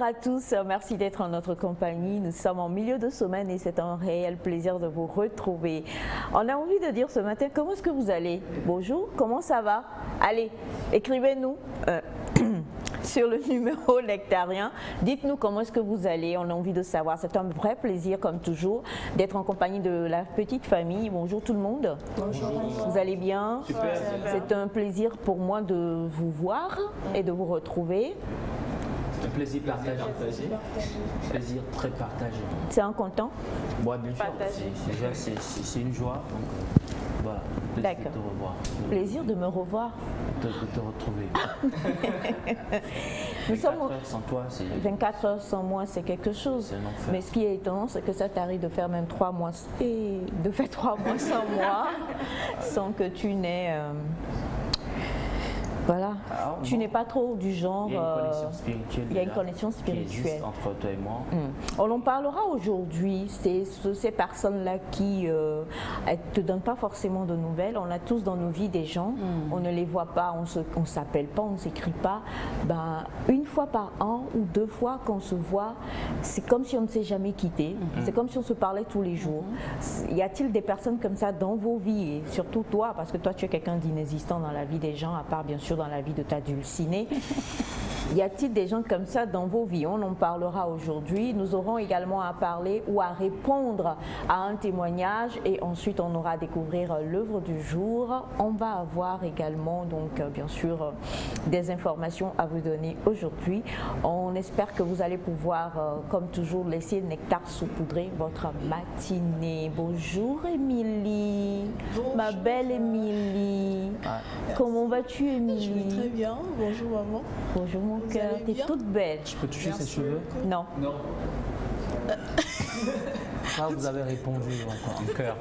à tous, merci d'être en notre compagnie. Nous sommes en milieu de semaine et c'est un réel plaisir de vous retrouver. On a envie de dire ce matin, comment est-ce que vous allez? Bonjour, comment ça va? Allez, écrivez-nous sur le numéro nectarien. Dites-nous comment est-ce que vous allez, on a envie de savoir. C'est un vrai plaisir, comme toujours, d'être en compagnie de la petite famille. Bonjour tout le monde. Bonjour. Vous allez bien? Super. C'est un plaisir pour moi de vous voir et de vous retrouver. Un plaisir partagé. Plaisir très partagé. C'est un content? Moi, bien sûr. Déjà, c'est une joie. Donc, voilà. Plaisir de te revoir. Plaisir de me revoir. De te retrouver. Nous 24 sommes heures sans toi, c'est... 24 heures sans moi, c'est quelque chose. Mais ce qui est étonnant, c'est que ça t'arrive de faire même 3 mois. Et de faire 3 mois sans moi, sans que tu n'aies... Voilà. Alors, tu n'es pas trop du genre... Il y a une connexion spirituelle. Il y a une connexion spirituelle. Qui existe entre toi et moi. On en parlera aujourd'hui. C'est ces personnes-là qui ne te donnent pas forcément de nouvelles. On a tous dans nos vies des gens. On ne les voit pas, on ne s'appelle pas, on ne s'écrit pas. Ben, une fois par an ou 2 fois qu'on se voit, c'est comme si on ne s'est jamais quitté. C'est comme si on se parlait tous les jours. Y a-t-il des personnes comme ça dans vos vies? Et surtout toi, parce que toi tu es quelqu'un d'inexistant dans la vie des gens, à part bien sûr dans la vie de ta dulcinée. Y a-t-il des gens comme ça dans vos vies? On en parlera aujourd'hui. Nous aurons également à parler ou à répondre à un témoignage et ensuite on aura à découvrir l'œuvre du jour. On va avoir également donc bien sûr des informations à vous donner aujourd'hui. On espère que vous allez pouvoir comme toujours laisser Nectar saupoudrer votre matinée. Bonjour Émilie, ma belle Émilie. Comment vas-tu Émilie? Je vais très bien. Bonjour maman. Bonjour mon cœur, t'es toute belle. Je peux toucher ses cheveux? Non. Non. Là, vous avez répondu en cœur.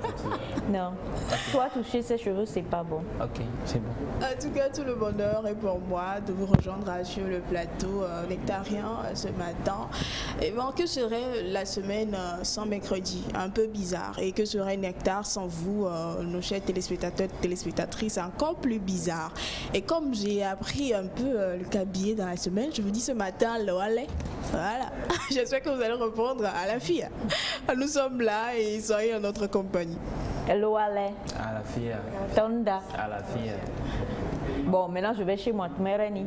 Non. Okay. Toi, toucher ses cheveux, c'est pas bon. Ok, c'est bon. En tout cas, tout le bonheur est pour moi de vous rejoindre sur le plateau nectarien ce matin. Et bon, que serait la semaine sans mercredi? Un peu bizarre. Et que serait Nectar sans vous, nos chers téléspectateurs, téléspectatrices? Encore plus bizarre. Et comme j'ai appris un peu le cabier dans la semaine, je vous dis ce matin, Loale. Voilà. J'espère que vous allez répondre à la fille. Nous sommes là et soyez en notre compagnie. Loale. À la fille. Tonda. À la fille. Bon, maintenant je vais chez moi. Tmereni.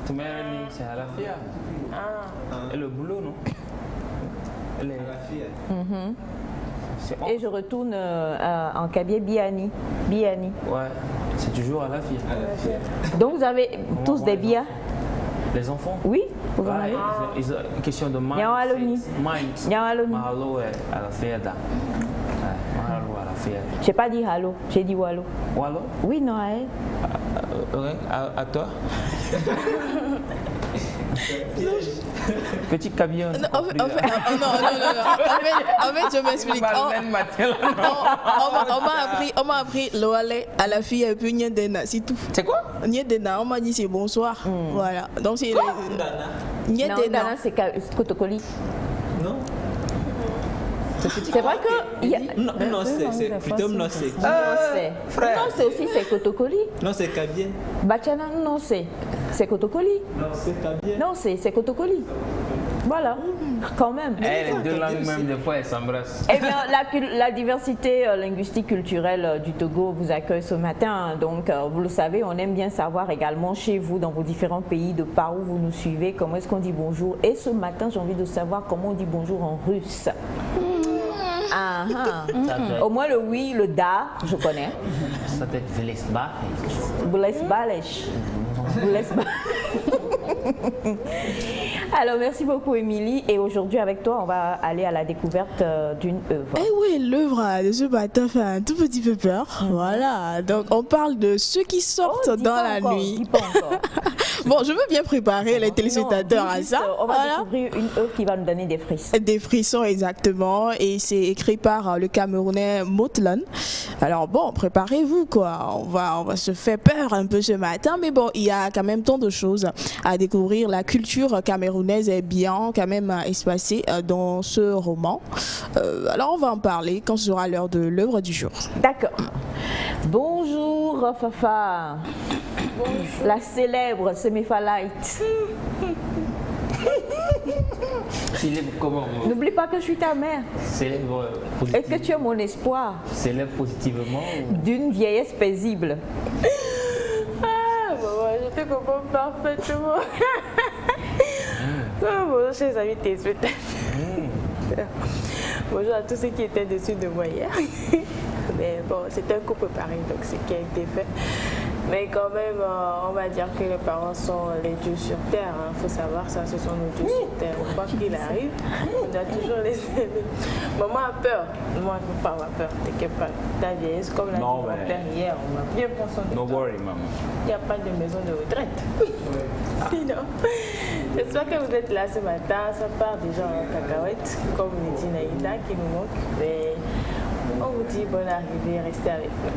Tmereni, c'est à la fille. Et le boulot, non? Elle est... À la fille. Et je retourne en cabier Biani. Biani. Ouais, c'est toujours à la fille. Donc vous avez tous des biens? Les enfants? Oui, vous en avez. Une question de mind. Mahalo à la fieda. Mahalo à la fieda. J'ai pas dit halo, j'ai dit walo. Walo? Oui, non, à elle. À toi? Petit camion. Non, en fait, je m'explique. On m'a appris Loale à la fille et puis Nyedena, c'est tout. C'est quoi? Nyedena, on m'a dit c'est bonsoir. Voilà. Donc c'est Nyedena, c'est Kotokoli. Non. C'est vrai que... Non, c'est plutôt non, c'est qui? Frère. Non, c'est aussi c'est Kotokoli. Non, c'est Kabien. Bachana, non, c'est Kotokoli. Non, c'est Kabien. Non, c'est Kotokoli. Voilà, quand même. Les deux langues même, des fois, elles s'embrassent. Eh bien, la diversité linguistique culturelle du Togo vous accueille ce matin. Donc, vous le savez, on aime bien savoir également chez vous, dans vos différents pays, de par où vous nous suivez, comment est-ce qu'on dit bonjour. Et ce matin, j'ai envie de savoir comment on dit bonjour en russe. Au moins le oui, le da, je connais. Ça peut être Vlesba. Vlesbalech. Alors merci beaucoup Émilie et aujourd'hui avec toi on va aller à la découverte d'une œuvre. Eh oui, l'œuvre de ce matin fait un tout petit peu peur. Voilà, donc on parle de ceux qui sortent dans la nuit. Dis pas encore. Bon, je veux bien préparer les téléspectateurs à ça. On va découvrir une œuvre qui va nous donner des frissons. Des frissons, exactement. Et c'est écrit par le Camerounais Motlan. Alors bon, préparez-vous quoi. On va se faire peur un peu ce matin. Mais bon, il y a quand même tant de choses à découvrir. La culture camerounaise est bien quand même espacée dans ce roman. Alors on va en parler quand ce sera l'heure de l'œuvre du jour. D'accord. Bonjour Fafa. Bonjour. La célèbre Semifalite. Célèbre comment? N'oublie pas que je suis ta mère. Célèbre Est-ce positivement. que tu es mon espoir? Célèbre positivement ou... D'une vieillesse paisible. Ah, maman, je te comprends parfaitement. Bonjour, chers amis téléspectateurs. Bonjour à tous ceux qui étaient dessus de moi hier. Mais bon, c'est un coup préparé, donc c'est ce qui a été fait. Mais quand même, on va dire que les parents sont les dieux sur terre. Il faut savoir ça, ce sont nos dieux sur terre. Quoi qu'il arrive, on doit toujours les aider. Maman a peur. Moi, je ne peux pas avoir peur. T'inquiète pas. Ta vieillesse, comme l'a dit mon père hier, on va bien prendre son No temps. worry, maman. Il n'y a pas de maison de retraite. Sinon, j'espère que vous êtes là ce matin. Ça part déjà en cacahuète, comme le dit Naïda qui nous manque. Mais on vous dit bonne arrivée, restez avec nous.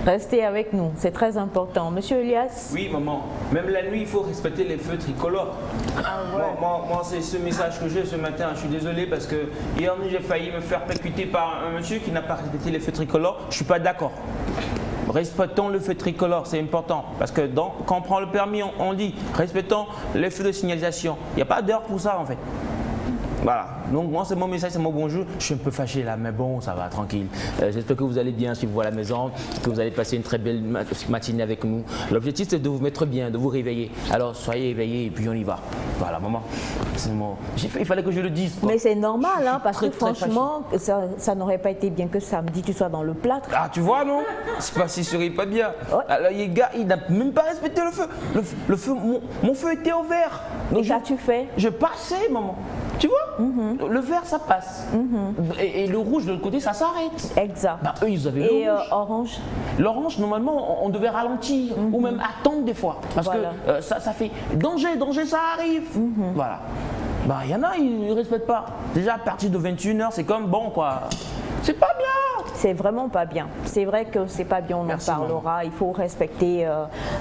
Restez avec nous, c'est très important. Monsieur Elias? Oui, maman. Même la nuit, il faut respecter les feux tricolores. Ah ouais. Moi, c'est ce message que j'ai ce matin. Je suis désolé parce que hier nuit, j'ai failli me faire percuter par un monsieur qui n'a pas respecté les feux tricolores. Je suis pas d'accord. Respectons le feu tricolore, c'est important. Parce que quand on prend le permis, on dit respectons les feux de signalisation. Il n'y a pas d'heure pour ça en fait. Voilà, donc moi c'est mon message, c'est mon bonjour. Je suis un peu fâché là, mais bon, ça va, tranquille. J'espère que vous allez bien si vous à la maison, que vous allez passer une très belle matinée avec nous. L'objectif c'est de vous mettre bien, de vous réveiller. Alors soyez éveillés et puis on y va. Voilà, maman, il fallait que je le dise. Quoi. Mais c'est normal, hein, parce que très franchement, ça n'aurait pas été bien que samedi tu sois dans le plâtre. Ah, tu vois, non? C'est pas si serait pas bien. Ouais. Alors, les gars, il n'a même pas respecté le feu. Le feu, mon feu était au vert. Et qu'as-tu fait? Je passais, maman. Tu vois, le vert, ça passe. Et le rouge, de l'autre côté, ça s'arrête. Exact. Bah, eux, ils avaient le Et rouge. orange? L'orange, normalement, on devait ralentir ou même attendre des fois. Parce Voilà. que ça fait danger, ça arrive. Voilà. Bah, il y en a, ils ne respectent pas. Déjà, à partir de 21h, c'est comme bon, quoi. C'est pas bien. C'est vraiment pas bien. C'est vrai que c'est pas bien, on Merci, en parlera. Il faut respecter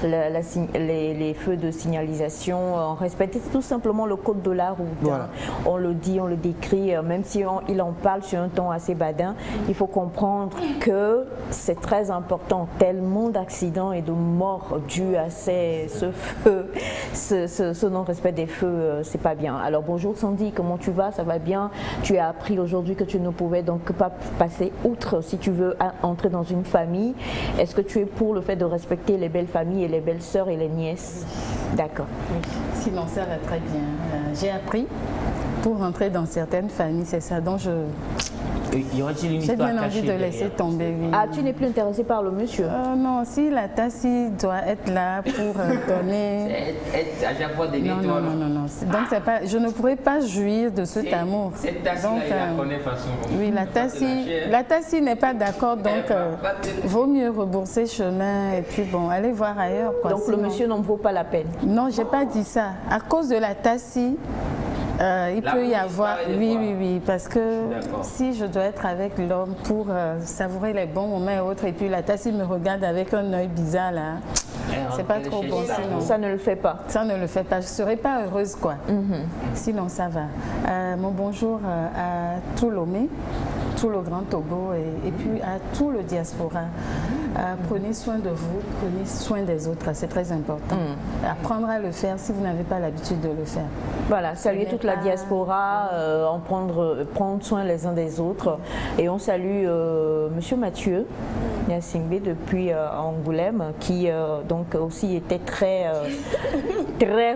les feux de signalisation, respecter tout simplement le code de la route. Voilà. On le dit, on le décrit, même si il en parle sur un ton assez badin, il faut comprendre que c'est très important. Tellement d'accidents et de morts dus à ce feu, ce non-respect des feux, c'est pas bien. Alors bonjour Sandy, comment tu vas? Ça va bien? Tu as appris aujourd'hui que tu ne pouvais donc pas passer outre si tu veux entrer dans une famille. Est-ce que tu es pour le fait de respecter les belles familles et les belles sœurs et les nièces? D'accord. Oui. Sinon, ça va très bien. J'ai appris pour rentrer dans certaines familles, c'est ça. Donc, Y aurait-il une j'ai histoire bien cachée envie de laisser derrière? tomber. Oui. Ah, tu n'es plus intéressée par le monsieur? Non, si la Tassi doit être là pour donner. À chaque fois des Non. Donc, c'est pas, je ne pourrais pas jouir de cet amour. Cette tasse-là, Donc, il la connaît façon. oui, la Tassi n'est pas d'accord, donc vaut mieux rebourser chemin et puis bon, aller voir ailleurs. Quoi. Donc Sinon, le monsieur n'en vaut pas la peine? Non, j'ai pas dit ça. À cause de la Tassi, il peut y avoir, oui, parce que si je dois être avec l'homme pour savourer les bons moments et autres, et puis la Tassi me regarde avec un œil bizarre là, c'est pas trop bon sinon. Ça ne le fait pas? Ça ne le fait pas, je serais pas heureuse quoi. Sinon ça va. Mon bonjour à tout Lomé, tout le Grand Togo et puis à tout le diaspora. Prenez soin de vous, prenez soin des autres, c'est très important. Apprendre à le faire si vous n'avez pas l'habitude de le faire. Voilà, saluer toute la diaspora, prendre soin les uns des autres. Et on salue Monsieur Mathieu Nyasingbe depuis Angoulême, qui donc aussi était très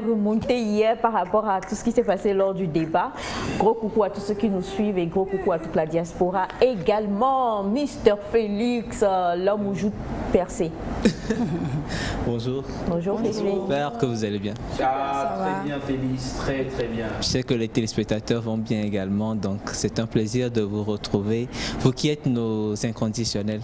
remonté hier par rapport à tout ce qui s'est passé lors du débat. Gros coucou à tous ceux qui nous suivent et gros coucou à toute la diaspora. Également, Mister Félix, l'homme au joue percé. Bonjour. Bonjour Félix. J'espère que vous allez bien. Très bien Félix, très bien. Je sais que les téléspectateurs vont bien également, donc c'est un plaisir de vous retrouver. Vous qui êtes nos inconditionnels,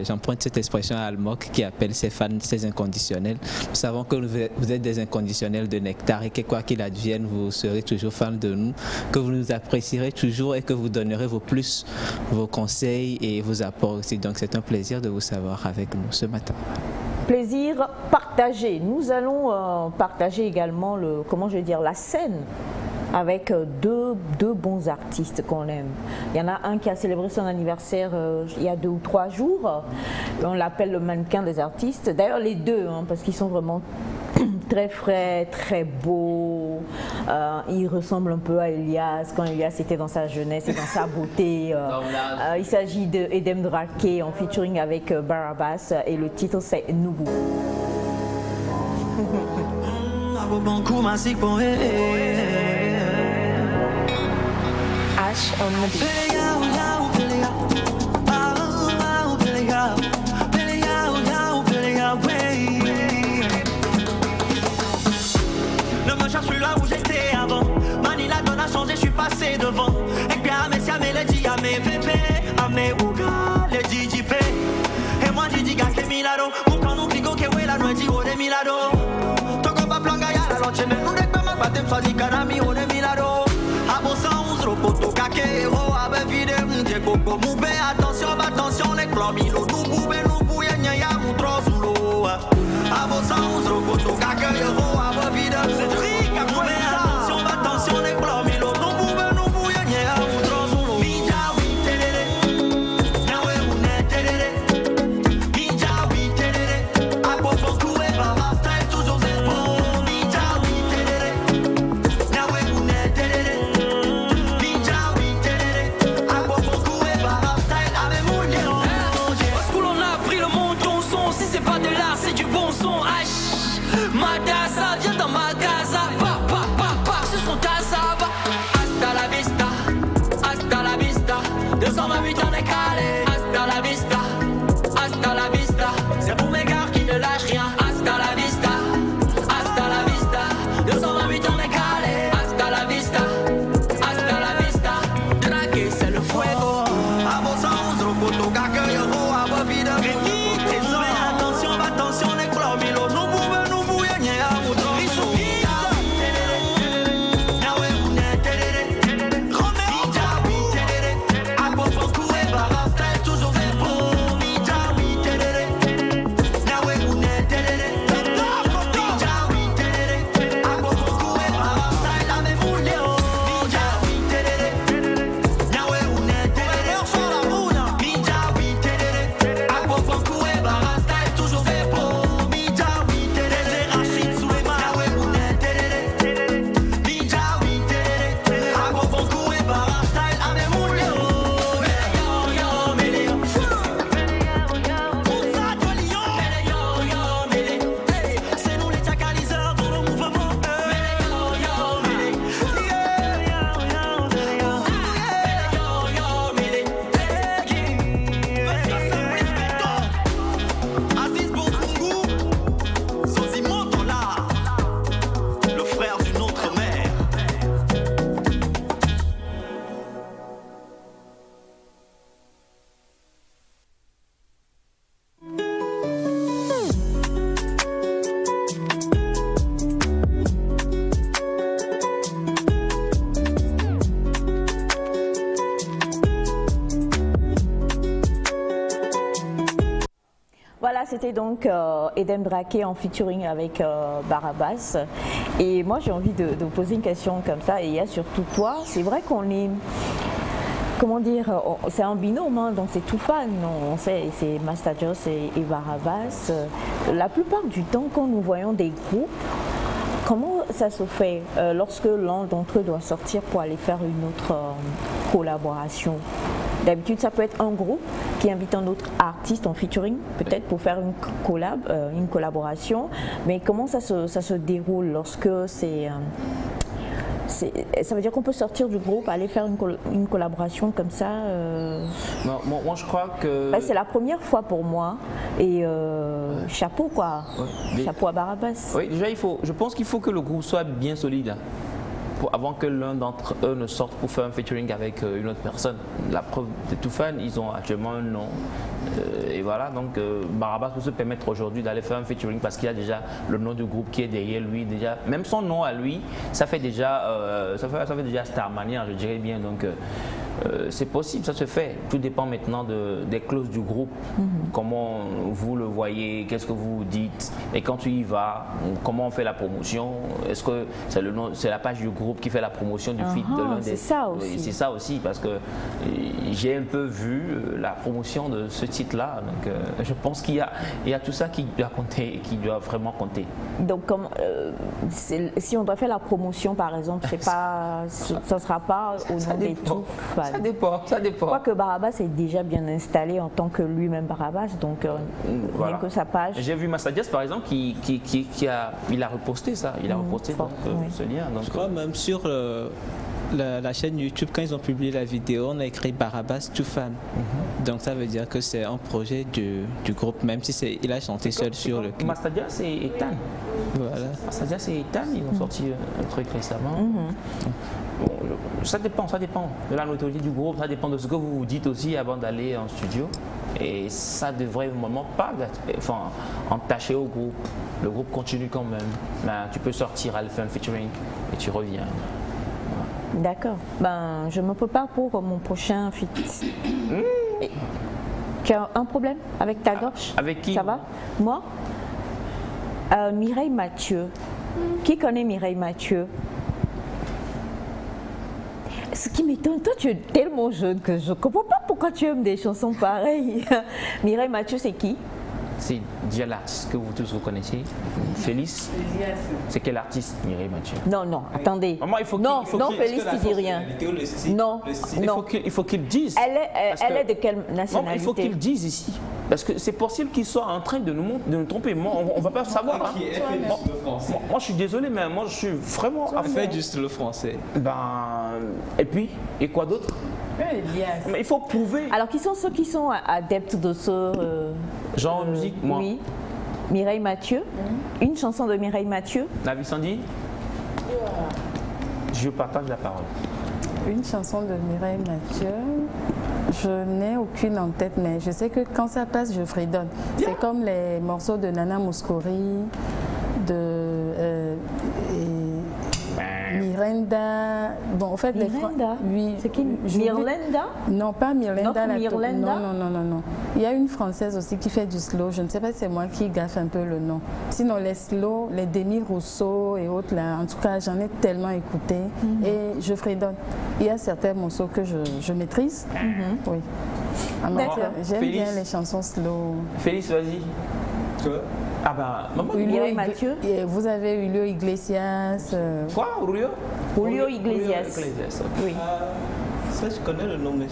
j'emprunte cette expression à Almoc qui appelle ses fans ses inconditionnels. Nous savons que vous êtes des inconditionnels de Nectar et que quoi qu'il advienne, vous serez toujours fans de nous, que vous nous apprécierez toujours et que vous donnerez vos plus, vos conseils et vos apports aussi. Donc c'est un plaisir de vous savoir avec nous ce matin. Plaisir partagé. Nous allons partager également la scène avec deux bons artistes qu'on aime. Il y en a un qui a célébré son anniversaire il y a 2 ou 3 jours. On l'appelle le mannequin des artistes. D'ailleurs les deux, parce qu'ils sont vraiment très frais, très beaux, Il ressemble un peu à Elias quand Elias était dans sa jeunesse et dans sa beauté. Il s'agit de Edem Drake en featuring avec Barabas et le titre c'est Noubou. Ash on the beat. Ne me cherche plus là où j'étais avant. Mani la donne a changé, je suis passé devant. Et bien à mes si à mes lady, à mes bébés, à mes ouga, les DJP. Et moi j'ai dit gasque milado. Mon canon cligo que ouais la nuit on est milado. Toko pa planga ya la loche mais nous n'est pas ma batem soit dit kanami on est milado. A bon sens ropoto kake hero avec vide m'dje coco moube attention les clomilo nous boube nous bouye nya ya mon trosulo. A bon sens ropoto kake hero avec vide c'est trick à moube attention les clomilo nous bouye nya ya mon trosulo. Mija wi telele nawe une telele mija wi telele a popo coué baba style toujours c'est bon. Mija wi telele nawe une telele mija wi telele a popo coué baba style avec mon lion. Au school on a pris le monton son, si c'est pas de l'art c'est du bon son. H Madassa viens dans ma casa, pa ce sont ta sava. Hasta la vista 228 on est calé. Hasta la vista c'est pour mes gars qui ne lâchent rien. Hasta la vista 228 on est calé. Hasta la vista Drake c'est le fuego. A vos sens ropoto kake yoro a vos vides. Attention les clomilo nous bouye nya a moutro. Voilà, c'était donc Edem Drake en featuring avec Barabas. Et moi, j'ai envie de vous poser une question comme ça, et il y a surtout toi. C'est vrai qu'on est, comment dire, c'est un binôme, hein, donc c'est tout fan. On sait, c'est Master Joss et Barabas. La plupart du temps, quand nous voyons des groupes, comment ça se fait lorsque l'un d'entre eux doit sortir pour aller faire une autre collaboration? D'habitude, ça peut être un groupe qui invite un autre artiste en featuring, peut-être pour faire une collaboration. Mais comment ça se déroule lorsque c'est... ça veut dire qu'on peut sortir du groupe, aller faire une collaboration comme ça Non, moi je crois que... C'est la première fois pour moi. Et chapeau quoi, ouais, chapeau à Barabas. Oui, déjà je pense qu'il faut que le groupe soit bien solide. Avant que l'un d'entre eux ne sorte pour faire un featuring avec une autre personne. La preuve, des tout fans, ils ont actuellement un nom. Et voilà, donc Barabas peut se permettre aujourd'hui d'aller faire un featuring parce qu'il y a déjà le nom du groupe qui est derrière lui. Déjà, même son nom à lui, ça fait déjà Starmania, je dirais bien. Donc c'est possible, ça se fait. Tout dépend maintenant des clauses du groupe. Comment vous le voyez, qu'est-ce que vous dites, et quand tu y vas, comment on fait la promotion. Est-ce que c'est la page du groupe qui fait la promotion du feed de l'un des... C'est ça aussi. C'est ça aussi, parce que j'ai un peu vu la promotion de ce titre-là. Donc, je pense qu'il y a tout ça qui doit compter, qui doit vraiment compter. Donc, si on doit faire la promotion, par exemple, ça ne sera pas au nom des tout fans. Ça dépend. Quoique Barabas est déjà bien installé en tant que lui-même Barabas, donc rien que sa page. J'ai vu Massadias, par exemple, il a reposté ça, il a reposté ce lien. Donc, je crois même sur la chaîne YouTube, quand ils ont publié la vidéo, on a écrit Barabas to Fan. Donc ça veut dire que c'est un projet du groupe, même si il a chanté seul sur le clip. Massadias et Ethan. Voilà. Massadias et Ethan, ils ont sorti un truc récemment. Bon, ça dépend de la notoriété du groupe, ça dépend de ce que vous vous dites aussi avant d'aller en studio. Et ça devrait vraiment pas entacher au groupe. Le groupe continue quand même. Ben, tu peux sortir Alpha featuring et tu reviens. D'accord. Ben, je me prépare pour mon prochain feat. Tu as un problème avec ta gorge? Avec qui? Ça va? Moi? Mireille Mathieu. Qui connaît Mireille Mathieu? Ce qui m'étonne, toi tu es tellement jeune que je ne comprends pas pourquoi tu aimes des chansons pareilles. Mireille Mathieu, c'est qui? C'est déjà l'artiste que vous tous vous connaissez. Félix. C'est quel artiste, Mireille Mathieu? Non, attendez. Maman, Félix, tu dis rien. Non. Il faut qu'il dise. Elle est de quelle nationalité? Il faut qu'il dise ici. Parce que c'est possible qu'il soit en train de nous tromper. Moi, on ne va pas savoir. Moi, je suis désolé, mais moi, je suis vraiment... Elle fait juste le français. Et quoi d'autre? Mais il faut prouver. Alors, qui sont ceux qui sont adeptes de ce... genre musique, moi. Oui. Mireille Mathieu. Une chanson de Mireille Mathieu. Navi Sandy. Je partage la parole. Une chanson de Mireille Mathieu. Je n'ai aucune en tête, mais je sais que quand ça passe, je fredonne. C'est comme les morceaux de Nana Mouskouri, de Miranda. Bon, en fait, Miranda? Oui. C'est qui? Miranda? Non, pas Miranda. Miranda? Non. Il y a une Française aussi qui fait du slow. Je ne sais pas si c'est moi qui gaffe un peu le nom. Sinon, les slow, les Demi Rousseau et autres, là, en tout cas, j'en ai tellement écouté et je fredonne. Il y a certains morceaux que je maîtrise. Oui. J'aime bien les chansons slow. Félix, vas-y. Quoi? Ah bah, maman, Mathieu. Vous avez Julio Iglesias. Quoi, Julio? Julio Iglesias. Oui. Ça, je connais le nom, mais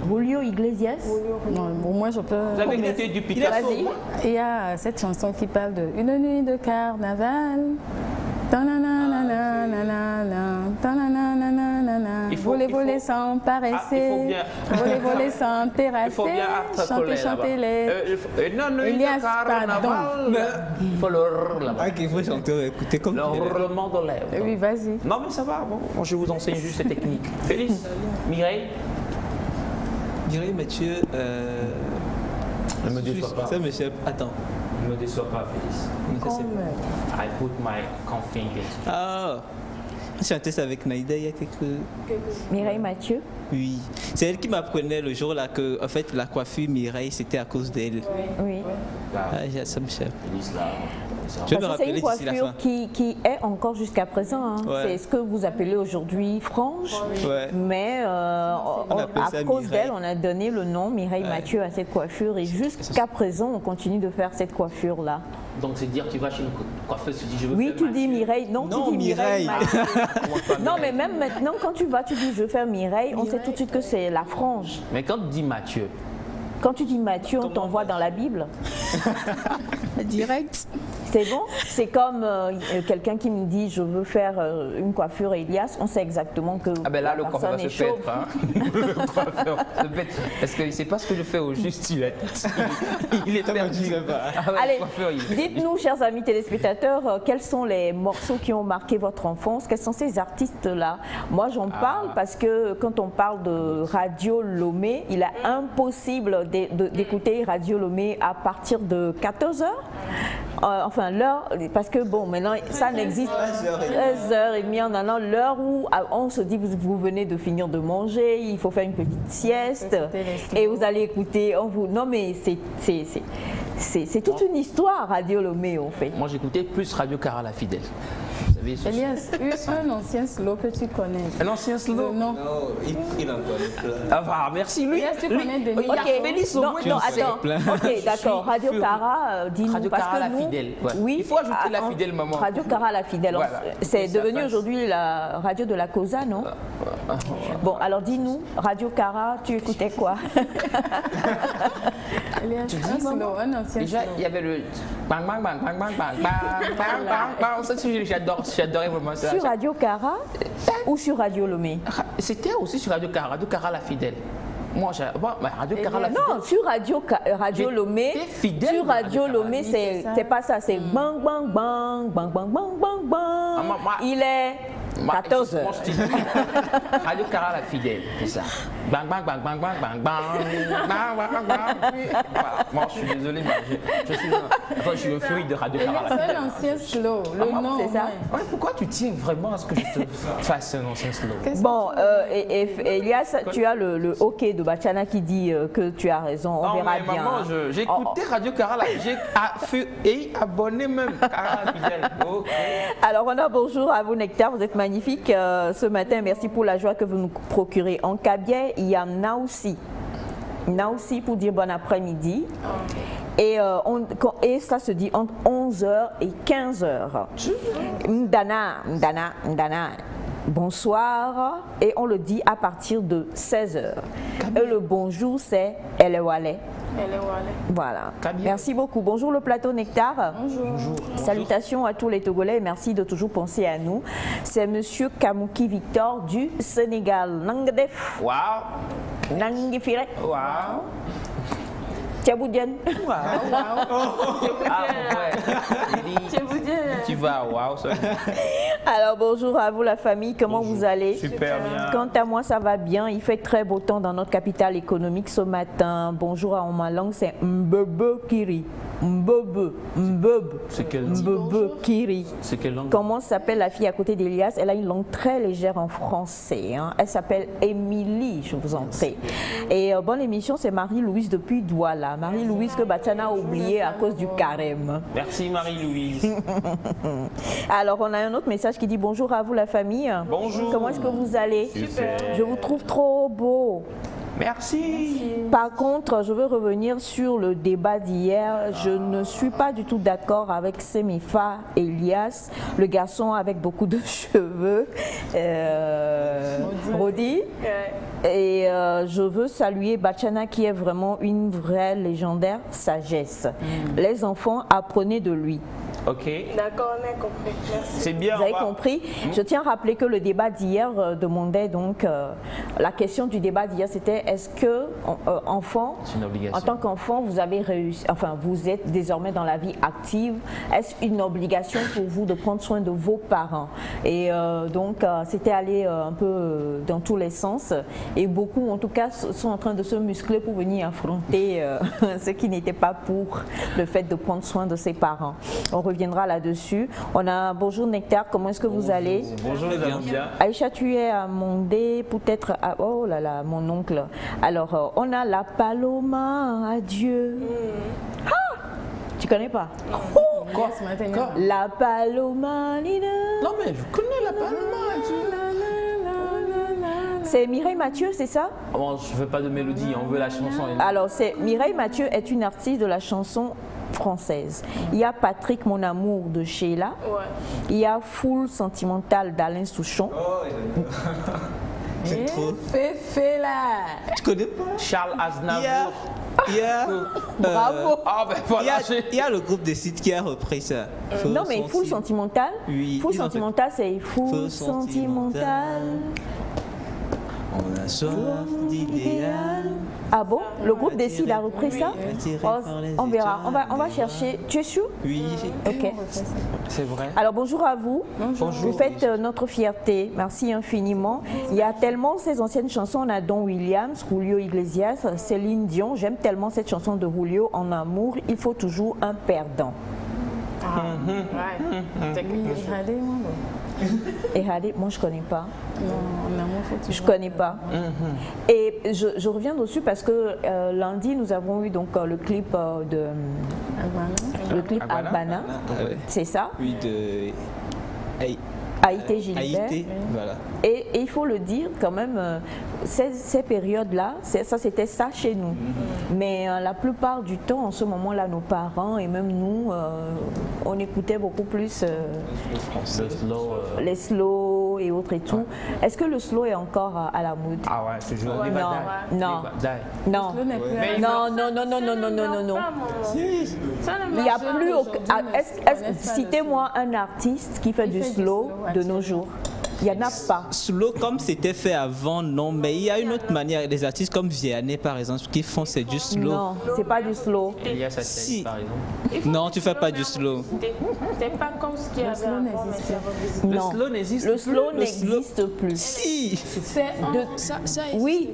Julio Iglesias. Non, bon, moi, je peux... Vous avez écouté du Picasso? Il y a cette chanson qui parle de Une nuit de carnaval. Voler sans paresser, voler sans terrasser, chanter les... Elias, pardon. Il faut le là-bas. Il faut chanter, écouter comme le roulement de lèvres. Oui, vas-y. Non mais ça va, bon, je vous enseigne juste ces techniques. Félix, Mireille? Mireille Mathieu, ne me déçois pas. Ça m'échappe. Attends. Ne me déçois pas, Félix. I put my confidence. Ah, on chantait ça avec Naïda il y a quelques... Mireille Mathieu. Oui, c'est elle qui m'apprenait le jour là que en fait la coiffure Mireille c'était à cause d'elle. Oui. Ça me cherche. Félix là. C'est une coiffure qui est encore jusqu'à présent. Hein. C'est ce que vous appelez aujourd'hui frange. Mais à cause d'elle, on a donné le nom Mireille Mathieu à cette coiffure. Et jusqu'à présent, on continue de faire cette coiffure-là. Donc c'est dire que tu vas chez une coiffeuse, tu dis je veux faire tu dis Mireille. Non, tu dis Mireille. Non, mais même maintenant, quand tu vas, tu dis je veux faire Mireille, on sait tout de suite que c'est la frange. Mais quand tu dis Mathieu? Quand tu dis Mathieu, on t'envoie dans la Bible. Direct. C'est bon. C'est comme quelqu'un qui me dit je veux faire une coiffure Elias, on sait exactement que ah ben là, la le coiffeur va se chauve. perdre. Hein. Le coiffeur se pète. Parce qu'il ne sait pas ce que je fais au juste. Il est perdu. Allez, dites-nous, chers amis téléspectateurs, quels sont les morceaux qui ont marqué votre enfance? Quels sont ces artistes-là? Moi, j'en parle parce que quand on parle de Radio Lomé, il est impossible d'écouter Radio Lomé à partir de 14h. En fait, enfin l'heure, parce que bon, maintenant ça n'existe. 13h30 en allant, l'heure où on se dit vous venez de finir de manger, il faut faire une petite sieste et vous allez écouter. Non mais c'est toute une histoire, Radio Lomé en fait. Moi j'écoutais plus Radio Cara la Fidèle. Elias, un ancien slow que tu connais. Un ancien slow? Non. Il en connaît plein. Ah bah, merci lui. Elias, tu connais Denis. Non, attends. Ok, d'accord. Radio Cara, dis-nous. Radio parce Cara que la nous, Fidèle. Ouais. Oui. Il faut ajouter la Fidèle, maman. Radio Cara la Fidèle. Voilà. C'est devenu aujourd'hui la radio de la Cosa, non? Bon, alors dis-nous, Radio Cara, tu écoutais quoi? Elias, un slow, un ancien Déjà, slow. il y avait le bang bang bang bang bang bang bang bang bang bang. Ça, j'adorais vraiment ça. Sur Radio Cara ou sur Radio Lomé? C'était aussi sur Radio Cara la Fidèle. Moi, Radio Cara la Fidèle. Non, sur Radio Lomé. Fidèle. Sur Radio Lomé, c'est pas ça, c'est bang bang bang bang bang bang bang bang. Il est 14h. Radio Cara la Fidèle, c'est ça. Bang bang bang bang bang bang bang bang bang bang. Moi, je suis désolé, mais je suis un fruit de Radio Cara la Fidèle. C'est un ancien slow, le nom. C'est ça. Ouais, pourquoi tu tiens vraiment à ce que je te fasse un ancien slow? Bon, Elias, tu as le hockey de Bachana qui dit que tu as raison, on verra bien. Maman, j'ai écouté Radio Cara, j'ai abonné même Cara la Fidèle. Okay. Alors on a bonjour à vous Nectar, vous êtes magnifique ce matin, merci pour la joie que vous nous procurez. En Kabylie, il y a Naoussi pour dire bon après-midi. Et ça se dit entre 11h et 15h. Ndana. Bonsoir. Et on le dit à partir de 16h. Et le bonjour, c'est Elewale. Voilà. Merci beaucoup. Bonjour le plateau Nectar. Bonjour. Salutations à tous les Togolais et merci de toujours penser à nous. C'est monsieur Kamouki Victor du Sénégal. Nangdef. Wow. Nangifire. Wow. Tchaboudienne. Wow. Ah ouais. Tu vas, wow. Alors bonjour à vous la famille, comment vous allez? Super bien. Quant à moi ça va bien, il fait très beau temps dans notre capitale économique ce matin. Bonjour en ma langue c'est Mbebe Kiri. Mbebe. C'est quelle langue? Mbebe Kiri. C'est quelle langue? Comment s'appelle la fille à côté d'Elias? Elle a une langue très légère en français. Hein. Elle s'appelle Émilie, je vous en prie. Et bonne émission, c'est Marie-Louise depuis Douala. Marie-Louise que Bachana a oublié à cause du carême. Merci Marie-Louise. Alors on a un autre message qui dit bonjour à vous la famille. Bonjour. Comment est-ce que vous allez? Super. Je vous trouve trop beau. Merci. Par contre, je veux revenir sur le débat d'hier. Je ne suis pas du tout d'accord avec Semifa Elias, le garçon avec beaucoup de cheveux, Rodi. Et je veux saluer Bachana qui est vraiment une vraie légendaire sagesse. Les enfants, apprenez de lui. Ok. D'accord, on a compris. Merci. C'est bien. Vous avez compris? Je tiens à rappeler que le débat d'hier demandait donc, la question du débat d'hier c'était est-ce que enfant, en tant qu'enfant, vous avez réussi, enfin vous êtes désormais dans la vie active, est-ce une obligation pour vous de prendre soin de vos parents? Et donc c'était allé un peu dans tous les sens et beaucoup en tout cas sont en train de se muscler pour venir affronter ce qui n'était pas pour le fait de prendre soin de ses parents. On reviendra là-dessus. On a bonjour Nectar, comment est-ce que vous allez? Bonjour les amis. Aïcha, tu es à Mondé, peut-être à... Oh là là, mon oncle. Alors, on a la Paloma, adieu. Ah, tu connais pas? Quoi ce matin? La Paloma, Nina. Non mais je connais la Paloma. C'est Mireille Mathieu, c'est ça? Bon, je veux pas de mélodie, on veut la chanson. Alors, Mireille Mathieu est une artiste de la chanson française. Il y a Patrick Mon Amour de Sheila. Ouais. Il y a Foule Sentimentale d'Alain Souchon. C'est trop. Féfé là. Tu connais pas? Charles Aznavour. Bravo. Ah ben voilà. Il y a le groupe de sites qui a repris ça. Non mais Foule Sentimentale. Oui. Foule Sentimentale c'est Foule Sentimentale. On a soif d'idéal. Ah bon? Le groupe des Cides a repris ça? On verra. On va chercher. Tu es sûr? Oui. Ok. C'est vrai. Alors bonjour à vous. Bonjour. Vous faites notre fierté. Merci infiniment. Il y a tellement ces anciennes chansons. On a Don Williams, Julio Iglesias, Céline Dion. J'aime tellement cette chanson de Julio. En amour, il faut toujours un perdant. Ehadé, moi je connais pas. Non, je connais pas. Et je reviens dessus parce que lundi nous avons eu donc le clip de Albana, c'est ça? Oui, de Haïté Gilbert. Haïté, voilà. Et il faut le dire quand même, ces périodes-là, ça c'était ça chez nous. Mais la plupart du temps, en ce moment-là, nos parents et même nous, on écoutait beaucoup plus les slow et autres et tout. Est-ce que le slow est encore à la mode? Ah ouais, c'est toujours les non. Non. Il n'y a plus aucun... Citez-moi un artiste qui fait du slow de nos jours. Il n'y en a pas. Slow comme c'était fait avant, non, mais il y a une autre manière. Des artistes comme Vianney, par exemple, qui font c'est du slow. Non, c'est pas du slow. Elias Assaï, par exemple. Non, tu fais pas du slow. C'est pas comme ce qu'il y avait avant. Le slow n'existe plus. Le slow n'existe plus. Si. Oui.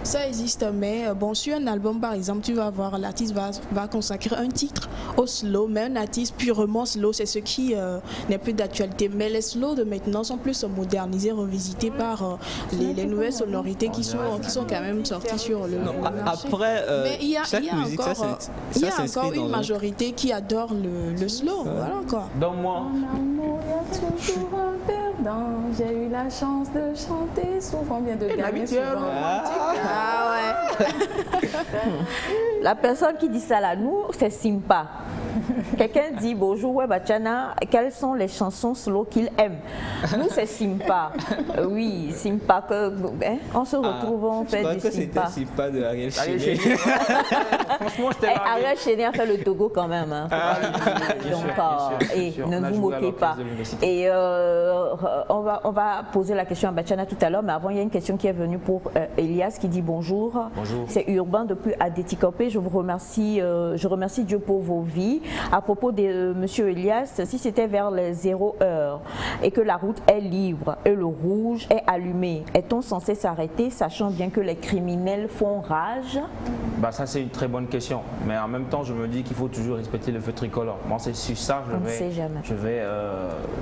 Ça existe, mais bon, sur un album, par exemple, tu vas voir, l'artiste va consacrer un titre au slow, mais un artiste purement slow, c'est ce qui n'est plus d'actualité. Mais les slow de maintenant sont plus modernisés, revisités par les nouvelles sonorités qui sont quand même sorties sur le marché. Après, mais il y a encore une dans majorité qui adore le slow. Voilà quoi. Donc moi, toujours un perdant. J'ai eu la chance de chanter souvent, bien de gagner souvent. La personne qui dit ça là, nous, c'est Simpa. Quelqu'un dit bonjour Webachana, quelles sont les chansons slow qu'il aime? Nous c'est Simpa. Oui, Simpa que on se retrouve, on fait du Simpa. C'était Simpa de Ariel Chéné. Franchement, j'étais là. Ariel Chéné a fait le Togo quand même. Hein. Donc, ne vous moquez pas. Et on va poser la question à Bachana tout à l'heure, mais avant il y a une question qui est venue pour Elias qui dit bonjour. Bonjour. C'est Urbain depuis Adéticopé. Je vous remercie, je remercie Dieu pour vos vies. À propos de Monsieur Elias, si c'était vers les 0 heures et que la route est libre et le rouge est allumé, est-on censé s'arrêter, sachant bien que les criminels font rage? Bah ça c'est une très bonne question, mais en même temps je me dis qu'il faut toujours respecter le feu tricolore. Moi c'est sur ça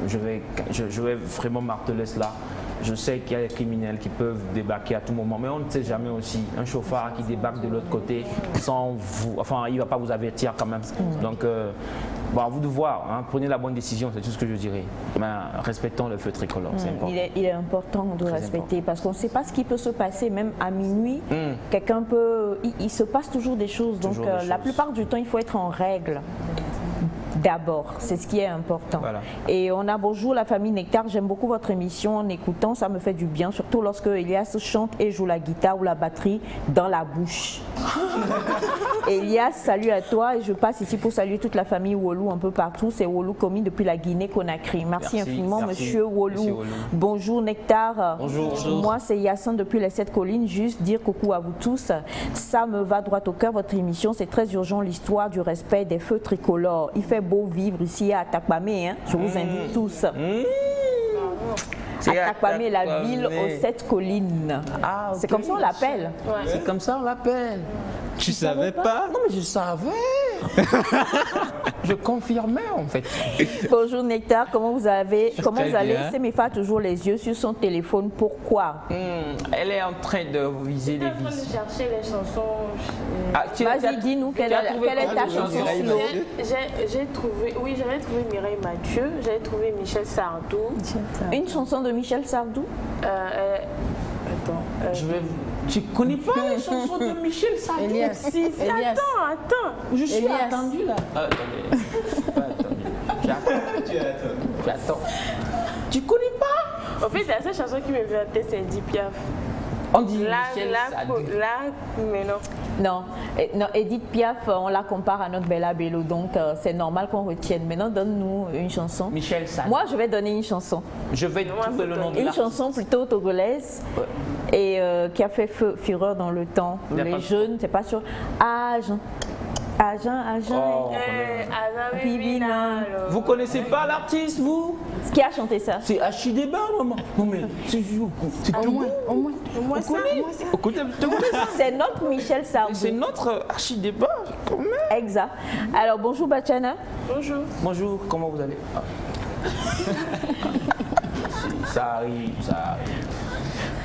je vais vraiment marteler cela. Je sais qu'il y a des criminels qui peuvent débarquer à tout moment, mais on ne sait jamais aussi. Un chauffard qui débarque de l'autre côté sans vous, enfin il ne va pas vous avertir quand même. Donc bon, à vous de voir, hein. Prenez la bonne décision, c'est tout ce que je dirais. Mais respectons le feu tricolore, c'est important. Il est important de respecter parce qu'on ne sait pas ce qui peut se passer, même à minuit. Quelqu'un peut, il se passe toujours des choses, donc la plupart du temps il faut être en règle. D'abord, c'est ce qui est important. Voilà. Et on a bonjour la famille Nectar, j'aime beaucoup votre émission en écoutant, ça me fait du bien, surtout lorsque Elias chante et joue la guitare ou la batterie dans la bouche. Elias, salut à toi et je passe ici pour saluer toute la famille Wolou un peu partout, c'est Wolou Komi depuis la Guinée-Conakry. Merci infiniment monsieur Wolou. Bonjour Nectar. Bonjour. Moi c'est Yassin depuis les 7 collines, juste dire coucou à vous tous. Ça me va droit au cœur votre émission, c'est très urgent l'histoire du respect des feux tricolores. Il fait beau vivre ici à Takpamé, hein. Je vous invite tous. À Takpamé, la ville aux 7 collines. Ah, okay. C'est comme ça on l'appelle. Ouais. C'est comme ça on l'appelle. Tu savais pas? Non mais je savais. Je confirmais en fait. Bonjour Nectar, comment vous allez? Semefa a toujours les yeux sur son téléphone. Pourquoi? Elle est en train de viser les vis. Elle est en train de chercher les chansons. Vas-y, dis-nous quelle est ta chanson slow? J'ai trouvé, oui, j'avais trouvé Mireille Mathieu, j'avais trouvé Michel Sardou. Une chanson de Michel Sardou? Attends. Tu connais pas les chansons de Michel Sardou? Elias. Attends. Je suis Elias. attendu là. J'attends. Tu connais pas? En fait, la seule chanson qui me vient à la tête, c'est Edith Piaf. On dit Michel Sardou. Mais non. Non, Edith Piaf, on la compare à notre Bella Bello, donc c'est normal qu'on retienne. Maintenant, donne-nous une chanson. Michel Sardou. Moi, je vais donner une chanson. Je vais trouver le nom de une chanson plutôt togolaise et qui a fait fureur dans le temps. Les jeunes, c'est pas sûr. Oh, Bibinal. vous connaissez pas l'artiste, vous? Qui a chanté ça? C'est Hachideba, maman. Non mais c'est tout. On connaît. C'est notre Michel Sardou. C'est notre Hachideba, quand même. Exact. Alors bonjour Bachana. Bonjour. Bonjour, comment vous allez? Ça arrive.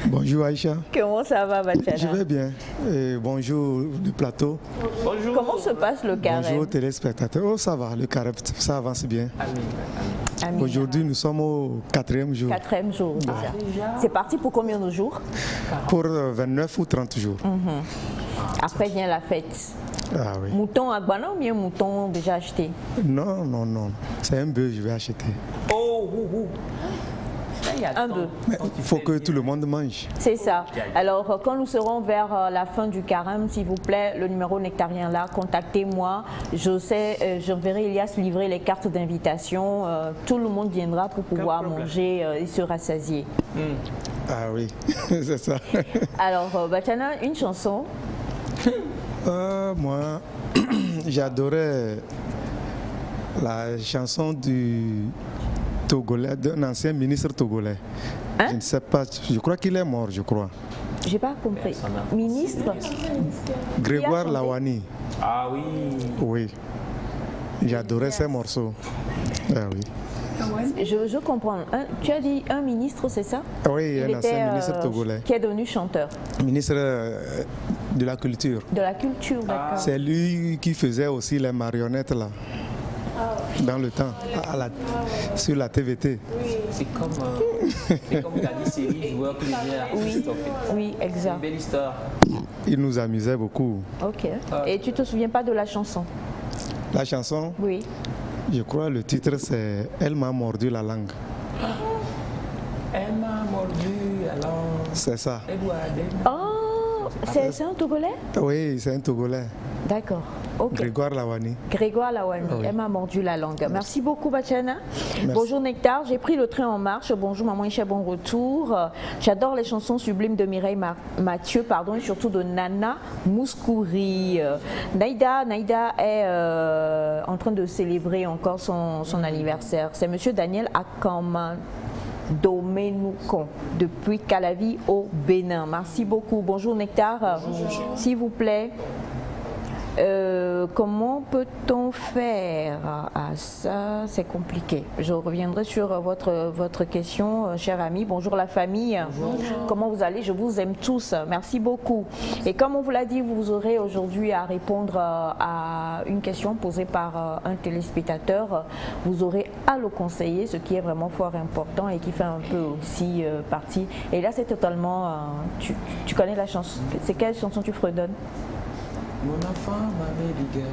Bonjour Aïcha. Comment ça va Bachana? Je vais bien. Et bonjour du plateau. Bonjour. Comment se passe le carême? Bonjour aux téléspectateurs. Oh ça va, le carême, ça avance bien. Amin. Aujourd'hui nous sommes au 4e jour. 4e jour déjà. C'est parti pour combien de jours? Pour 29 ou 30 jours. Après vient la fête. Ah oui. Mouton à Gbana ou bien mouton déjà acheté? Non. C'est un bœuf que je vais acheter. Un bœuf. Il faut que tout le monde mange. C'est ça. Alors, quand nous serons vers la fin du carême, s'il vous plaît, le numéro nectarien là, contactez-moi. J'enverrai Elias livrer les cartes d'invitation. Tout le monde viendra pour pouvoir manger et se rassasier. Ah oui, c'est ça. Alors, Bachana, une chanson? Moi, j'adorais la chanson du Togolais, d'un ancien ministre togolais. Hein? Je ne sais pas, je crois qu'il est mort, je crois. J'ai pas compris. Ministre? Grégoire chanté? Lawani. Ah oui. Oui. J'adorais ces morceaux. Ah oui. Je comprends. Tu as dit un ministre, c'est ça? Oui, un ancien ministre togolais. Qui est devenu chanteur? Ministre de la culture. De la culture, d'accord. C'est lui qui faisait aussi les marionnettes là. Dans le temps, sur la TVT. C'est comme la série joueur qui Oui, oui, exact. Une belle histoire. Il nous amusait beaucoup. Ok. Et tu te souviens pas de la chanson? La chanson, Oui. je crois le titre c'est « Elle m'a mordu la langue Elle m'a mordu la langue. » C'est ça. Oh, c'est un Togolais? Oui, c'est un Togolais. D'accord. Ok. Grégoire Lawani. Grégoire Lawani, Oui. Elle m'a mordu la langue. Merci beaucoup Bachana. Bonjour Nectar, j'ai pris le train en marche. Bonjour Maman Isha, bon retour. J'adore les chansons sublimes de Mireille Mathieu, pardon, et surtout de Nana Mouskouri. Naïda est en train de célébrer encore son anniversaire. C'est Monsieur Daniel Akama Domenukon depuis Calavi au Bénin. Merci beaucoup. Bonjour Nectar. S'il vous plaît. Comment peut-on faire? Ah ça c'est compliqué. Je reviendrai sur votre question, cher ami. Bonjour la famille. Bonjour. Comment vous allez? Je vous aime tous. Merci beaucoup. Et comme on vous l'a dit, vous aurez aujourd'hui à répondre à une question posée par un téléspectateur. Vous aurez à le conseiller, ce qui est vraiment fort important et qui fait un peu aussi partie. Et là c'est totalement... tu connais la chanson? C'est quelle chanson tu fredonnes? Mon enfant, ma baby girl.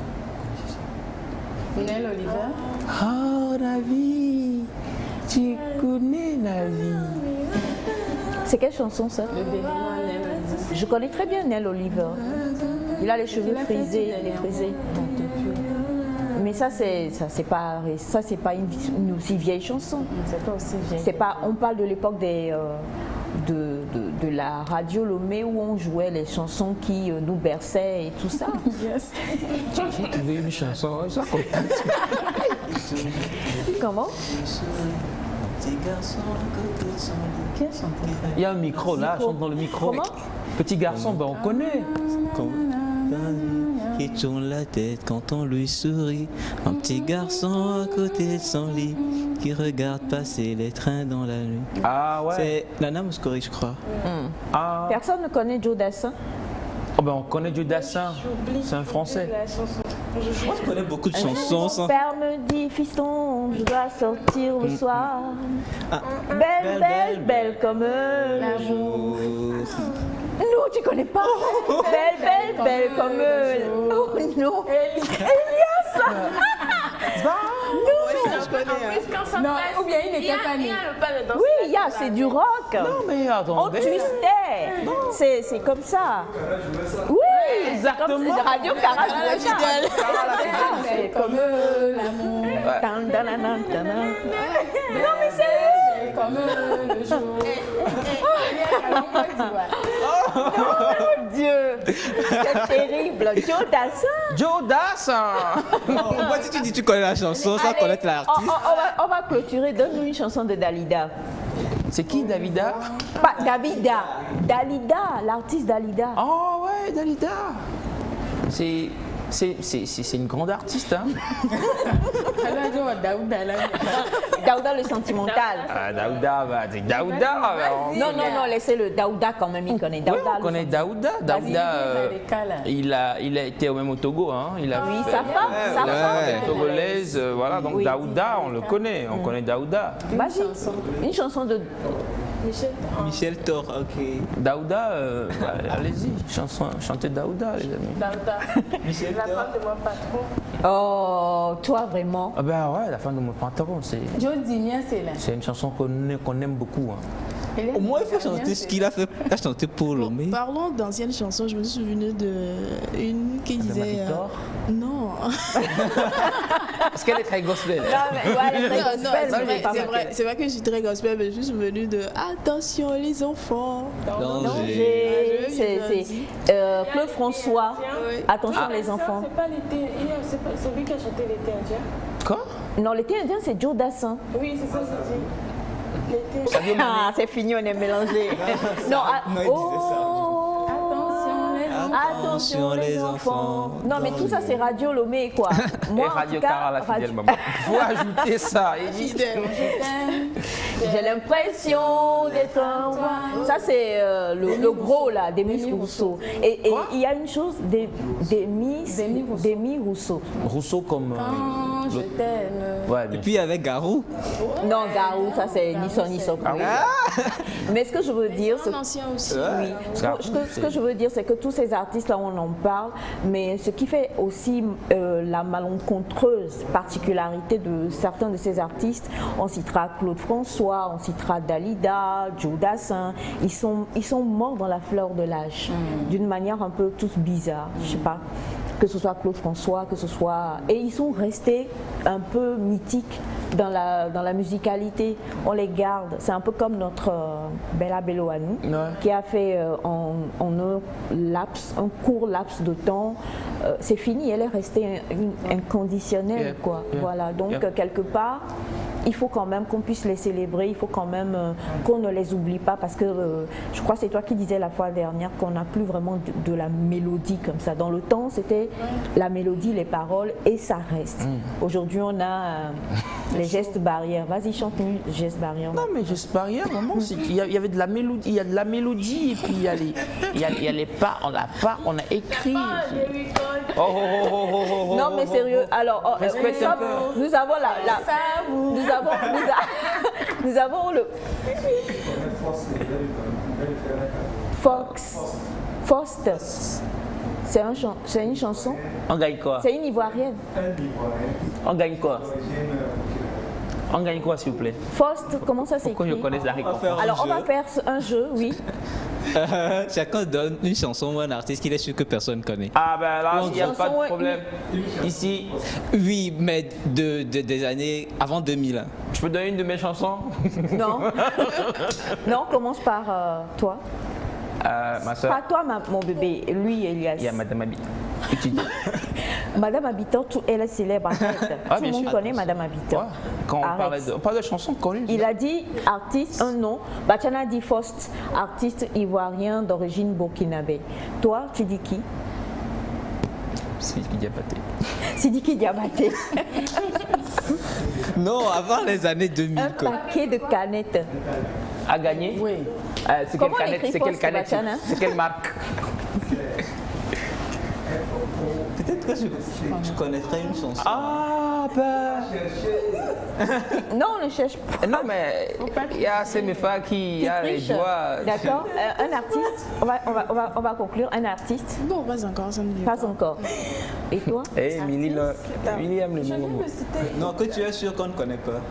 Nel Oliver. Oh, la vie, tu connais la vie. C'est quelle chanson ça? Le Béninois Nel Oliver. Je connais très bien Nel Oliver. Il a les cheveux frisés, Mais ça c'est pas une aussi vieille chanson. C'est pas aussi vieille. C'est pas. On parle de l'époque de la radio Lomé où on jouait les chansons qui nous berçaient et tout ça. Yes. J'ai trouvé une chanson, ça compte. Comment? Quelle chanson? Il y a un micro là, chante dans le micro. Comment? Petit garçon, ben on connaît. Qui tourne la tête quand on lui sourit. Un petit garçon à côté de son lit qui regarde passer les trains dans la nuit. Ah ouais. C'est Nana Mouskouri, je crois. Ah. Personne ne connaît Joe Dassin? Oh ben on connaît Dieu Dassin. C'est un Français. Je connais beaucoup de chansons. Mon Sans... père me dit, fiston, je dois sortir le soir. Belle, belle, belle comme le jour. Non, tu connais pas. Belle, belle, belle comme le... Oh non. Elias. Je connais. Non, ou bien il n'était pas né. Oui, c'est du rock. Non mais On attendez. twistait. C'est comme ça. Oui, Exactement. c'est comme Radio Cara jouait ça. Belle comme l'amour. Non mais c'est... Comme le jour. Oh Dieu. C'est terrible. Joe Dassin. Joe Dassin. Moi, si tu dis tu connais la chanson sans Allez, connaître l'artiste. on va clôturer. Donne-nous une chanson de Dalida. C'est qui, Davida? Pas Davida. Dalida, l'artiste Dalida. Oh ouais, Dalida. C'est une grande artiste, hein. Daouda le sentimental. Ah, Daouda, bah, c'est Daouda. Non, laissez-le. Daouda quand même, il connaît. Daouda, On connaît Daouda. Daouda, il a été même au Togo, hein. Il a oui, fait- sa femme. Togolaise, voilà. Donc Oui. Daouda, on le connaît. On connaît Daouda. Vas-y, une chanson de... Michel Thor, ok. Daouda, allez-y, chantez Daouda, les amis. Daouda. Michel La Thor. femme de mon patron. Oh, toi vraiment. Ah ben ouais, la fin de mon pantalon, Joe Dignan, c'est là. c'est une chanson qu'on aime beaucoup. Hein. Au moins, il faut chanter ce qu'il a fait. Il a chanté pour Lomé. Parlons d'anciennes chansons, je me suis souvenue d'une qui disait... Victor non. Parce qu'elle est très gospel. Non, mais ouais, Non, gospel, mais pas mal. c'est vrai que je suis très gospel, mais je suis souvenue de Attention les enfants. Danger. C'est Claude François. Oui. Attention les enfants. C'est pas l'été. C'est pas celui qui a chanté l'été indien. Quoi? Non, l'été indien, c'est Joe Dassin. Oui, c'est ça, je dis. L'été. Ah, c'est fini, on est mélangé. Non, attention les enfants. Non, mais tout ça, c'est Radio Lomé, quoi. Moi, Et Radio Cara, la fidèle maman. Il faut ajouter ça. J'ai l'impression d'être un roi. Ça, c'est le gros, là, d'Émile Rousseau. Et il y a une chose, d'Émile Rousseau. Rousseau comme... Je t'aime. Ouais, Et bien puis avec Garou. Non, Garou, ça, c'est ni son ni son. Mais ce que je veux dire, c'est... Un ancien aussi. Oui. Ce que je veux dire, c'est que tous ces artistes-là, on en parle, mais ce qui fait aussi la malencontreuse particularité de certains de ces artistes, on citera Claude François, on citera Dalida, Joe Dassin, ils sont morts dans la fleur de l'âge, d'une manière un peu tous bizarre, je sais pas. Que ce soit Claude François, que ce soit... Et ils sont restés un peu mythiques dans la musicalité. On les garde. C'est un peu comme notre Bella Bello à nous, qui a fait en un court laps de temps. C'est fini, elle est restée inconditionnelle, quoi. Voilà. Donc, quelque part... Il faut quand même qu'on puisse les célébrer, il faut quand même qu'on ne les oublie pas parce que je crois que c'est toi qui disais la fois dernière qu'on n'a plus vraiment de la mélodie comme ça. Dans le temps, c'était la mélodie, les paroles et ça reste. Aujourd'hui, on a les gestes barrières. Vas-y, chante-nous gestes barrières. Non, mais gestes barrières, maman, il y avait de la mélodie, il y a de la mélodie et puis il y a les pas, on a écrit. Non, mais sérieux, alors, nous avons nous avons le Faust. C'est une chanson. On gagne quoi? C'est une Ivoirienne. On gagne quoi? On gagne quoi, s'il vous plaît? Faust, comment ça s'écrit? Pourquoi je connais la réponse? Alors, on va faire un jeu, oui. Chacun donne une chanson ou un artiste qu'il est sûr que personne ne connaît. Ah ben là, il n'y a pas de problème. Ici. Oui, mais des années avant 2000. Je peux donner une de mes chansons? Non. Non, on commence par toi. Ma soeur. Pas toi, mon bébé, lui, Elias. Il y a Madame Habitant. Madame Habitant, elle est célèbre, arrête. Tout le monde connaît Madame Habitant. Ouais. Quand on parle de chansons connues. Il a dit artiste, un nom. Bachana a dit Faust, artiste ivoirien d'origine burkinabé. Toi, tu dis qui? Sidiki Diabaté. Sidiki Diabaté. Non, avant les années 2000. Un paquet de canettes. A gagné? Oui. C'est quelle canette? C'est quelle canette? C'est quelle marque? Peut-être que je connaîtrais une chanson. Ah ben... Non, on ne cherche pas. Non, mais il y a Semefa qui a les doigts. D'accord. Un artiste, on va conclure. Un artiste? Non, pas encore, ça me dit. Pas encore. Et toi? Eh, Milly aime le mot. Non, que tu es sûr qu'on ne connaît pas.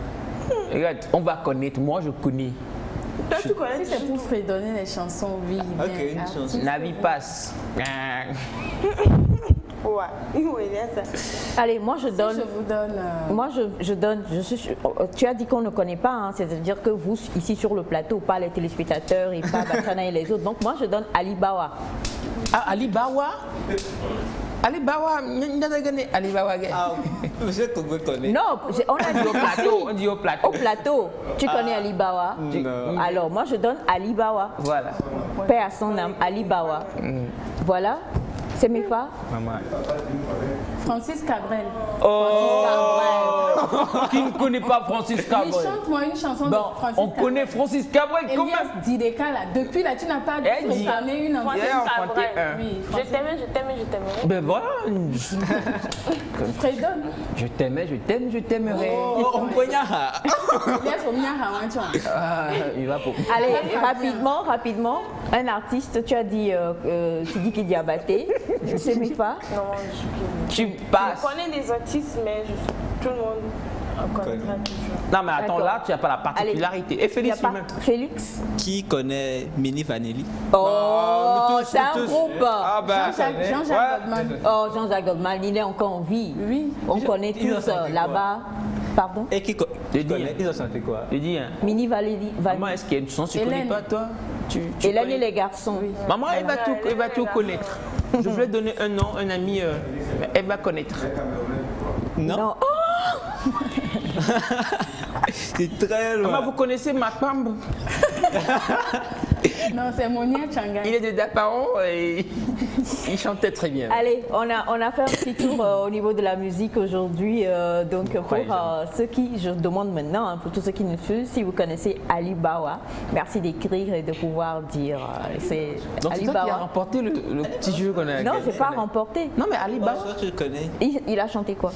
Regarde, on va connaître. Moi, je connais. Toi, tu connais, C'est pour fredonner les chansons, oui. Ok, une chanson. Navi passe. Ouais, oui, ça. Allez, moi je donne. Je vous donne. Moi je donne. Tu as dit qu'on ne connaît pas, hein, c'est-à-dire que vous ici sur le plateau, pas les téléspectateurs et pas Bachana et les autres. Donc moi je donne Ali Bawa. Ah, Alibawa. Alibawa, Alibawa. Ah, monsieur Togo connaît. Non, on a dit au plateau. On dit au plateau. Au plateau. Tu connais Alibawa? Non. Alors, moi, je donne Alibawa. Voilà. Paix à son âme, Alibawa. Voilà. C'est mes pas. Maman. Francis Cabrel. Qui ne connaît pas Francis Oui, Cabrel? chante-moi une chanson de Bon, Francis on Cabrel. connaît Francis Cabrel quand Elias même. Dideka, là. Depuis là, tu n'as pas Elle dit- réclamé une Francis Hier, on Cabrel. chantait un. Oui, Je t'aimais, je t'aimais, je t'aimerais. Ben voilà. Fredon. Je t'aimais, je t'aime, je t'aimerais. On connaît. Elias Omiara Wanchon. Ah, il va pour. Allez, rapidement. Un artiste, tu as dit Sidiki Diabaté. C'est mes pas. Non, je suis plus. Tu Je passes. connais des artistes, mais tout le monde connaîtra toujours. Non, mais attends, D'accord. là, tu n'as pas la particularité. Et Il y a Félix pas lui-même. Félix. Qui connaît Mini Vanelli? Oh, nous tous, c'est un nous tous. groupe. Ah, bah. Jean-Jacques Ouais. Goldman. Oh, Jean-Jacques Goldman, il est encore en vie. Oui. On connaît ils ont tous chanté là-bas. Pardon? Et qui J'ai dit, connaît? Ils ont chanté quoi? Je dis, hein. Mini Valérie. Maman, est-ce qu'il y a une chanson que tu ne connais Hélène. pas, toi? Tu Hélène connais? et les garçons. Maman, elle va tout connaître. Je voulais donner un nom, un ami, elle va connaître. Non. Non. Oh, C'est très Maman, loin. vous connaissez Makpamb? Non, c'est Monia Changa. Il est de Dapao et il chantait très bien. allez, on a fait un petit tour au niveau de la musique aujourd'hui. Donc pour ceux qui, je demande maintenant, hein, pour tous ceux qui ne font, si vous connaissez Alibawa, merci d'écrire et de pouvoir dire. C'est Donc c'est toi qui as Alibawa. remporté le petit jeu qu'on a Non, gagné. j'ai pas remporté. Non, mais Alibawa. Moi, je connais. Il a chanté quoi?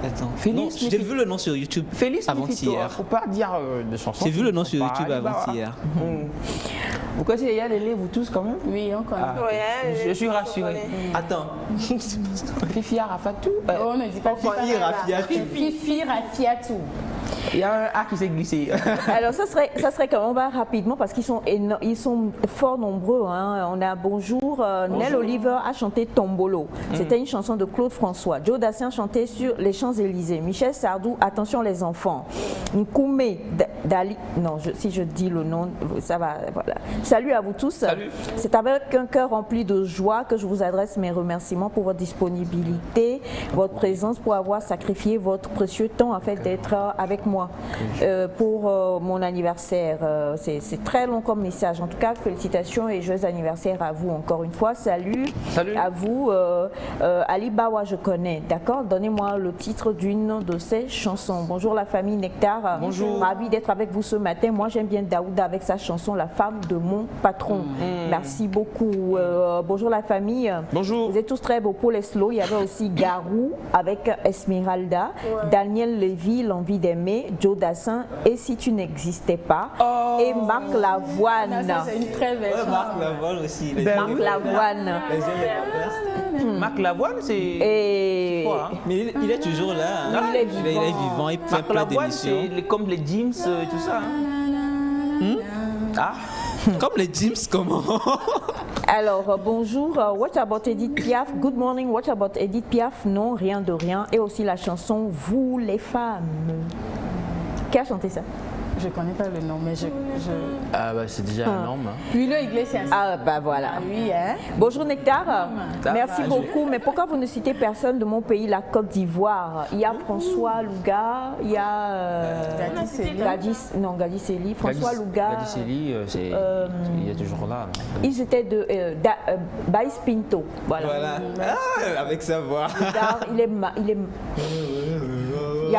Attends. Félix, Non, j'ai vu le nom sur YouTube Félix avant-hier. faut pas dire de chansons. J'ai vu le nom sur Pas YouTube Alibawa. avant-hier. Vous connaissez Yaya Lélé, vous tous quand même? Oui, on connaît. Ah, Ouais, je suis rassuré. Attends. Fifi Arafatou. Oh, on ne dit pas Fifi Rafiatou. Fifi Rafiatou. Il y a un A qui s'est glissé. Alors ça serait quand on va rapidement parce qu'ils sont fort nombreux. Hein. On a Bonjour. Nell Oliver a chanté Tombolo. C'était une chanson de Claude François. Joe Dassin chantait sur les Champs-Élysées. Michel Sardou, Attention les enfants. Nkoumé Dali. Non, si je dis le nom, ça va. Voilà. Salut à vous tous. Salut. C'est avec un cœur rempli de joie que je vous adresse mes remerciements pour votre disponibilité, votre présence, pour avoir sacrifié votre précieux temps en fait d'être avec moi pour mon anniversaire. C'est très long comme message. En tout cas, félicitations et joyeux anniversaire à vous encore une fois. Salut, Salut. à vous. Alibawa, je connais. D'accord? Donnez-moi le titre d'une de ces chansons. Bonjour la famille Nectar. Bonjour. Ravi d'être avec vous ce matin. Moi, j'aime bien Daouda avec sa chanson La femme de mon patron. Merci beaucoup. Bonjour la famille. Bonjour. Vous êtes tous très beaux pour les slow. Il y avait aussi Garou avec Esmeralda, Daniel Lévy, L'envie d'aimer, Joe Dassin et Si tu n'existais pas, et Marc Lavoine. Ça, c'est une très belle chanson. Marc Lavoine aussi. Marc Lavoine. Marc Lavoine, c'est. Et quoi, hein? Mais il est toujours là. hein. Il est Il est vivant, il fait Marc plein Lavoine, d'émissions. c'est comme les James, tout ça. Hein? Ah, Comme les James, comment? alors, bonjour, what about Edith Piaf? Good morning, what about Edith Piaf? Non, rien de rien. Et aussi la chanson Vous les femmes. Qui a chanté ça? Je ne connais pas le nom, mais je... ah bah, c'est déjà énorme. Hein. Julio Iglesias. Ah, bah voilà. Ah oui, hein? Bonjour Nectar, merci va, beaucoup. Mais pourquoi vous ne citez personne de mon pays, la Côte d'Ivoire? Il y a François Louga, il y a Gadi Seli, François Louga. Gadiseli, il est toujours là. Ils étaient de Baïs Pinto. Voilà. Voilà. Ah, avec sa voix. Louga, il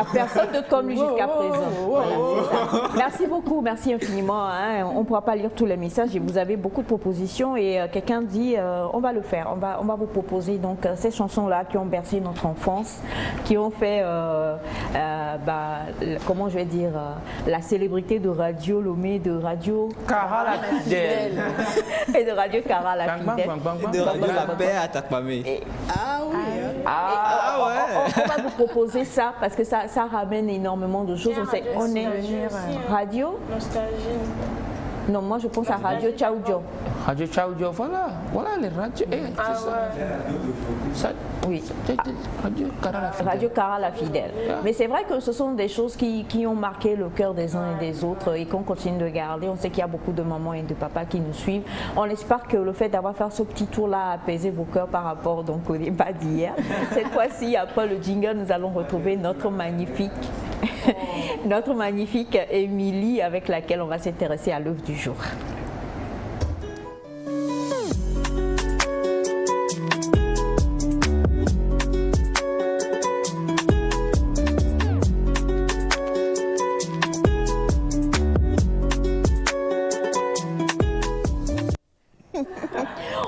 n'y a personne de comme lui jusqu'à présent. Voilà, c'est ça. Merci beaucoup, merci infiniment. Hein. On ne pourra pas lire tous les messages et vous avez beaucoup de propositions et quelqu'un dit on va le faire, on va vous proposer donc ces chansons-là qui ont bercé notre enfance, qui ont fait, comment je vais dire, la célébrité de Radio Lomé, de Radio Cara la fidèle. et de Radio Cara la fidèle. De Radio La Paix à Takpamé. Ah oui. On va vous proposer ça parce que ça ramène énormément de choses. On est radio. Nostalgie. Non, moi je pense à Radio Tchaoudjo. Radio Tchaoudjo, voilà les radios. Oui. Radio Cara la Fidèle. Mais c'est vrai que ce sont des choses qui ont marqué le cœur des uns et des autres et qu'on continue de garder. On sait qu'il y a beaucoup de mamans et de papas qui nous suivent. On espère que le fait d'avoir fait ce petit tour-là a apaisé vos cœurs par rapport donc, au débat d'hier. Cette fois-ci, après le jingle, nous allons retrouver notre magnifique Émilie avec laquelle on va s'intéresser à l'œuvre du jour.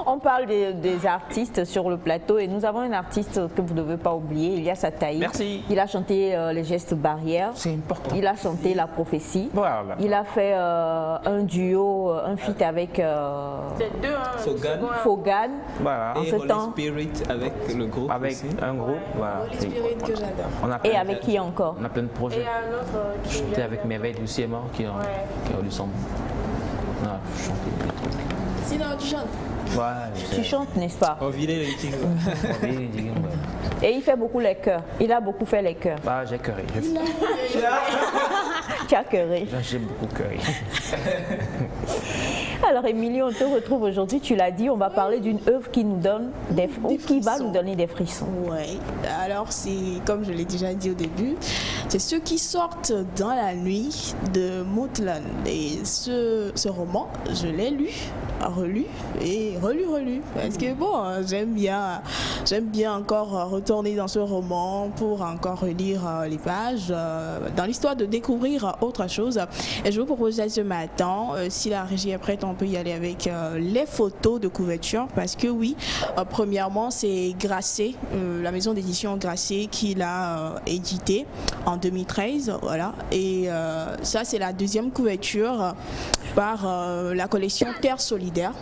On parle des artistes sur le plateau et nous avons un artiste que vous ne devez pas oublier, Elias Ataï. Merci. Il a chanté Les Gestes Barrières. C'est important. Il a chanté La Prophétie. Voilà. Il a fait un duo, un feat avec Fogan. Voilà. Et Holy Spirit avec le groupe. Avec aussi. un groupe. Voilà. Holy Spirit que j'adore. Et avec qui encore? On a plein de projets. Et un autre qui Chanté avec Merveille Lucie est mort qui est au Luxembourg. On a chanté des trucs. Sinon, tu chantes? Ouais, Tu chantes, n'est-ce pas? Et il fait beaucoup les chœurs. Il a beaucoup fait les chœurs. Bah, j'ai cœuré. Tu as cœuré. J'ai beaucoup cœuré. Alors Émilie, on te retrouve aujourd'hui, tu l'as dit, on va parler d'une œuvre qui nous donne qui va nous donner des frissons. Oui, alors c'est comme je l'ai déjà dit au début, c'est Ceux qui sortent dans la nuit de Mautland. Et ce roman, je l'ai lu, relu et relu. Parce que bon, j'aime bien encore retourner dans ce roman pour encore relire les pages, dans l'histoire de découvrir autre chose. Et je vous propose ce matin, si la régie est prête, on peut y aller avec les photos de couverture, parce que oui, premièrement, c'est Grasset, la maison d'édition Grasset qui l'a édité en 2013, voilà. Et ça, c'est la deuxième couverture par la collection Terre Solidaire.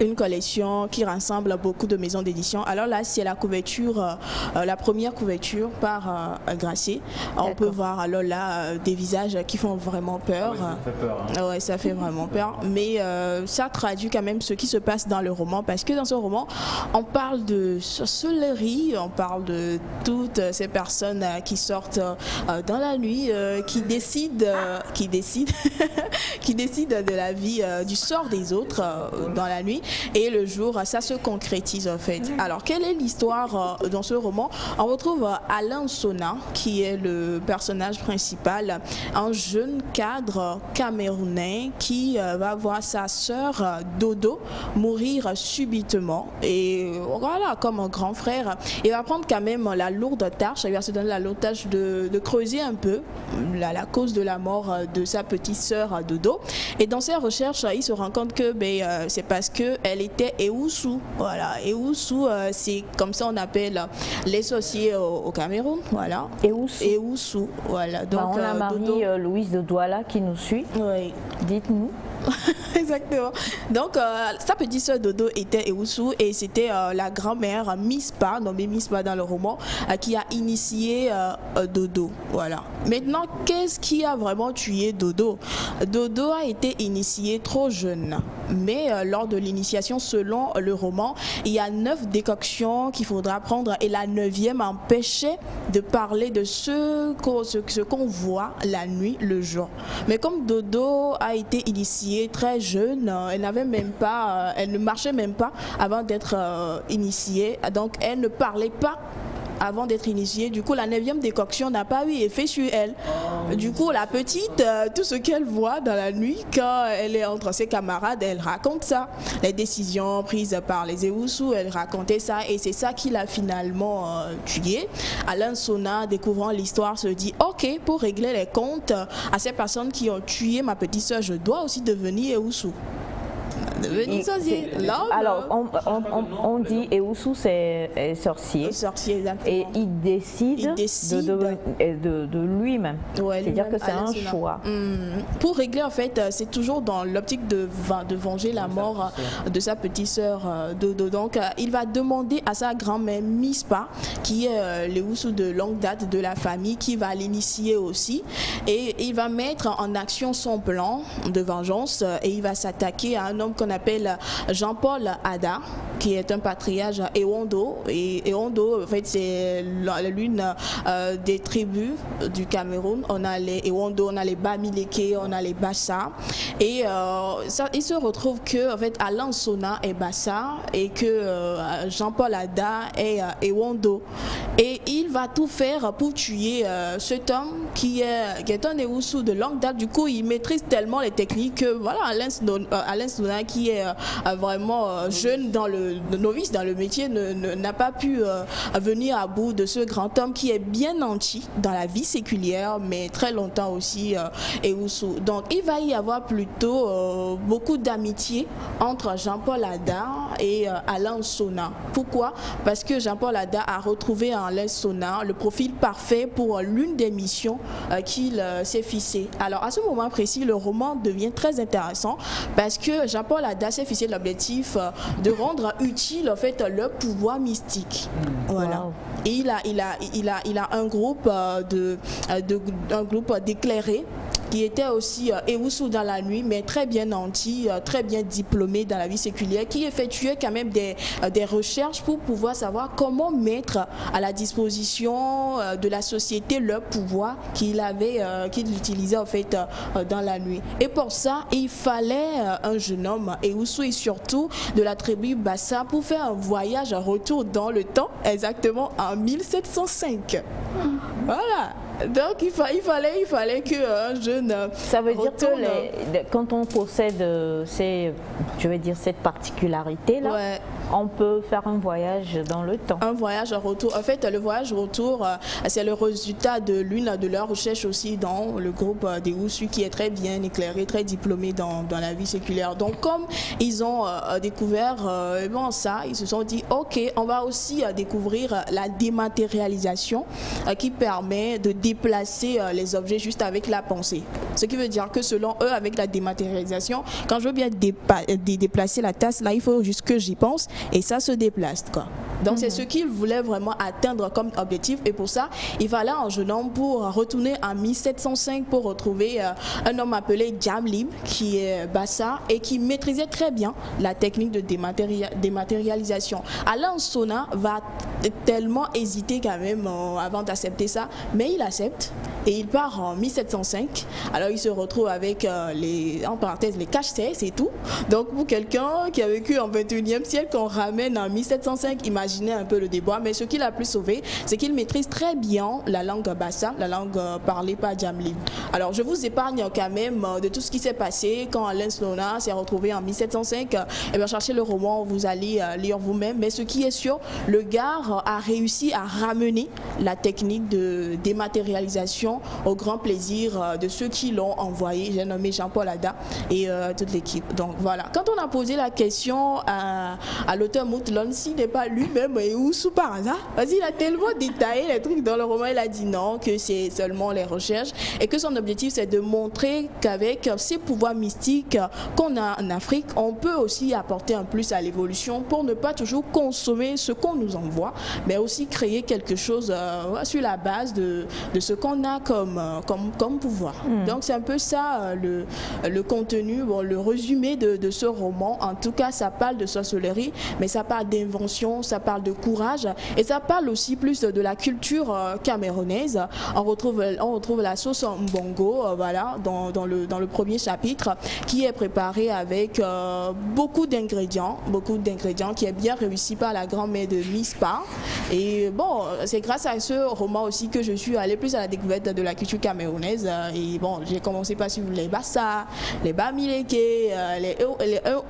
Une collection qui rassemble beaucoup de maisons d'édition. Alors là, c'est la couverture, la première couverture par Grasset. On peut voir alors là des visages qui font vraiment peur. Ça fait peur. Hein. Ouais, ça fait vraiment peur. Mais ça traduit quand même ce qui se passe dans le roman, parce que dans ce roman, on parle de sorcellerie, on parle de toutes ces personnes qui sortent dans la nuit, qui décident de la vie, du sort des autres dans la nuit. Et le jour, ça se concrétise en fait. Alors, quelle est l'histoire dans ce roman? On retrouve Alain Sona, qui est le personnage principal, un jeune cadre camerounais qui va voir sa sœur Dodo mourir subitement. Et voilà, comme un grand frère, il va prendre quand même la lourde tâche, il va se donner la lourde tâche de creuser un peu la cause de la mort de sa petite sœur Dodo. Et dans ses recherches, il se rend compte que c'est parce que elle était Ewusu. Voilà, Ewusu, c'est comme ça on appelle les sorciers au Cameroun. Voilà. Ewusu. Voilà. Donc on a Marie-Louise de Douala qui nous suit. Oui. Dites-nous. Exactement. Donc, sa petite soeur Dodo était Ewusu et c'était la grand-mère Mispa, nommée Mispa dans le roman, qui a initié Dodo. Voilà. Maintenant, qu'est-ce qui a vraiment tué Dodo? Dodo a été initié trop jeune. Mais lors de l'initiation, selon le roman, il y a 9 décoctions qu'il faudra prendre et la 9e empêchait de parler de ce qu'on voit la nuit, le jour. Mais comme Dodo a été initiée très jeune, elle ne marchait même pas avant d'être initiée, donc elle ne parlait pas avant d'être initiée. Du coup, la 9e décoction n'a pas eu effet sur elle. Du coup, la petite, tout ce qu'elle voit dans la nuit, quand elle est entre ses camarades, elle raconte ça. Les décisions prises par les Ewusu, elle racontait ça et c'est ça qui l'a finalement tuée. Alain Sona, découvrant l'histoire, se dit « Ok, pour régler les comptes à ces personnes qui ont tué ma petite soeur, je dois aussi devenir Ewusu. » Devenir sorcier. Alors, on dit Ewusu, c'est sorcier. Sorcier, exactement. Et il décide de lui-même. Ouais, c'est-à-dire que c'est un choix. Pour régler, en fait, c'est toujours dans l'optique de venger la mort de sa petite sœur Dodo. Donc, il va demander à sa grand-mère Mispa, qui est l'Ewusu de longue date de la famille, qui va l'initier aussi. Et il va mettre en action son plan de vengeance et il va s'attaquer à un homme qu'on appelle Jean-Paul Ada, qui est un patriarche Ewondo. Et Ewondo, en fait, c'est l'une des tribus du Cameroun. On a les Ewondo, on a les Bamileke, on a les Bassa. Et il se retrouve que, en fait, Alain Sona est Bassa et que Jean-Paul Ada est Ewondo. Et il va tout faire pour tuer cet homme qui est un Ewusu de longue date. Du coup, il maîtrise tellement les techniques que, voilà, Alain Sona, qui est vraiment jeune novice dans le métier, n'a pas pu venir à bout de ce grand homme qui est bien nanti dans la vie séculière, mais très longtemps aussi Ewusu. Donc, il va y avoir plutôt beaucoup d'amitié entre Jean-Paul Ada et Alain Sona. Pourquoi? Parce que Jean-Paul Ada a retrouvé en Alain Sona le profil parfait pour l'une des missions qu'il s'est fixé. Alors, à ce moment précis, le roman devient très intéressant parce que Jean-Paul Ada s'est fixé l'objectif de rendre utile, en fait, le pouvoir mystique. Voilà. Wow. Et il a un groupe d'éclairés qui était aussi Ewusu dans la nuit, mais très bien nanti, très bien diplômé dans la vie séculière, qui effectuait quand même des recherches pour pouvoir savoir comment mettre à la disposition de la société le pouvoir qu'il utilisait en fait dans la nuit. Et pour ça, il fallait un jeune homme, Ewusu, et surtout de la tribu Bassa, pour faire un voyage retour dans le temps, exactement en 1705. Voilà. Donc il fallait qu'un jeune. Ça veut dire que quand on possède cette particularité-là, ouais, on peut faire un voyage dans le temps. Un voyage retour. En fait, le voyage retour, c'est le résultat de l'une de leurs recherches aussi dans le groupe des Ewusu, qui est très bien éclairé, très diplômé dans la vie séculaire. Donc, comme ils ont découvert ça, ils se sont dit, ok, on va aussi découvrir la dématérialisation qui permet de déplacer les objets juste avec la pensée. Ce qui veut dire que selon eux, avec la dématérialisation, quand je veux bien déplacer la tasse, là, il faut juste que j'y pense et ça se déplace, quoi. Donc c'est ce qu'ils voulaient vraiment atteindre comme objectif, et pour ça, il fallait un jeune homme pour retourner en 1705 pour retrouver un homme appelé Jamlim, qui est Bassa et qui maîtrisait très bien la technique de dématérialisation. Alain Sona va tellement hésiter quand même avant d'accepter ça, mais il accepte et il part en 1705. Alors il se retrouve avec les cache-têtes, c'est tout. Donc pour quelqu'un qui a vécu en 21e siècle, qu'on ramène en 1705, imaginez un peu le débois, mais ce qui l'a plus sauvé, c'est qu'il maîtrise très bien la langue Bassa, la langue parlée par Jamlim. Alors je vous épargne quand même de tout ce qui s'est passé quand Alain Sona s'est retrouvé en 1705. Et bien cherchez le roman, vous allez lire vous-même, mais ce qui est sûr, le gars a réussi à ramener la technique de dématérialisation au grand plaisir de ceux qui l'ont envoyé. J'ai nommé Jean-Paul Ada et toute l'équipe. Donc voilà, quand on a posé la question à l'auteur Moutlon, s'il n'est pas lui-même Ewusu par hasard, parce qu'il a tellement détaillé les trucs dans le roman, il a dit non, que c'est seulement les recherches et que son objectif c'est de montrer qu'avec ces pouvoirs mystiques qu'on a en Afrique, on peut aussi apporter un plus à l'évolution pour ne pas toujours consommer ce qu'on nous envoie, mais aussi créer quelque chose sur la base de ce qu'on a comme pouvoir. Donc c'est un peu ça le contenu, le résumé de ce roman. En tout cas, ça parle de sorcellerie, mais ça parle d'invention, ça parle de courage et ça parle aussi plus de la culture camerounaise. On retrouve la sauce mbongo, voilà, dans le premier chapitre, qui est préparé avec beaucoup d'ingrédients qui est bien réussi par la grand-mère de Mispa. Et bon, c'est grâce à ce roman aussi que je suis allée plus à la découverte de la culture camerounaise. Et bon, j'ai commencé par suivre les Bassa, les Bamileke, les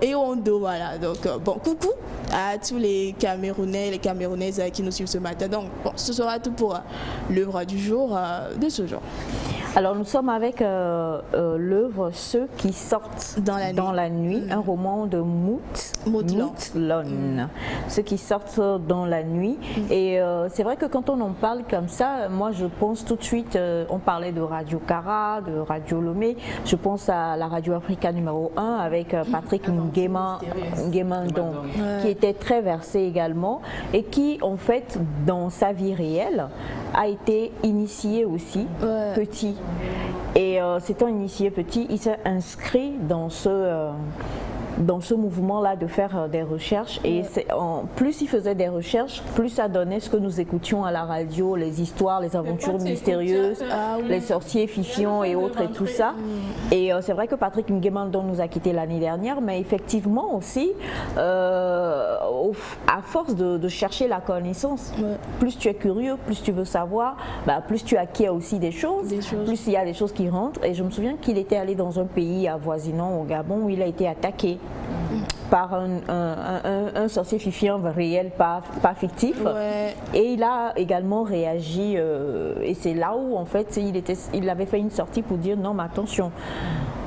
Ewondo, voilà. Donc bon, coucou à tous les Camerounais et les Camerounaises qui nous suivent ce matin. Donc bon, ce sera tout pour l'œuvre du jour de ce jour. Alors nous sommes avec l'œuvre Ceux qui sortent dans la nuit, un roman de Mouthlon. Ceux qui sortent dans la nuit. Et c'est vrai que quand on en parle comme ça, moi je pense tout de suite, on parlait de Radio Cara, de Radio Lomé, je pense à la Radio Africa numéro 1 avec Patrick Nguemandon, qui était très versé également et qui en fait dans sa vie réelle a été initié aussi petit. Et s'étant initié petit, il s'est inscrit dans ce mouvement-là de faire des recherches. Et plus il faisait des recherches, plus ça donnait ce que nous écoutions à la radio, les histoires, les aventures mystérieuses, les sorciers fifions et autres et tout ça. Et c'est vrai que Patrick Nguemandon nous a quittés l'année dernière, mais effectivement aussi, à force de chercher la connaissance, plus tu es curieux, plus tu veux savoir, plus tu acquiers aussi des choses, plus il y a des choses qui rentrent. Et je me souviens qu'il était allé dans un pays avoisinant au Gabon où il a été attaqué par un sorcier fifiant réel, pas fictif. Et il a également réagi et c'est là où en fait il avait fait une sortie pour dire non mais attention,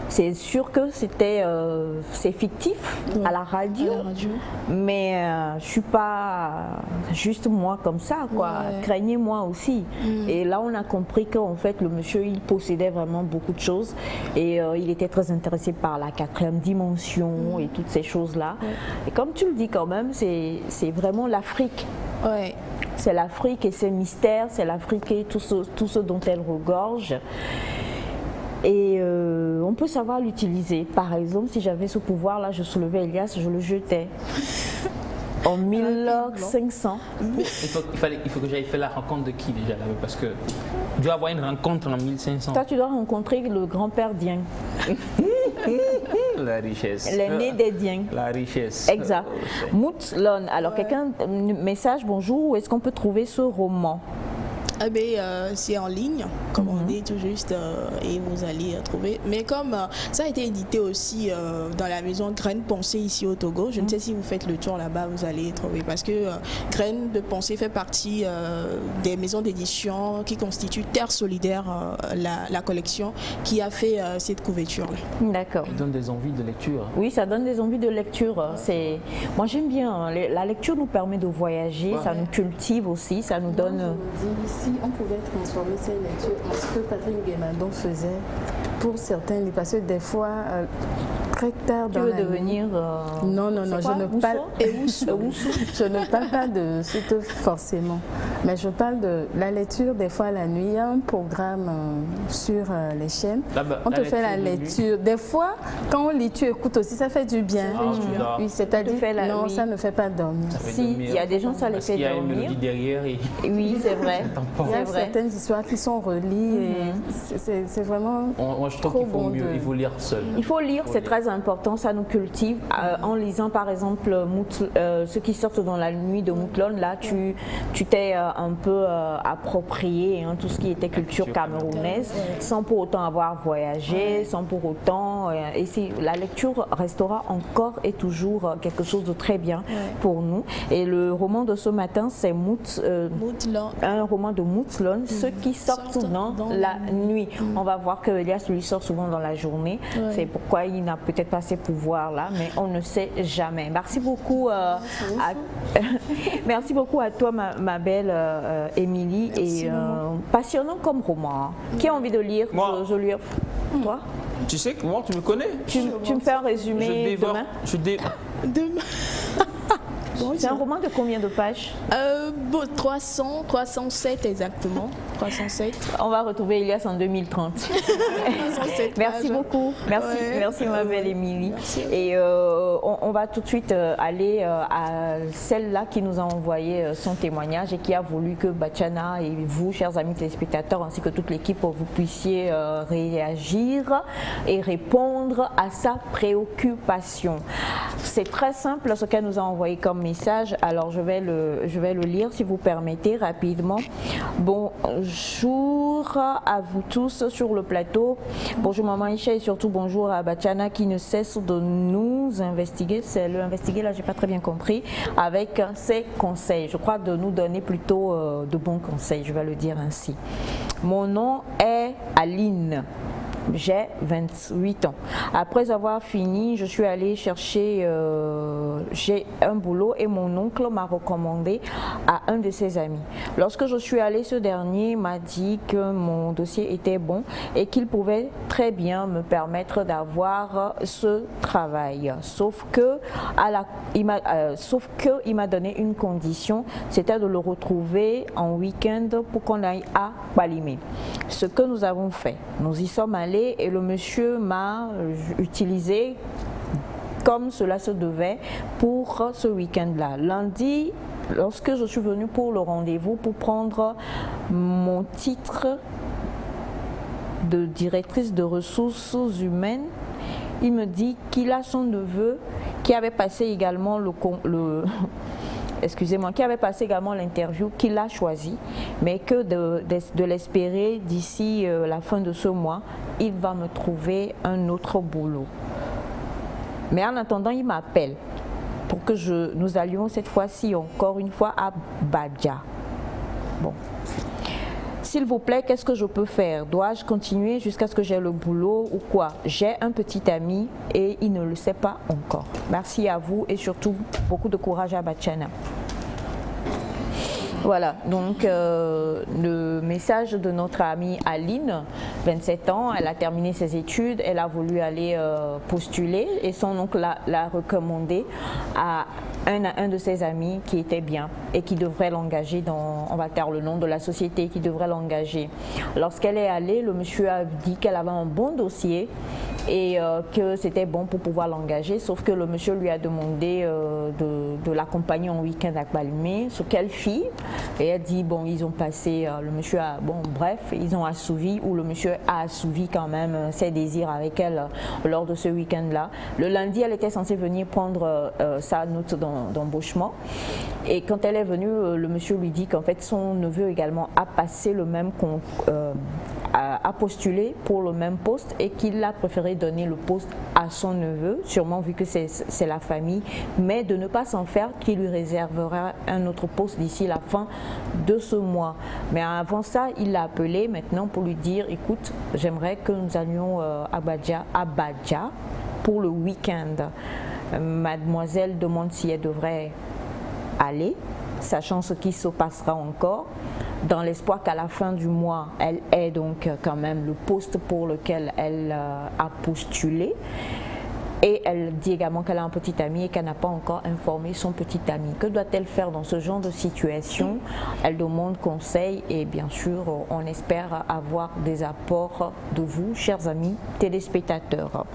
c'est sûr que c'est fictif à la radio, mais je suis pas juste moi comme ça, quoi. Craignez-moi aussi. Et là, on a compris qu'en fait, le monsieur, il possédait vraiment beaucoup de choses et il était très intéressé par la 4e dimension et toutes ces choses-là. Et comme tu le dis quand même, c'est vraiment l'Afrique. C'est l'Afrique et ses mystères, c'est l'Afrique et tout ce dont elle regorge. Et on peut savoir l'utiliser. Par exemple, si j'avais ce pouvoir-là, je soulevais Elias, je le jetais. En 1500. Il faut que j'aille faire la rencontre de qui déjà là, parce que je dois avoir une rencontre en 1500. Toi, tu dois rencontrer le grand-père Dien. La richesse. L'aîné des Diens. La richesse. Exact. Mouthlon. Alors, quelqu'un, message, bonjour, où est-ce qu'on peut trouver ce roman? C'est en ligne, comme on dit tout juste, et vous allez trouver. Mais comme ça a été édité aussi dans la maison Graines Pensée ici au Togo, je ne sais si vous faites le tour là-bas, vous allez trouver. Parce que Graines de Pensée fait partie des maisons d'édition qui constituent Terre Solidaire, la collection qui a fait cette couverture-là. D'accord. Ça donne des envies de lecture. Oui, ça donne des envies de lecture. Moi j'aime bien, la lecture nous permet de voyager, ça nous cultive aussi, ça nous donne... Si on pouvait transformer ces lectures en ce que Patrick Nguemandon faisait pour certains, parce que des fois, très tard dans la devenir non, je ne parle je ne parle pas de ce forcément, mais je parle de la lecture des fois la nuit. Il y a un programme sur les chaînes. On te fait la lecture. Des fois, quand on lit, tu écoutes aussi, ça fait du bien. Oui, c'est-à-dire non, ça ne fait pas dormir. Si, il y a des gens, ça les fait dormir. Il y a une mélodie derrière. Oui, c'est vrai. Il y a certaines histoires qui sont reliées et c'est vraiment moi je trouve qu'il faut mieux, il faut lire seul. Il faut lire, c'est très important, ça nous cultive. En lisant par exemple ceux qui sortent dans la nuit de Mouthlon, là tu t'es un peu approprié tout ce qui était culture camerounaise, sans pour autant avoir voyagé, sans pour autant... et la lecture restera encore et toujours quelque chose de très bien pour nous. Et le roman de ce matin, c'est un roman de Mouthlon, ceux qui sortent dans la nuit. On va voir que Elias lui sort souvent dans la journée. C'est pourquoi il n'a peut-être pas ces pouvoirs-là, mais on ne sait jamais. Merci beaucoup, merci beaucoup à toi, ma belle Émilie. Et passionnant comme roman. Qui a envie de lire? Moi. Je lui offre. Toi? Tu sais que moi, tu me connais. Tu me fais un résumé demain? Demain. C'est un roman de combien de pages? 307 exactement. 307. On va retrouver Elias en 2030. 307 merci beaucoup. Merci ma belle Émilie. Et on va tout de suite aller à celle-là qui nous a envoyé son témoignage et qui a voulu que Bachana et vous, chers amis téléspectateurs, ainsi que toute l'équipe, vous puissiez réagir et répondre à sa préoccupation. C'est très simple ce qu'elle nous a envoyé comme message, alors je vais le lire si vous permettez rapidement. Bonjour à vous tous sur le plateau. Bonjour maman Isha et surtout bonjour à Bachana qui ne cesse de nous investiguer. C'est le investiguer là, j'ai pas très bien compris, avec ses conseils. Je crois de nous donner plutôt de bons conseils, je vais le dire ainsi. Mon nom est Aline. J'ai 28 ans. Après avoir fini, je suis allée chercher j'ai un boulot et mon oncle m'a recommandé à un de ses amis. Lorsque je suis allée, ce dernier m'a dit que mon dossier était bon et qu'il pouvait très bien me permettre d'avoir ce travail. Sauf que il m'a donné une condition, c'était de le retrouver en week-end pour qu'on aille à Balimé. Ce que nous avons fait, nous y sommes allés et le monsieur m'a utilisé comme cela se devait pour ce week-end-là. Lundi, lorsque je suis venue pour le rendez-vous, pour prendre mon titre de directrice de ressources humaines, il me dit qu'il a son neveu qui avait passé également qui avait passé également l'interview, qu'il a choisi, mais que de l'espérer d'ici la fin de ce mois, il va me trouver un autre boulot. Mais en attendant, il m'appelle pour que nous allions cette fois-ci encore une fois à Badja. Bon. S'il vous plaît, qu'est-ce que je peux faire? Dois-je continuer jusqu'à ce que j'ai le boulot ou quoi? J'ai un petit ami et il ne le sait pas encore. Merci à vous et surtout beaucoup de courage à Batchana. Voilà, donc le message de notre amie Aline, 27 ans, elle a terminé ses études, elle a voulu aller postuler et son oncle l'a recommandé à un de ses amis qui était bien et qui devrait l'engager dans, on va taire le nom de la société, qui devrait l'engager. Lorsqu'elle est allée, le monsieur a dit qu'elle avait un bon dossier et que c'était bon pour pouvoir l'engager, sauf que le monsieur lui a demandé de l'accompagner en week-end à Balimé, ce qu'elle fit. Et elle dit, bon, ils ont passé, le monsieur a, bon, bref, ils ont assouvi, ou le monsieur a assouvi quand même ses désirs avec elle lors de ce week-end-là. Le lundi, elle était censée venir prendre sa note d'embauchement. Et quand elle est venue, le monsieur lui dit qu'en fait, son neveu également a passé le même a postulé pour le même poste et qu'il a préféré donner le poste à son neveu, sûrement vu que c'est la famille, mais de ne pas s'en faire, qu'il lui réservera un autre poste d'ici la fin de ce mois. Mais avant ça, il l'a appelé maintenant pour lui dire, écoute, j'aimerais que nous allions à Badja pour le week-end. Mademoiselle demande si elle devrait aller, sachant ce qui se passera encore, dans l'espoir qu'à la fin du mois, elle ait donc quand même le poste pour lequel elle a postulé. Et elle dit également qu'elle a un petit ami et qu'elle n'a pas encore informé son petit ami. Que doit-elle faire dans ce genre de situation? Elle demande conseil et bien sûr, on espère avoir des apports de vous, chers amis téléspectateurs.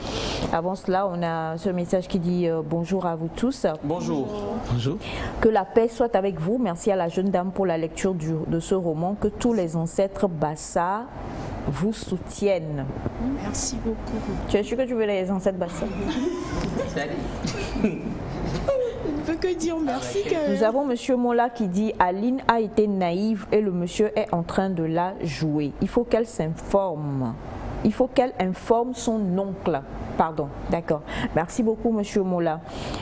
Avant cela, on a ce message qui dit bonjour à vous tous. Bonjour. Bonjour. Que la paix soit avec vous. Merci à la jeune dame pour la lecture de ce roman. Que tous les ancêtres Bassa vous soutiennent. Merci beaucoup. Tu es sûr que tu veux les ancêtres Bassa? Je ne peux que dire merci quand même. Nous avons monsieur Mola qui dit Aline a été naïve et le monsieur est en train de la jouer. Il faut qu'elle s'informe. Il faut qu'elle informe son oncle. Pardon, d'accord. Merci beaucoup, monsieur Mola.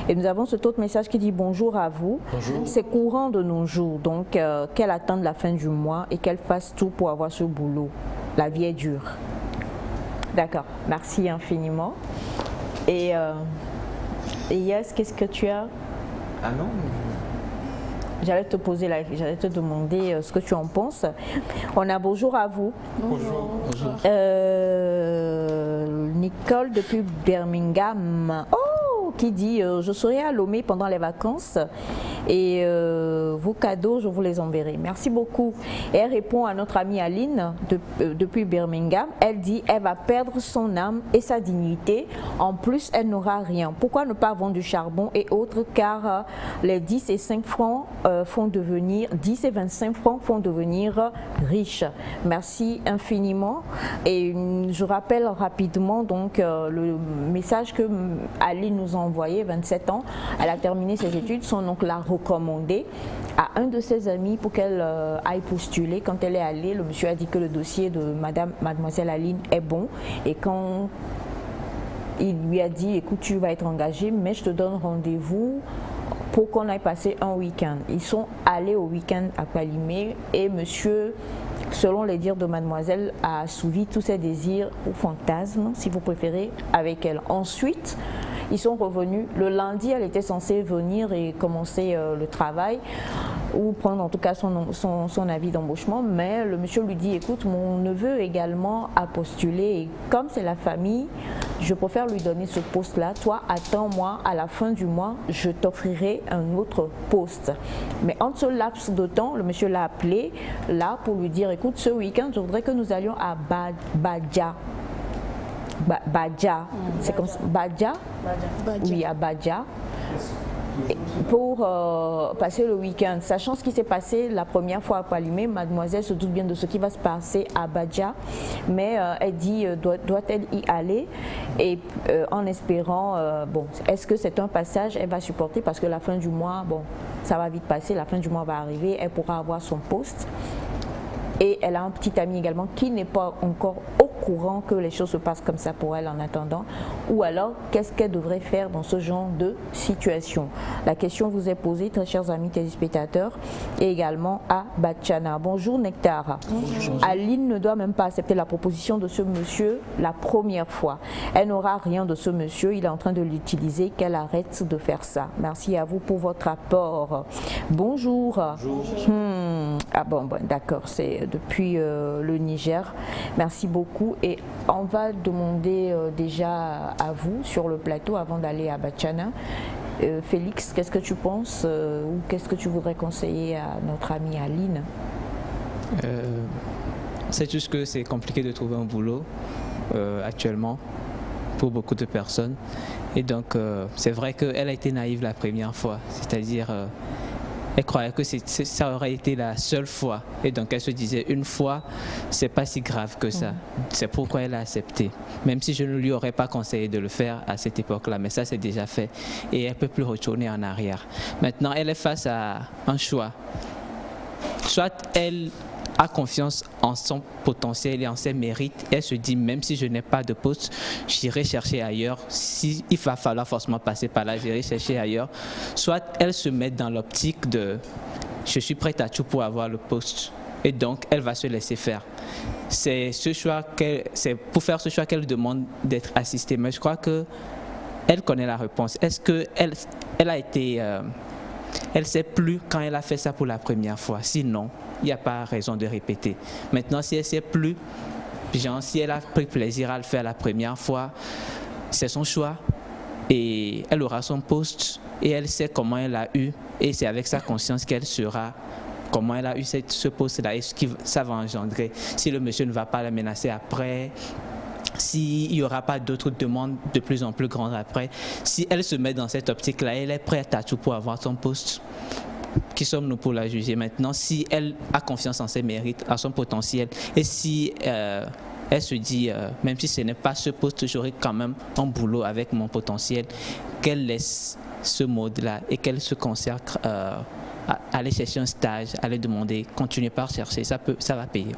Et nous avons cet autre message qui dit bonjour à vous. C'est courant de nos jours, donc qu'elle attende la fin du mois et qu'elle fasse tout pour avoir ce boulot. La vie est dure. D'accord, merci infiniment. Et Yes, qu'est-ce que tu as? Ah non. J'allais te demander ce que tu en penses. On a bonjour à vous. Bonjour. Bonjour. Nicole depuis Birmingham. Oh, qui dit je serai à Lomé pendant les vacances et vos cadeaux, je vous les enverrai. Merci beaucoup. Et elle répond à notre amie Aline depuis Birmingham. Elle dit elle va perdre son âme et sa dignité. En plus, elle n'aura rien. Pourquoi ne pas vendre du charbon et autres, car les 10 et 5 francs font devenir 10 et 25 francs font devenir riches. Merci infiniment. Et je rappelle rapidement donc le message que Aline nous a envoyé, 27 ans. Elle a terminé ses études, son oncle l'a recommandé à un de ses amis pour qu'elle aille postuler. Quand elle est allée, le monsieur a dit que le dossier de mademoiselle Aline est bon et quand il lui a dit écoute, tu vas être engagée, mais je te donne rendez-vous pour qu'on aille passer un week-end. Ils sont allés au week-end à Balimé et monsieur selon les dires de mademoiselle, a assouvi tous ses désirs ou fantasmes, si vous préférez, avec elle. Ensuite, ils sont revenus. Le lundi, elle était censée venir et commencer le travail ou prendre en tout cas son avis d'embauchement, mais le monsieur lui dit, écoute, mon neveu également a postulé et comme c'est la famille, je préfère lui donner ce poste-là. Toi, attends-moi, à la fin du mois, je t'offrirai un autre poste. Mais en ce laps de temps, le monsieur l'a appelé là pour lui dire, écoute, ce week-end, je voudrais que nous allions à Badja. Badja, c'est comme ça. Badja? Oui, à Badja. Pour passer le week-end, sachant ce qui s'est passé la première fois à Palimé, mademoiselle se doute bien de ce qui va se passer à Badja, mais elle dit doit-elle y aller et en espérant, bon, est-ce que c'est un passage, elle va supporter parce que la fin du mois, bon, ça va vite passer, la fin du mois va arriver, elle pourra avoir son poste. Et elle a un petit ami également qui n'est pas encore au courant que les choses se passent comme ça pour elle en attendant. Ou alors, qu'est-ce qu'elle devrait faire dans ce genre de situation? La question vous est posée, très chers amis téléspectateurs, et également à Batchana. Bonjour Nectar. Bonjour. Aline ne doit même pas accepter la proposition de ce monsieur la première fois. Elle n'aura rien de ce monsieur, il est en train de l'utiliser, qu'elle arrête de faire ça. Merci à vous pour votre apport. Bonjour. Bonjour. Ah bon d'accord, c'est depuis le Niger. Merci beaucoup et on va demander déjà à vous sur le plateau avant d'aller à Batchana. Félix, qu'est-ce que tu penses ou qu'est-ce que tu voudrais conseiller à notre amie Aline? C'est juste que c'est compliqué de trouver un boulot actuellement pour beaucoup de personnes et donc c'est vrai qu'elle a été naïve la première fois, c'est-à-dire elle croyait que ça aurait été la seule fois. Et donc elle se disait, une fois, c'est pas si grave que ça. C'est pourquoi elle a accepté. Même si je ne lui aurais pas conseillé de le faire à cette époque-là. Mais ça, c'est déjà fait. Et elle ne peut plus retourner en arrière. Maintenant, elle est face à un choix. Soit elle a confiance en son potentiel et en ses mérites. Elle se dit, même si je n'ai pas de poste, j'irai chercher ailleurs. Si il va falloir forcément passer par là, j'irai chercher ailleurs. Soit elle se met dans l'optique de, je suis prête à tout pour avoir le poste. Et donc, elle va se laisser faire. C'est pour faire ce choix qu'elle demande d'être assistée. Mais je crois qu'elle connaît la réponse. Est-ce qu'elle a été... elle ne sait plus quand elle a fait ça pour la première fois. Sinon, il n'y a pas raison de répéter. Maintenant, si elle ne sait plus, genre, si elle a pris plaisir à le faire la première fois, c'est son choix. Et elle aura son poste et elle sait comment elle a eu. Et c'est avec sa conscience qu'elle saura comment elle a eu ce poste-là et ce que ça va engendrer. Si le monsieur ne va pas la menacer après, s'il n'y aura pas d'autres demandes de plus en plus grandes après, si elle se met dans cette optique-là, elle est prête à tout pour avoir son poste. Qui sommes-nous pour la juger maintenant? Si elle a confiance en ses mérites, en son potentiel, et si elle se dit, même si ce n'est pas ce poste, j'aurai quand même un boulot avec mon potentiel, qu'elle laisse ce mode-là et qu'elle se consacre à aller chercher un stage, aller demander, continuer par chercher, ça va payer.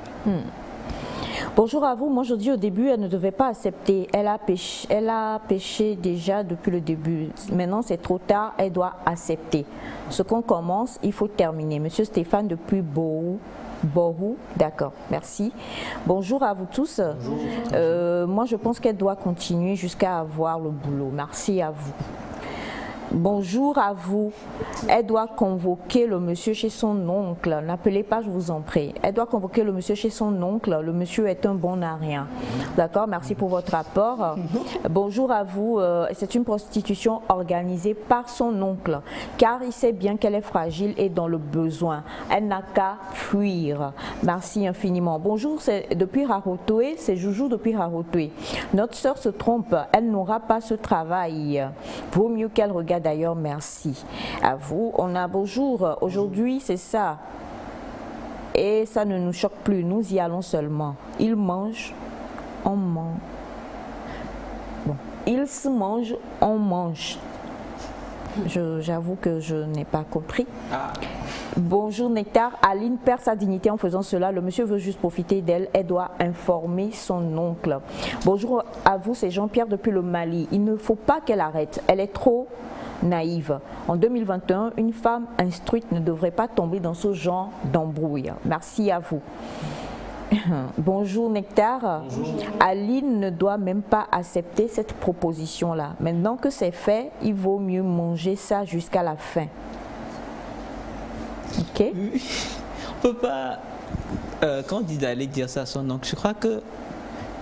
Bonjour à vous. Moi, je dis au début, elle ne devait pas accepter. Elle a péché déjà depuis le début. Maintenant, c'est trop tard. Elle doit accepter. Ce qu'on commence, il faut terminer. Monsieur Stéphane depuis Borou, d'accord, merci. Bonjour à vous tous. Moi, je pense qu'elle doit continuer jusqu'à avoir le boulot. Merci à vous. Bonjour à vous. Elle doit convoquer le monsieur chez son oncle. N'appelez pas, je vous en prie. Elle doit convoquer le monsieur chez son oncle. Le monsieur est un bon à rien. D'accord, merci pour votre rapport. Bonjour à vous. C'est une prostitution organisée par son oncle, car il sait bien qu'elle est fragile et dans le besoin. Elle n'a qu'à fuir. Merci infiniment. Bonjour, c'est depuis Rarotoé. C'est Joujou depuis Rarotoé. Notre sœur se trompe. Elle n'aura pas ce travail. Vaut mieux qu'elle regarde d'ailleurs, merci à vous. On a bonjour, aujourd'hui c'est ça et ça ne nous choque plus, nous y allons seulement. Il mange, on mange. Bon, il se mange, on mange. J'avoue que je n'ai pas compris. Bonjour Nectar, Aline perd sa dignité en faisant cela. Le monsieur veut juste profiter d'elle. Elle doit informer son oncle. Bonjour à vous, c'est Jean-Pierre depuis le Mali. Il ne faut pas qu'elle arrête. Elle est trop naïve. En 2021, une femme instruite ne devrait pas tomber dans ce genre d'embrouille. Merci à vous. Bonjour Nectar. Bonjour. Aline ne doit même pas accepter cette proposition-là. Maintenant que c'est fait, il vaut mieux manger ça jusqu'à la fin. Ok? On peut pas, quand on dit d'aller dire ça à son oncle, je crois que,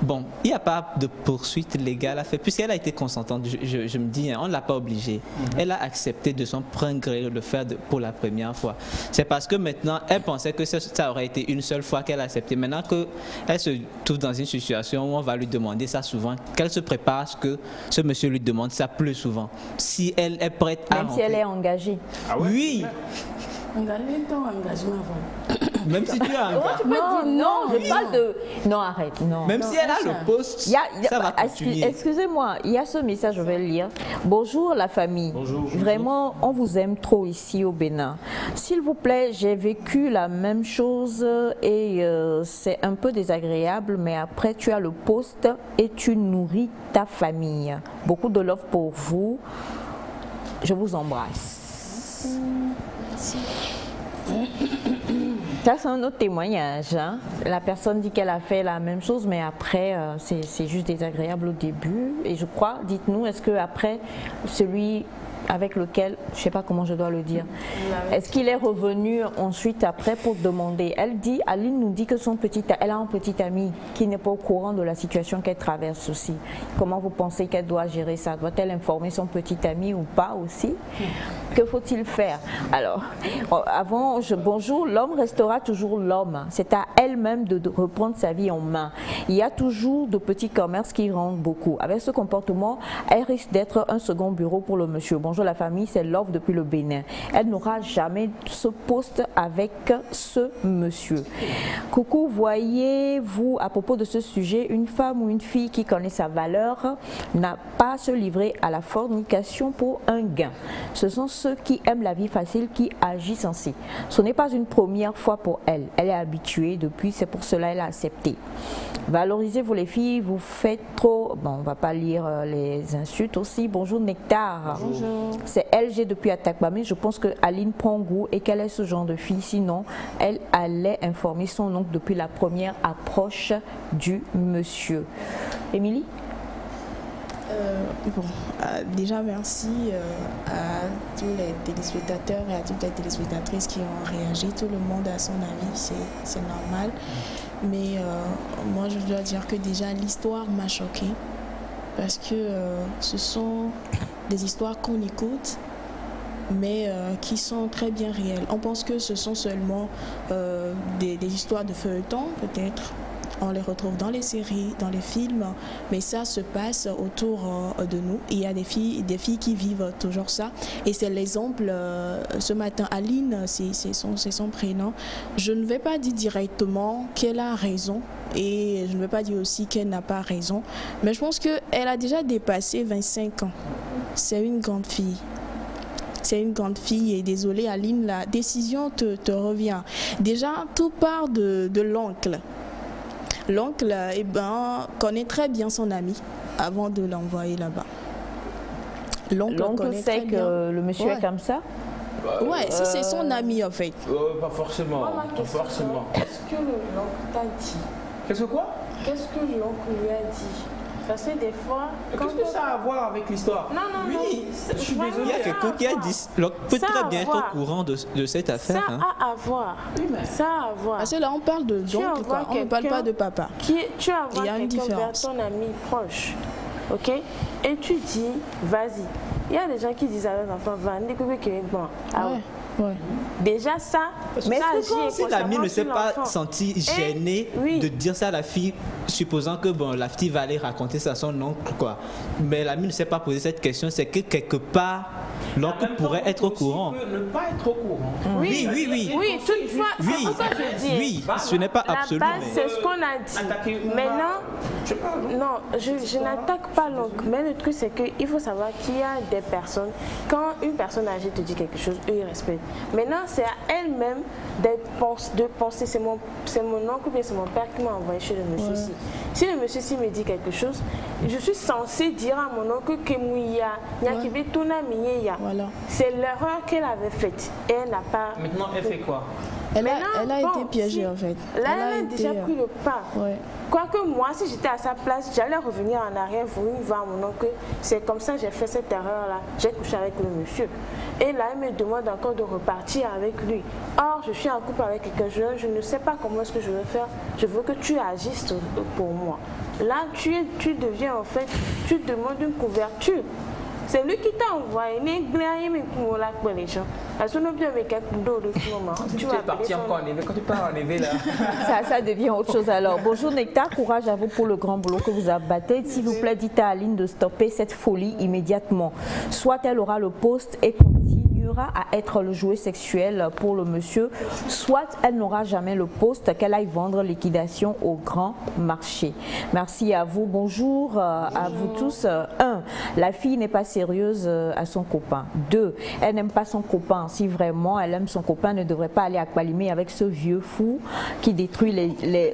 bon, il n'y a pas de poursuite légale à faire, puisqu'elle a été consentante, je me dis, hein, on ne l'a pas obligée. Elle a accepté de son plein gré de le faire pour la première fois. C'est parce que maintenant, elle pensait que ça aurait été une seule fois qu'elle a accepté. Maintenant qu'elle se trouve dans une situation où on va lui demander ça souvent, qu'elle se prépare à ce que ce monsieur lui demande ça plus souvent. Si elle est prête à... Même si elle est engagée. Ah ouais? Oui. Engagement ton engagement avant. Même si tu as un Tu peux dire non, je parle de... Non, arrête, non. Même si elle a le poste, ça va continuer. Excusez-moi, il y a ce message, je vais le lire. Bonjour la famille. Bonjour. Vraiment, on vous aime trop ici au Bénin. S'il vous plaît, j'ai vécu la même chose et c'est un peu désagréable, mais après tu as le poste et tu nourris ta famille. Beaucoup de love pour vous. Je vous embrasse. Merci. Ça, c'est un autre témoignage. Hein. La personne dit qu'elle a fait la même chose, mais après, c'est juste désagréable au début. Et je crois, dites-nous, est-ce qu'après, celui avec lequel, je ne sais pas comment je dois le dire, est-ce qu'il est revenu ensuite après pour demander? Elle dit, Aline nous dit que elle a un petit ami qui n'est pas au courant de la situation qu'elle traverse aussi. Comment vous pensez qu'elle doit gérer ça? Doit-elle informer son petit ami ou pas aussi? Que faut-il faire? Alors, avant, bonjour, l'homme restera toujours l'homme. C'est à elle-même de reprendre sa vie en main. Il y a toujours de petits commerces qui rendent beaucoup. Avec ce comportement, elle risque d'être un second bureau pour le monsieur. Bonjour la famille, c'est Love depuis le Bénin. Elle n'aura jamais ce poste avec ce monsieur. Coucou, voyez-vous, à propos de ce sujet, une femme ou une fille qui connaît sa valeur n'a pas à se livrer à la fornication pour un gain. Ce sont ceux qui aiment la vie facile qui agissent ainsi. Ce n'est pas une première fois pour elle. Elle est habituée depuis, c'est pour cela qu'elle a accepté. Valorisez-vous les filles, vous faites trop... Bon, on ne va pas lire les insultes aussi. Bonjour Nectar. Bonjour. C'est LG depuis Atakpamé. Je pense que Aline prend goût et qu'elle est ce genre de fille. Sinon, elle allait informer son oncle depuis la première approche du monsieur. Émilie? Déjà merci à tous les téléspectateurs et à toutes les téléspectatrices qui ont réagi. Tout le monde a son avis, c'est normal. Mais moi je dois dire que déjà l'histoire m'a choquée parce que ce sont des histoires qu'on écoute mais qui sont très bien réelles. On pense que ce sont seulement des histoires de feuilleton peut-être. On les retrouve dans les séries, dans les films, mais ça se passe autour de nous. Il y a des filles qui vivent toujours ça. Et c'est l'exemple, ce matin, Aline, c'est son prénom. Je ne vais pas dire directement qu'elle a raison et je ne vais pas dire aussi qu'elle n'a pas raison. Mais je pense qu'elle a déjà dépassé 25 ans. C'est une grande fille. C'est une grande fille et désolée Aline, la décision te revient. Déjà, tout part de l'oncle. L'oncle connaît très bien son ami avant de l'envoyer là-bas. L'oncle sait que le monsieur est comme ça? Ouais, si c'est son ami en fait. Pas forcément. Pas forcément. Qu'est-ce que l'oncle t'a dit? Qu'est-ce que quoi? Qu'est-ce que l'oncle lui a dit? Parce que des fois... Qu'est-ce que ça a à voir avec l'histoire? Non, oui, je suis désolé. Il y a quelqu'un qui a dit, l'oncle peut très bien être au courant de cette affaire. Ça a à voir. Ça a à voir. Parce que là, on parle d'oncle, quoi. On ne parle pas de papa. Tu as Il y a une différence. vers ton ami proche, ok? Et tu dis, vas-y. Il y a des gens qui disent à leurs enfants, va, bon. Ah ouais. Ouais. Déjà ça, mais ça si l'ami ne s'est pas senti gêné de dire ça à la fille, supposant que bon, la fille va aller raconter ça à son oncle, quoi. Mais l'ami ne s'est pas posé cette question, c'est que quelque part, l'oncle pourrait être au courant. Il peut ne pas être au courant. Oui, toutefois, c'est pour ça que je dis. Oui, ce n'est pas absolu. La base, c'est ce qu'on a dit. Maintenant, non, je n'attaque pas l'oncle, mais le truc c'est qu'il faut savoir qu'il y a des personnes, quand une personne âgée te dit quelque chose, eux ils respectent. Maintenant, c'est à elle-même de penser, c'est mon oncle ou bien c'est mon père qui m'a envoyé chez le monsieur ci. Si le monsieur ci me dit quelque chose, je suis censée dire à mon oncle que mouya, n'y a qui veut tout na miya. Voilà. C'est l'erreur qu'elle avait faite et elle n'a pas... Maintenant, elle fait quoi? Elle a été piégée en fait. Là, elle a déjà pris le pas. Ouais. Quoique moi, si j'étais à sa place, j'allais revenir en arrière, venir voir mon oncle. C'est comme ça que j'ai fait cette erreur-là. J'ai couché avec le monsieur. Et là, elle me demande encore de repartir avec lui. Or, je suis en couple avec quelqu'un, je ne sais pas comment est-ce que je vais faire. Je veux que tu agisses pour moi. Là, tu deviens en fait, tu demandes une couverture. C'est lui qui t'a envoyé. Tu es parti encore en éveil. Quand tu pars en éveil là. Ça devient autre chose alors. Bonjour Nectar, courage à vous pour le grand boulot que vous abattez. S'il vous plaît, dites à Aline de stopper cette folie immédiatement. Soit elle aura le poste et continuera à être le jouet sexuel pour le monsieur, soit elle n'aura jamais le poste, qu'elle aille vendre liquidation au grand marché. Merci à vous. Bonjour à vous tous. 1. La fille n'est pas sérieuse à son copain. 2. Elle n'aime pas son copain. Si vraiment elle aime son copain, elle ne devrait pas aller à Kpalimé avec ce vieux fou qui détruit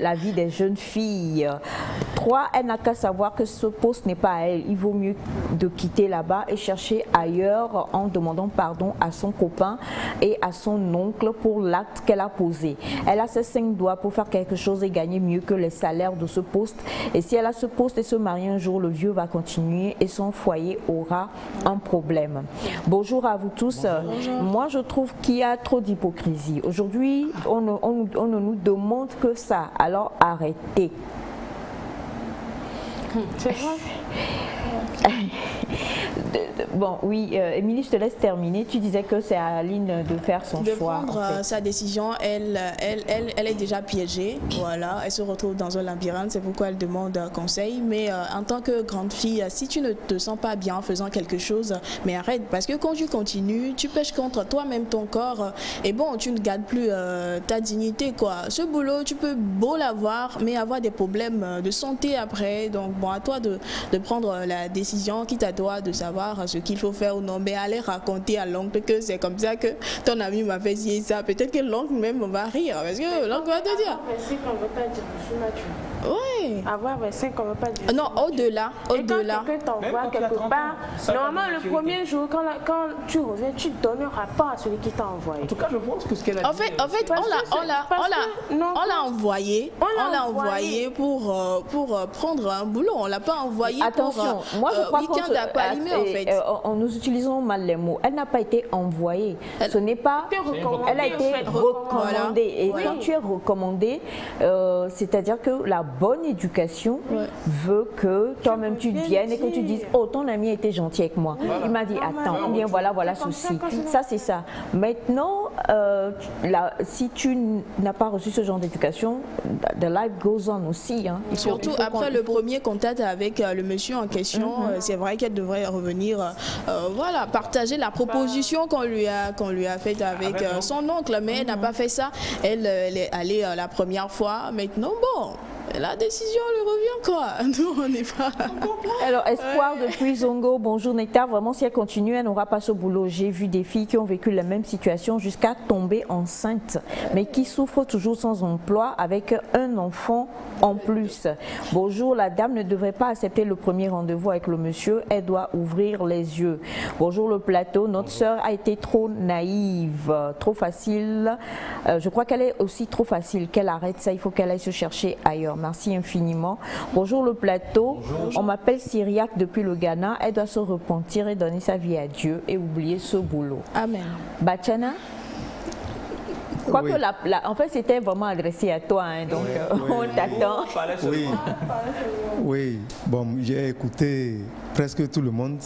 la vie des jeunes filles. 3. Elle n'a qu'à savoir que ce poste n'est pas à elle. Il vaut mieux de quitter là-bas et chercher ailleurs en demandant pardon à son copain et à son oncle pour l'acte qu'elle a posé. Elle a ses 5 doigts pour faire quelque chose et gagner mieux que les salaires de ce poste. Et si elle a ce poste et se marie un jour, le vieux va continuer et son foyer aura un problème. Bonjour à vous tous. Bonjour. Moi, je trouve qu'il y a trop d'hypocrisie. Aujourd'hui, on ne nous demande que ça. Alors arrêtez. C'est vrai. Bon, oui, Émilie, je te laisse terminer. Tu disais que c'est à Aline de faire son choix. De prendre sa décision, elle est déjà piégée. Voilà, elle se retrouve dans un labyrinthe, c'est pourquoi elle demande conseil. Mais en tant que grande fille, si tu ne te sens pas bien en faisant quelque chose, mais arrête. Parce que quand tu continues, tu pèches contre toi-même, ton corps. Et bon, tu ne gardes plus ta dignité, quoi. Ce boulot, tu peux beau l'avoir, mais avoir des problèmes de santé après. Donc, bon, à toi de prendre la décision, quitte à toi de savoir ce qu'il faut faire ou non, mais aller raconter à l'oncle que c'est comme ça que ton ami m'a fait dire ça. Peut-être que l'oncle même va rire, parce que l'oncle va te dire. Oui. Avoir 25 ans, on ne veut pas dire. Non, au-delà. Et quand quelqu'un t'envoie quelque part, normalement le premier jour, quand tu reviens, tu donnes un rapport à celui qui t'a envoyé. En tout cas, je pense que ce qu'elle a dit. En fait, on l'a envoyé. On l'a envoyé pour prendre un boulot. On l'a pas envoyé pour moi je crois week-end à Kpalimé en fait. Nous utilisons mal les mots. Elle n'a pas été envoyée. Ce n'est pas. Elle a été recommandée. Et quand tu es recommandée, c'est-à-dire que la bonne éducation veut que toi-même tu viennes et que tu dises oh ton ami a été gentil avec moi, il m'a dit attends, bien voilà ceci, ça c'est ça. Maintenant si tu n'as pas reçu ce genre d'éducation, the life goes on aussi, hein. Surtout après le premier contact avec le monsieur en question, c'est vrai qu'elle devrait revenir voilà, partager la proposition qu'on lui a faite avec son oncle, mais elle n'a pas fait ça. Elle est allée la première fois. Maintenant bon, la décision lui revient quoi. Nous on n'est pas. Alors Espoir depuis Zongo, bonjour Nectar. Vraiment si elle continue, elle n'aura pas ce boulot. J'ai vu des filles qui ont vécu la même situation jusqu'à tomber enceinte, mais qui souffrent toujours sans emploi avec un enfant en plus. Bonjour, la dame ne devrait pas accepter le premier rendez-vous avec le monsieur, elle doit ouvrir les yeux. Bonjour le plateau, notre sœur a été trop naïve, trop facile. Je crois qu'elle est aussi trop facile, qu'elle arrête ça, il faut qu'elle aille se chercher ailleurs. Merci infiniment. Bonjour le plateau. Bonjour. On m'appelle Syriac depuis le Ghana. Elle doit se repentir et donner sa vie à Dieu et oublier ce boulot. Amen. Bachana? Quoique en fait c'était vraiment adressé à toi, hein, donc on t'attend. Oui, bon, j'ai écouté presque tout le monde,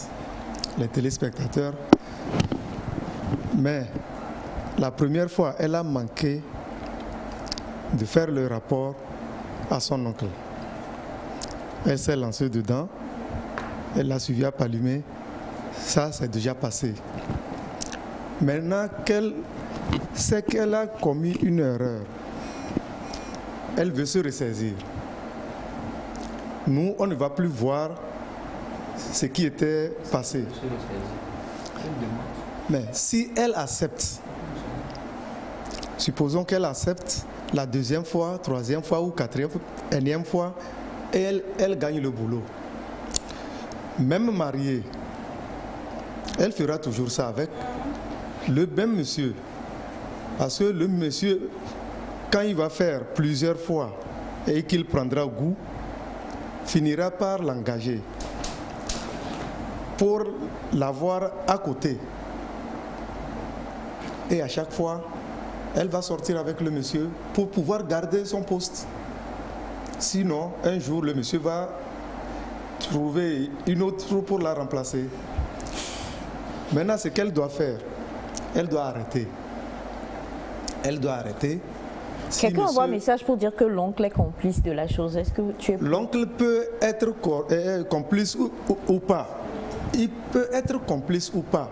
les téléspectateurs, mais la première fois, elle a manqué de faire le rapport à son oncle. Elle s'est lancée dedans, elle l'a suivi à Kpalimé, ça c'est déjà passé. Maintenant qu'elle sait qu'elle a commis une erreur, elle veut se ressaisir. Nous, on ne va plus voir ce qui était passé. Mais si elle accepte, supposons qu'elle accepte la deuxième fois, troisième fois ou quatrième, énième fois, et elle gagne le boulot. Même mariée, elle fera toujours ça avec le même monsieur. Parce que le monsieur, quand il va faire plusieurs fois et qu'il prendra goût, finira par l'engager pour l'avoir à côté. Et à chaque fois, elle va sortir avec le monsieur pour pouvoir garder son poste. Sinon, un jour, le monsieur va trouver une autre pour la remplacer. Maintenant, ce qu'elle doit faire, elle doit arrêter. Elle doit arrêter. Si Quelqu'un envoie un message pour dire que l'oncle est complice de la chose. Est-ce que tu es... L'oncle peut être complice ou pas. Il peut être complice ou pas.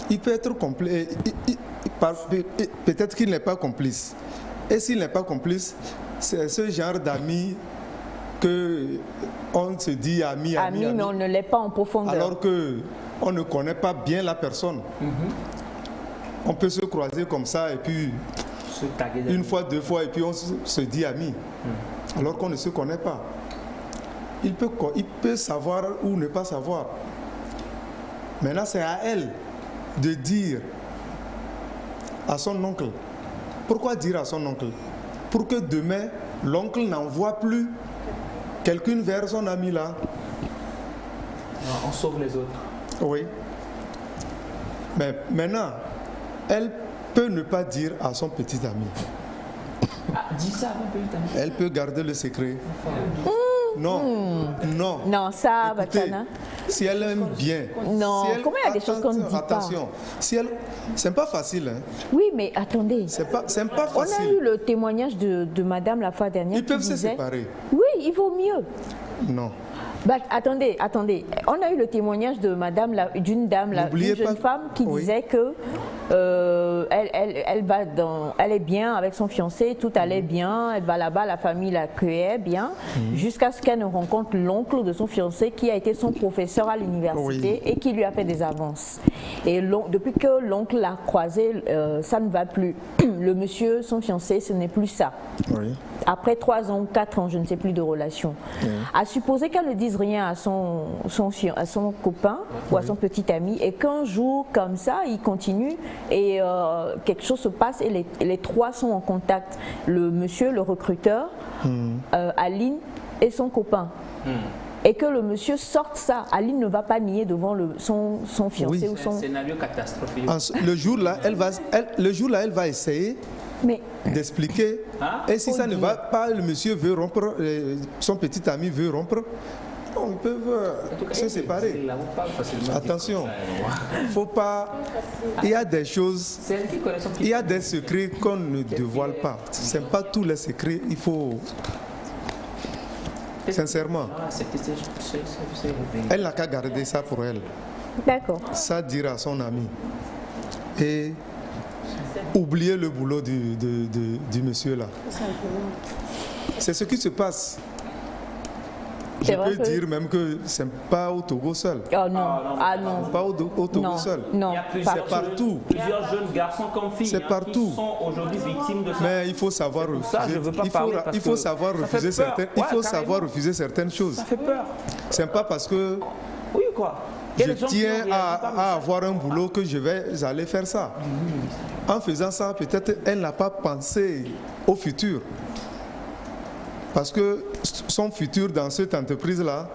Il peut être complice. Peut-être qu'il n'est pas complice. Et s'il n'est pas complice, c'est ce genre d'amis que on se dit ami, mais on ne l'est pas en profondeur. Alors qu'on ne connaît pas bien la personne. On peut se croiser comme ça et puis une fois, deux fois et puis on se dit ami. Alors qu'on ne se connaît pas. Il peut savoir ou ne pas savoir. Maintenant, c'est à elle de dire à son oncle. Pourquoi dire à son oncle? Pour que demain, l'oncle n'envoie plus quelqu'un vers son ami là. On sauve les autres. Oui. Mais maintenant, elle peut ne pas dire à son petit ami. Dis ça à mon petit ami. Elle peut garder le secret. Non, non. Non, ça, Écoutez, Batana. si elle aime bien. Non, si elle, comment il y a des choses qu'on ne dit pas? Attention, si elle, c'est pas facile. Hein. Oui, mais attendez. C'est pas facile. On a eu le témoignage de madame la fois dernière. Ils peuvent disait, se séparer. Oui, il vaut mieux. Non. Bah, attendez. On a eu le témoignage de madame, d'une dame, une jeune femme qui disait que elle est bien avec son fiancé, tout allait bien, elle va là-bas, la famille l'accueillait bien, jusqu'à ce qu'elle ne rencontre l'oncle de son fiancé qui a été son professeur à l'université et qui lui a fait des avances. Et depuis que l'oncle l'a croisé, ça ne va plus. Le monsieur, son fiancé, ce n'est plus ça. Oui. Après 3 ans, 4 ans, je ne sais plus de relation. À supposer qu'elle ne dise rien à son copain ou à son petit ami et qu'un jour, comme ça, il continue et quelque chose se passe et les trois sont en contact. Le monsieur, le recruteur, Aline et son copain. Et que le monsieur sorte ça, Aline ne va pas nier devant son fiancé ou son... C'est un scénario catastrophique. Le jour-là, elle va essayer d'expliquer. Et si ça ne va pas, le monsieur veut rompre, son petit ami veut rompre, on peut se séparer. Attention, faut pas. Il y a des choses, il y a des secrets qu'on ne dévoile pas. Ce n'est pas tous les secrets, il faut. Sincèrement, elle n'a qu'à garder ça pour elle. D'accord. Ça dire à son ami. Et oublier le boulot du monsieur là. C'est ce qui se passe. Je peux dire même que ce n'est pas au Togo seul. Oh non, ah non. Pas au Togo seul. Non, c'est partout. Plusieurs jeunes garçons comme filles c'est partout. Qui sont aujourd'hui victimes de ça. Mais il faut savoir refuser. Il faut savoir refuser certaines. Il faut savoir refuser certaines choses. Ça fait peur. C'est pas parce que. Oui quoi. Je tiens à avoir un boulot que je vais aller faire ça. En faisant ça, peut-être elle n'a pas pensé au futur. Parce que son futur dans cette entreprise-là,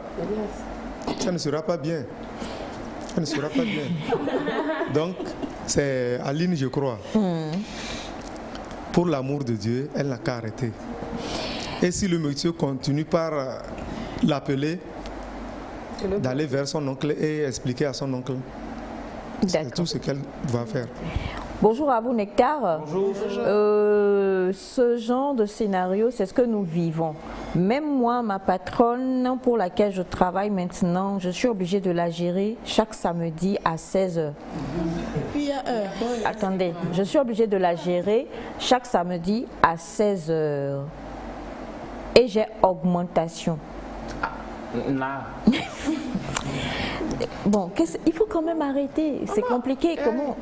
ça ne sera pas bien. Ça ne sera pas bien. Donc, c'est Aline, je crois. Pour l'amour de Dieu, elle n'a qu'à arrêter. Et si le monsieur continue par l'appeler, d'aller vers son oncle et expliquer à son oncle. C'est tout ce qu'elle va faire. Bonjour à vous, Nectar. Bonjour. Ce genre de scénario, c'est ce que nous vivons. Même moi, ma patronne pour laquelle je travaille maintenant, je suis obligée de la gérer chaque samedi à 16h. Attendez, je suis obligée de la gérer chaque samedi à 16h. Et j'ai augmentation. Bon, il faut quand même arrêter. C'est compliqué. Comment?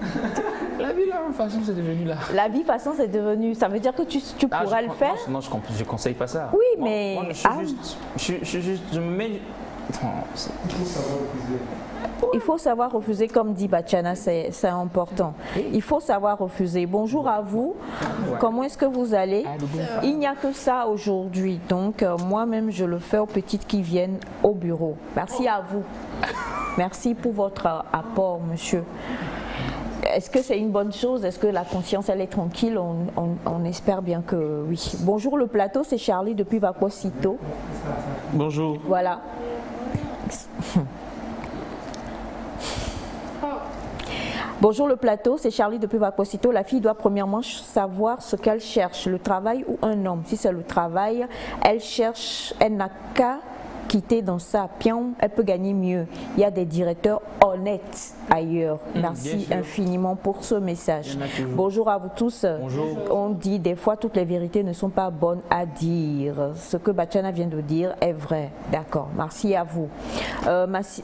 La vie, là, de façon, c'est devenu là. La vie, de façon, c'est devenu. Ça veut dire que tu pourras le faire? Non, je conseille pas ça. Oui, mais. Moi, je me mets. Il faut savoir refuser, comme dit Bachana, c'est important. Il faut savoir refuser. Bonjour à vous. Comment est-ce que vous allez? Il n'y a que ça aujourd'hui. Donc, moi-même, je le fais aux petites qui viennent au bureau. Merci à vous. Merci pour votre apport, monsieur. Est-ce que c'est une bonne chose? Est-ce que la conscience, elle est tranquille? On espère bien que oui. Bonjour le plateau, c'est Charlie depuis Vacuosito. Bonjour. Voilà. Bonjour le plateau, c'est Charlie depuis Vacuosito. La fille doit premièrement savoir ce qu'elle cherche, le travail ou un homme. Si c'est le travail, elle cherche, elle n'a qu'à quitter dans sa pion, elle peut gagner mieux. Il y a des directeurs honnêtes ailleurs. Merci infiniment pour ce message. Bonjour à vous tous. Bonjour. On dit des fois toutes les vérités ne sont pas bonnes à dire. Ce que Bachana vient de dire est vrai. D'accord. Merci à vous.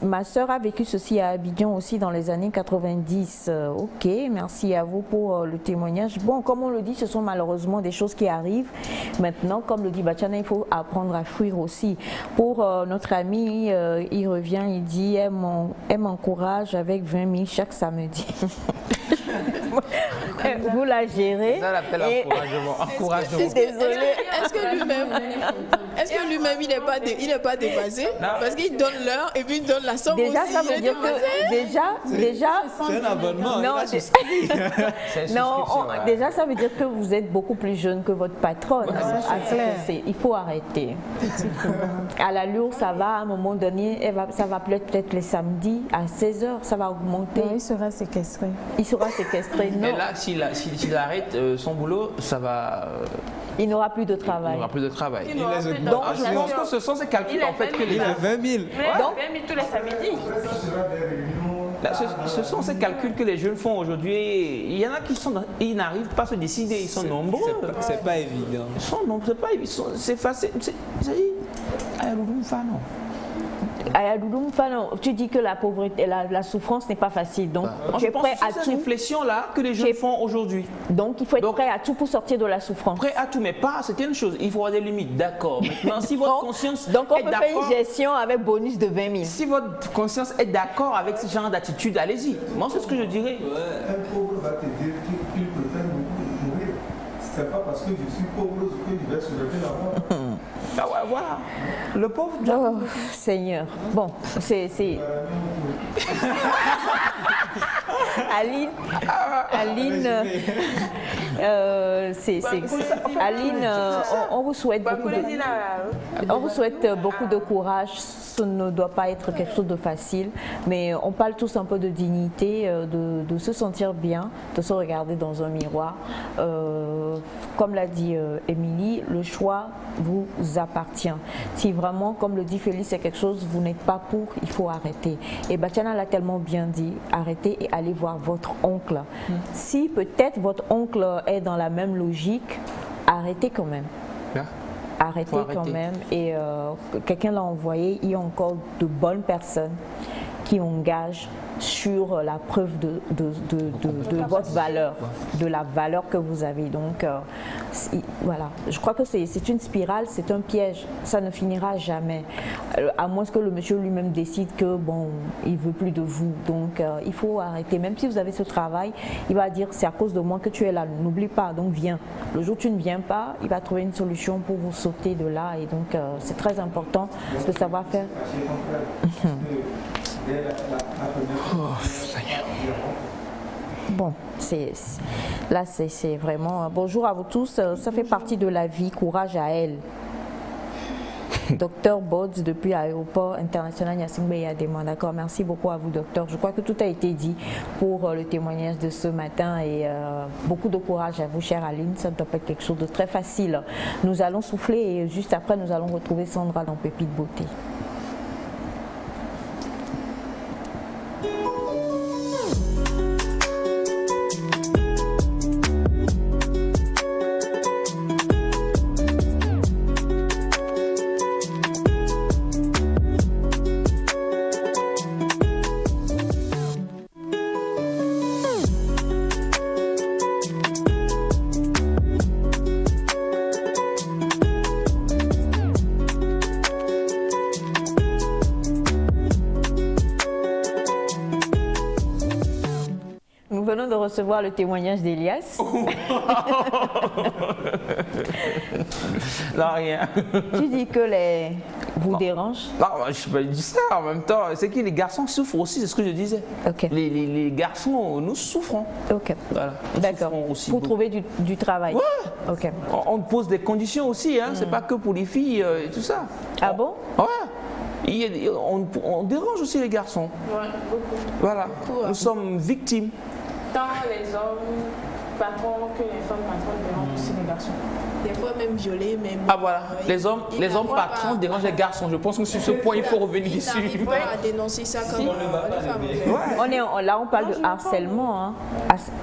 Ma soeur a vécu ceci à Abidjan aussi dans les années 90. Ok. Merci à vous pour le témoignage. Bon, comme on le dit, ce sont malheureusement des choses qui arrivent. Maintenant, comme le dit Bachana, il faut apprendre à fuir aussi. Pour notre ami, il revient, il dit, elle m'encourage avec 20 000 chaque samedi. Vous la gérez. Ça l'appelle encouragement. Je suis désolée. Est-ce que lui-même il n'est pas dépassé? Parce qu'il donne l'heure et puis il donne la somme déjà, aussi. Ça veut dire que déjà c'est un abonnement. Déjà ça veut dire que vous êtes beaucoup plus jeune que votre patronne. Il faut arrêter. À l'allure, ça va, à un moment donné, ça va peut-être les samedis à 16h, ça va augmenter. Non, il sera séquestré. Il sera séquestré, non. Mais là, s'il arrête son boulot, ça va... Il n'aura plus de travail. Il n'aura plus de travail. Donc, je pense que ce sont ces calculs en fait que les... Il a 20 000. Donc, 20 000 tous les samedis. Là, ce sont ces calculs que les jeunes font aujourd'hui. Il y en a qui n'arrivent pas à se décider, ils sont nombreux. C'est pas évident. Ils sont nombreux, c'est pas évident. C'est facile. Tu dis que la pauvreté, la souffrance n'est pas facile. Donc, tu es prêt à tout. C'est une réflexion-là que les jeunes font aujourd'hui. Donc, il faut être prêt à tout pour sortir de la souffrance. Prêt à tout, mais pas, c'est une chose. Il faut avoir des limites, d'accord. Maintenant, si votre conscience donc, on peut faire une gestion avec bonus de 20 000. Si votre conscience est d'accord avec ce genre d'attitude, allez-y. Moi, c'est ce que je dirais. Un pauvre va te dire qu'il préfère mourir. C'est pas parce que je suis pauvre que je vais soulever la mort. Ah ouais, voilà. Le pauvre. Oh, Seigneur. Bon, c'est... Aline, on vous souhaite beaucoup de courage. Ce ne doit pas être quelque chose de facile, mais on parle tous un peu de dignité, de se sentir bien, de se regarder dans un miroir. Comme l'a dit Émilie, le choix vous appartient. Si vraiment, comme le dit Félix, c'est quelque chose vous n'êtes pas pour, il faut arrêter. Et Bachana l'a tellement bien dit, arrêtez et allez voir votre oncle. Si peut-être votre oncle est dans la même logique, arrêtez quand même. Arrêtez quand même. Et quelqu'un l'a envoyé, il y a encore de bonnes personnes qui engagent sur la preuve de votre valeur, de la valeur que vous avez. Donc, voilà, je crois que c'est une spirale, c'est un piège, ça ne finira jamais, à moins que le monsieur lui-même décide que, bon, il ne veut plus de vous. Donc, il faut arrêter. Même si vous avez ce travail, il va dire, c'est à cause de moi que tu es là, n'oublie pas, donc viens. Le jour où tu ne viens pas, il va trouver une solution pour vous sauter de là. Et donc, c'est très important de savoir faire. Bon, là c'est vraiment... Bonjour à vous tous, ça fait partie de la vie, courage à elle. Docteur Bods depuis l'aéroport international Gnassingbé Yadema. D'accord, merci beaucoup à vous docteur. Je crois que tout a été dit pour le témoignage de ce matin et beaucoup de courage à vous chère Aline, ça ne doit pas être quelque chose de très facile. Nous allons souffler et juste après nous allons retrouver Sandra dans Pépite Beauté. recevoir le témoignage d'Elias. Non, rien. Tu dis que les vous dérange? Non, je peux dire ça en même temps. C'est que les garçons souffrent aussi, c'est ce que je disais. Ok. Les garçons, nous souffrons. Ok. Voilà. D'accord. Pour trouver du travail. Ouais. Ok. On pose des conditions aussi, hein. C'est pas que pour les filles et tout ça. Ah bon? Ouais. On dérange aussi les garçons. Ouais, beaucoup. Voilà. Nous sommes victimes. Tant les hommes patrons que les femmes patronnes dérangent aussi les garçons. Des fois même violés, même. Ah voilà, les hommes patrons dérangent les garçons. Je pense que sur ce point, il faut revenir dessus. Ils n'arrivent pas à dénoncer ça comme les femmes. Là, on parle de harcèlement. Hein.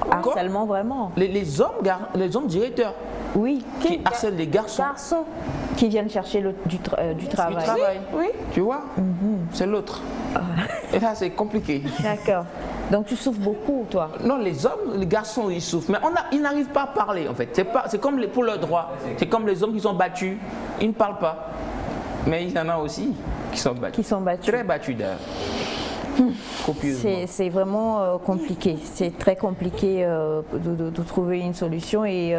Harcèlement vraiment. Les hommes directeurs. Oui. Qui harcèlent les garçons. Qui viennent chercher du travail. Oui. Tu vois, c'est l'autre. Et là, c'est compliqué. D'accord. Donc tu souffres beaucoup, toi? Non, les hommes, les garçons, ils souffrent. Mais ils n'arrivent pas à parler, en fait. C'est comme pour leurs droits. C'est comme les hommes qui sont battus. Ils ne parlent pas. Mais il y en a aussi qui sont battus. Très battus, d'ailleurs. C'est vraiment compliqué. C'est très compliqué de trouver une solution. Et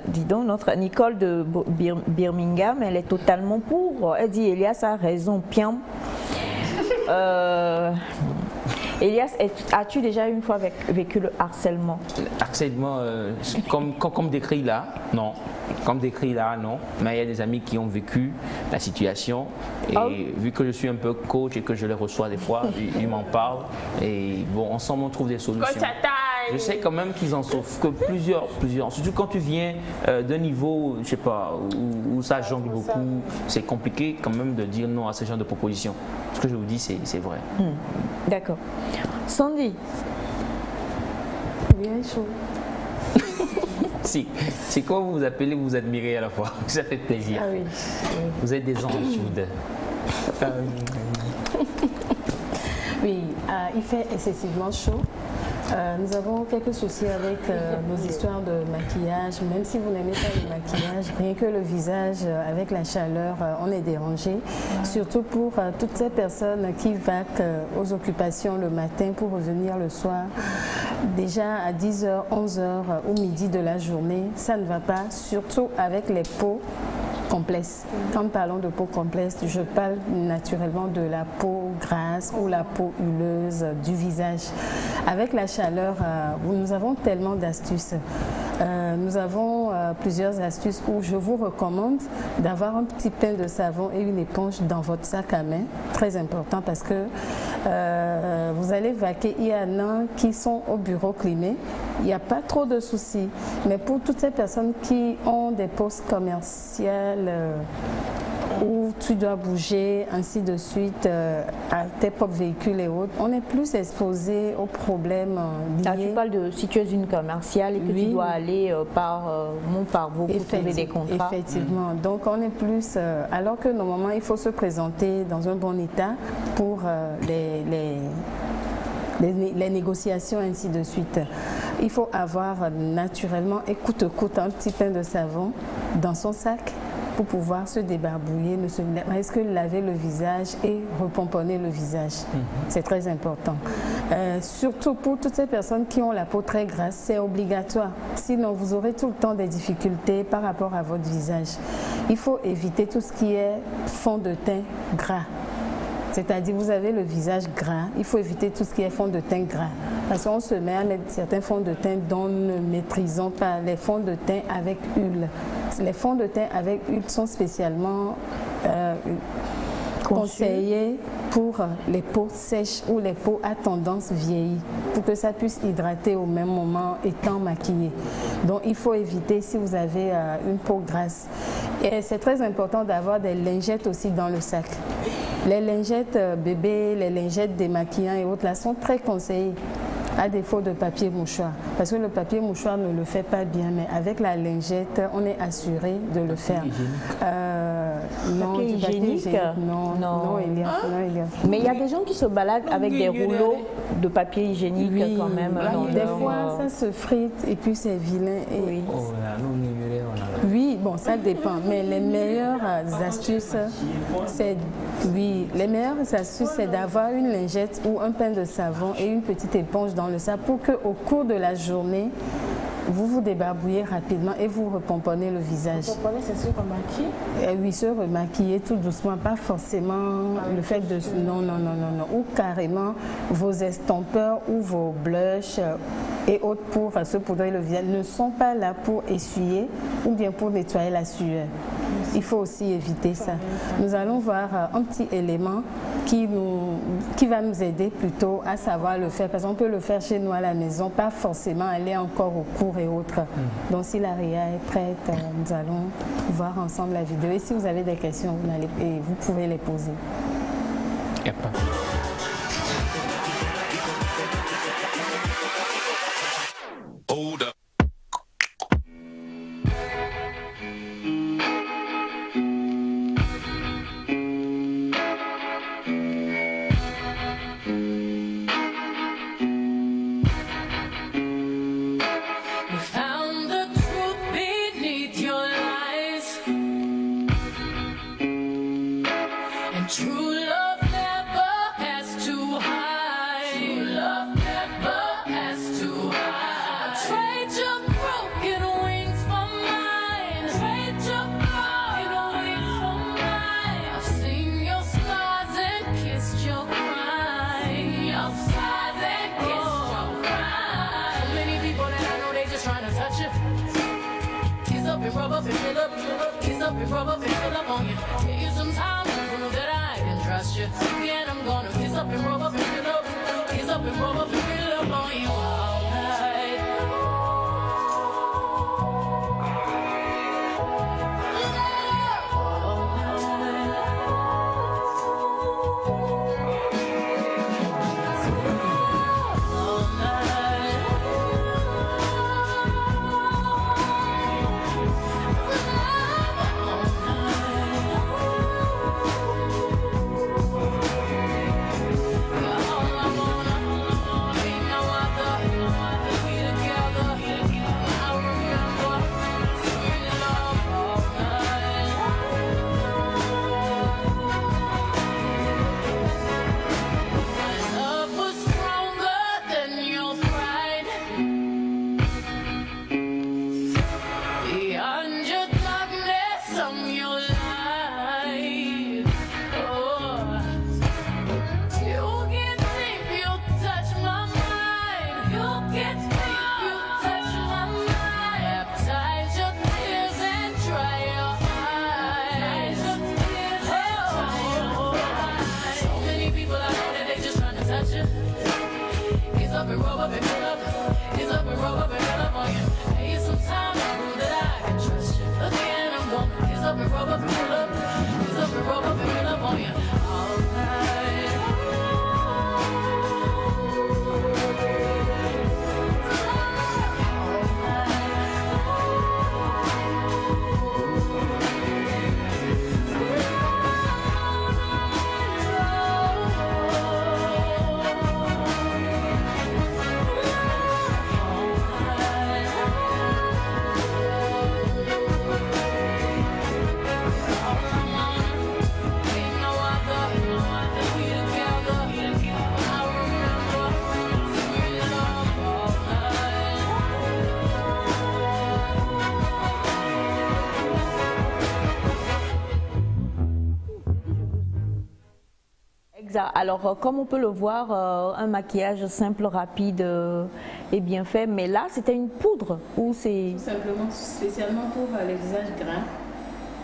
dis donc, notre Nicole de Birmingham, elle est totalement pour. Elle dit, Elias a raison, Piam. Elias, as-tu déjà une fois vécu le harcèlement? Harcèlement, comme décrit là, non. Comme décrit là, non. Mais il y a des amis qui ont vécu la situation. Et vu que je suis un peu coach et que je les reçois des fois, ils m'en parlent. Et bon, ensemble, on trouve des solutions. Je sais quand même qu'ils en souffrent, que plusieurs. Surtout quand tu viens d'un niveau, je sais pas, où ça jongle beaucoup, c'est compliqué quand même de dire non à ce genre de propositions. Ce que je vous dis, c'est vrai. D'accord. Sandy. Bien chaud. Si, c'est quoi vous appelez, vous admirez à la fois. Ça fait plaisir. Ah oui. Vous êtes des anges, Jude. Oui, il fait excessivement chaud. Nous avons quelques soucis avec nos histoires de maquillage. Même si vous n'aimez pas le maquillage, rien que le visage, avec la chaleur, on est dérangé. Surtout pour toutes ces personnes qui vaquent aux occupations le matin pour revenir le soir. Déjà à 10h, 11h ou midi de la journée, ça ne va pas, surtout avec les peaux complexes. Quand nous parlons de peau complexe, je parle naturellement de la peau grasse ou la peau huileuse du visage. Avec la chaleur, nous avons tellement d'astuces. Nous avons plusieurs astuces où je vous recommande d'avoir un petit pain de savon et une éponge dans votre sac à main. Très important parce que vous allez vaquer. Il y en a qui sont au bureau climé. Il n'y a pas trop de soucis. Mais pour toutes ces personnes qui ont des postes commerciales où tu dois bouger, ainsi de suite, à tes propres véhicules et autres, on est plus exposé aux problèmes liés. Là, tu parles de si tu es une commerciale et que tu dois aller par vous pour trouver des contrats. Effectivement. Donc, on est plus... alors que normalement, il faut se présenter dans un bon état pour les négociations, ainsi de suite. Il faut avoir naturellement, et coûte un petit pain de savon dans son sac pour pouvoir se débarbouiller, ne serait-ce que laver le visage et repomponner le visage. C'est très important. Surtout pour toutes ces personnes qui ont la peau très grasse, c'est obligatoire. Sinon, vous aurez tout le temps des difficultés par rapport à votre visage. Il faut éviter tout ce qui est fond de teint gras. C'est-à-dire, vous avez le visage gras, il faut éviter tout ce qui est fond de teint gras. Parce qu'on se met à mettre certains fonds de teint dont nous ne maîtrisons pas, les fonds de teint avec huile. Les fonds de teint avec huile sont spécialement conseillés pour les peaux sèches ou les peaux à tendance vieillie, pour que ça puisse hydrater au même moment étant maquillé. Donc il faut éviter si vous avez une peau grasse. Et c'est très important d'avoir des lingettes aussi dans le sac. Les lingettes bébés, les lingettes démaquillants et autres là sont très conseillées à défaut de papier mouchoir. Parce que le papier mouchoir ne le fait pas bien, mais avec la lingette, on est assuré de le faire. Non, papier hygiénique. Non, Elias. Mais il y a des gens qui se baladent avec des rouleaux de papier hygiénique quand même. Des fois, ça se frite et puis c'est vilain. Oui, bon, ça dépend. Mais les meilleures astuces, c'est d'avoir une lingette ou un pain de savon et une petite éponge dans le sac pour qu'au cours de la journée, vous vous débarbouillez rapidement et vous repomponnez le visage. Repomponner, c'est se remaquiller? Oui, se remaquiller tout doucement, pas forcément le fait de... Non. Ou carrément vos estompeurs ou vos blushs et autres pour se poudrer le visage ne sont pas là pour essuyer ou bien pour nettoyer la sueur. Il faut aussi éviter ça. Nous allons voir un petit élément qui va nous aider plutôt à savoir le faire. Parce qu'on peut le faire chez nous à la maison, pas forcément aller encore au cours et autres. Donc si la Ria est prête, nous allons voir ensemble la vidéo. Et si vous avez des questions, vous pouvez les poser. Il n'y a pas. Alors, comme on peut le voir, un maquillage simple, rapide et bien fait, mais là, c'était une poudre ou c'est... Tout simplement, spécialement pour les visages gras,